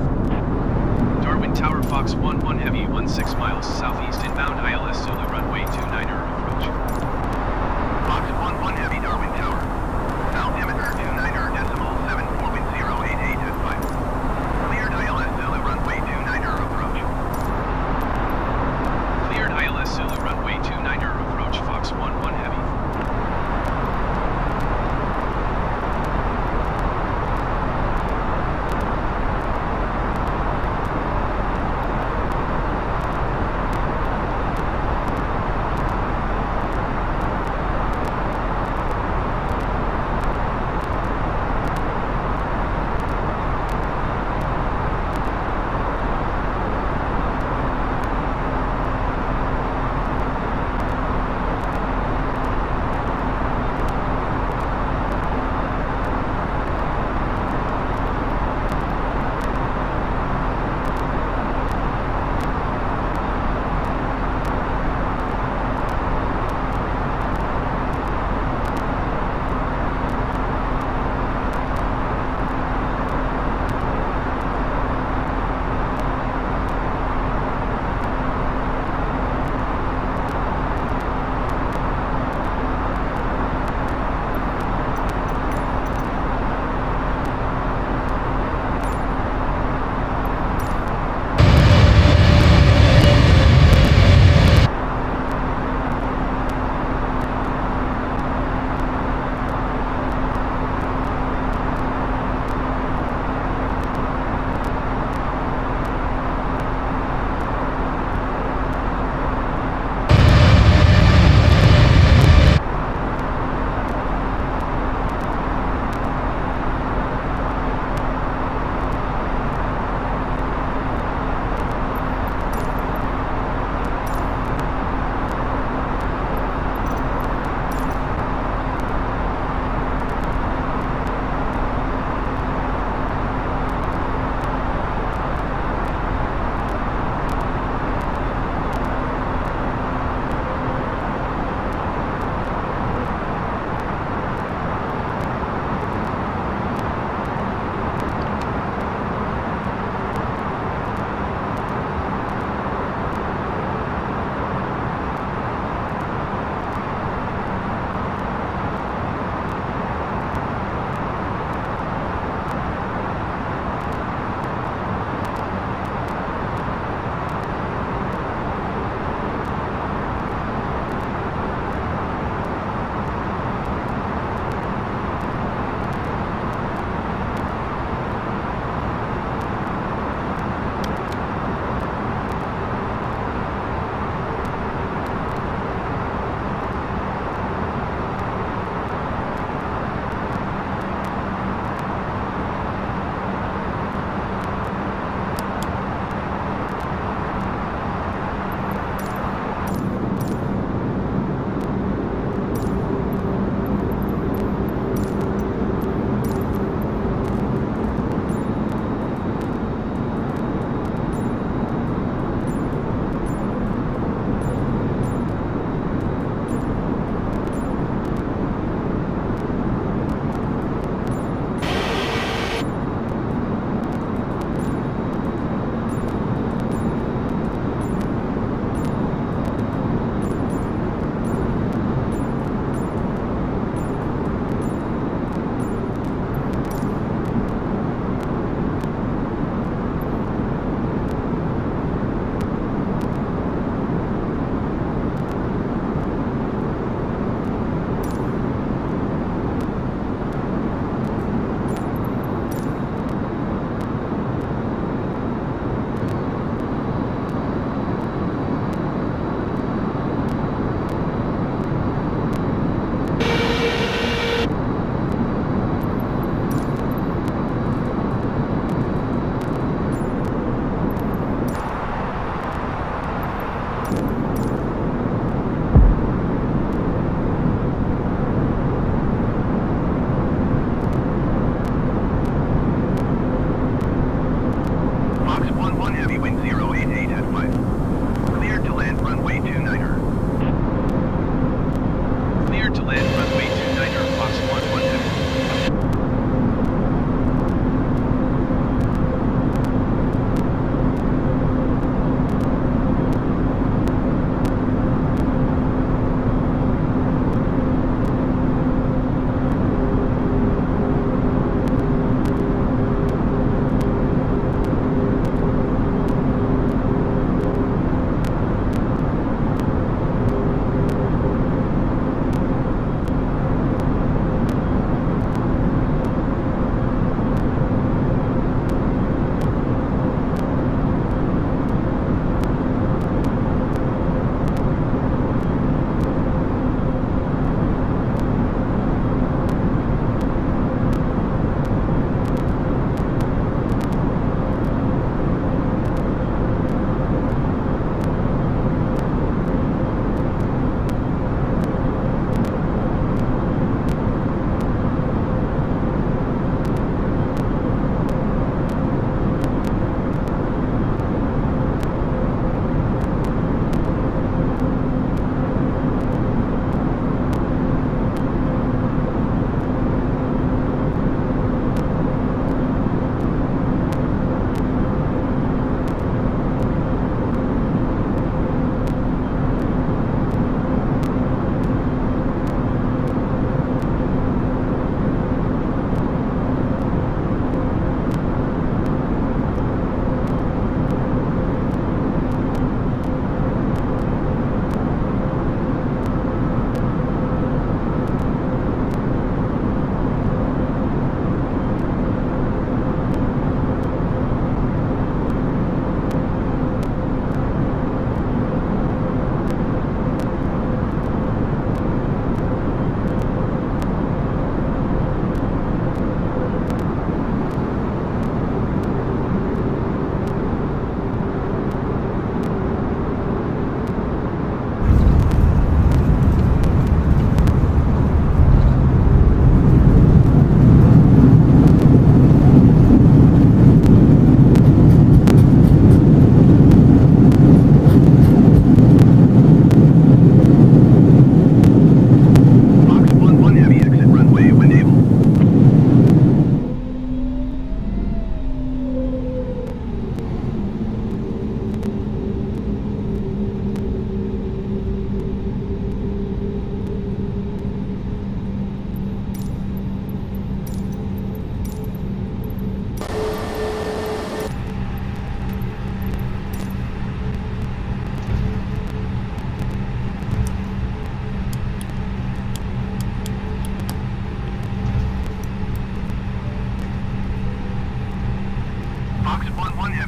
T: Darwin Tower Fox 1-1 Heavy, 16 miles southeast inbound ILS Zulu runway 29er approach.
G: Fox 1-1 Heavy, Darwin Tower. Altimeter 29er decimal 7.088 at 5. Cleared ILS Zulu runway 29er approach.
T: Cleared ILS Zulu runway 29er approach Fox 1-1 Heavy.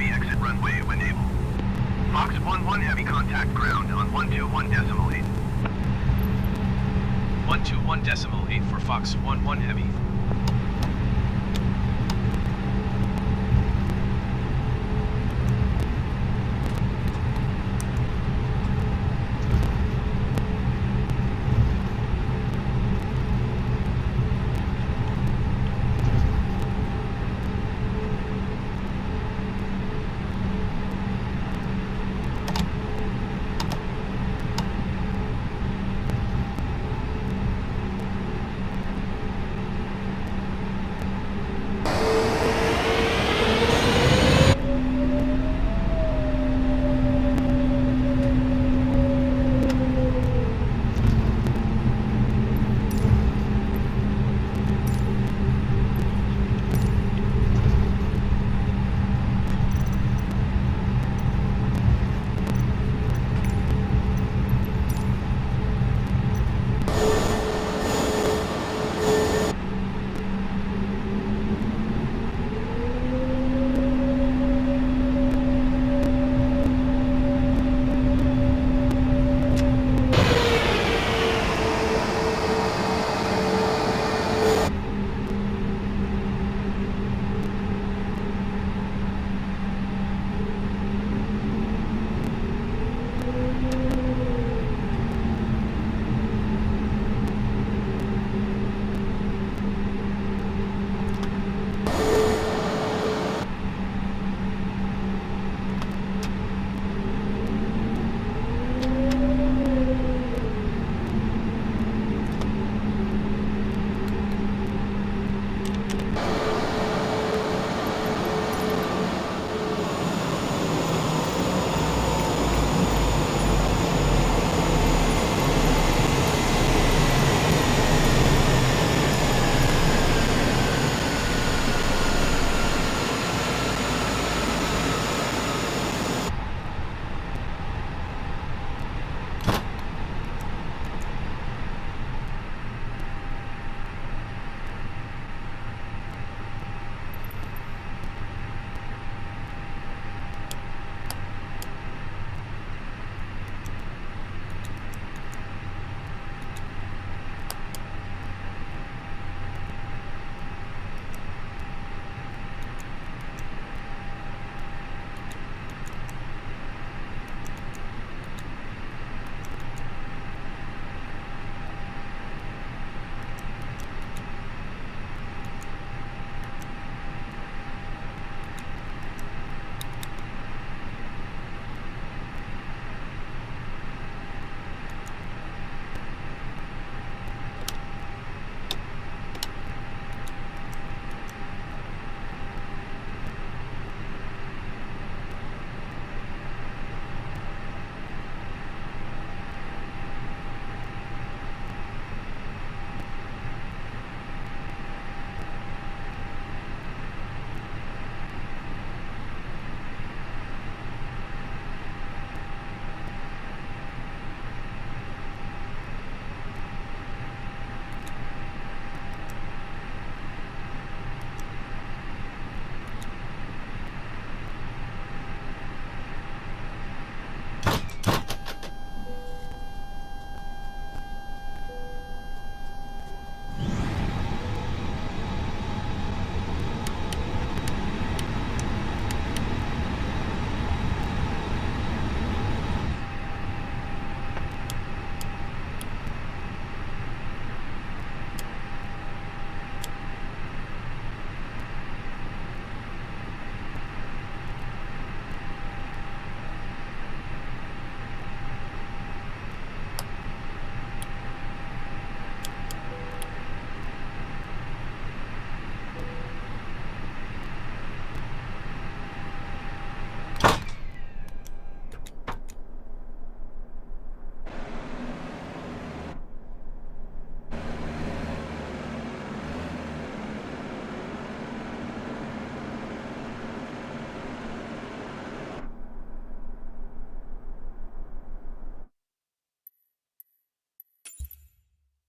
G: Heavy, exit runway when able. Fox 1-1 Heavy, contact ground on 121.8.
T: 121.8 for Fox 1-1 Heavy.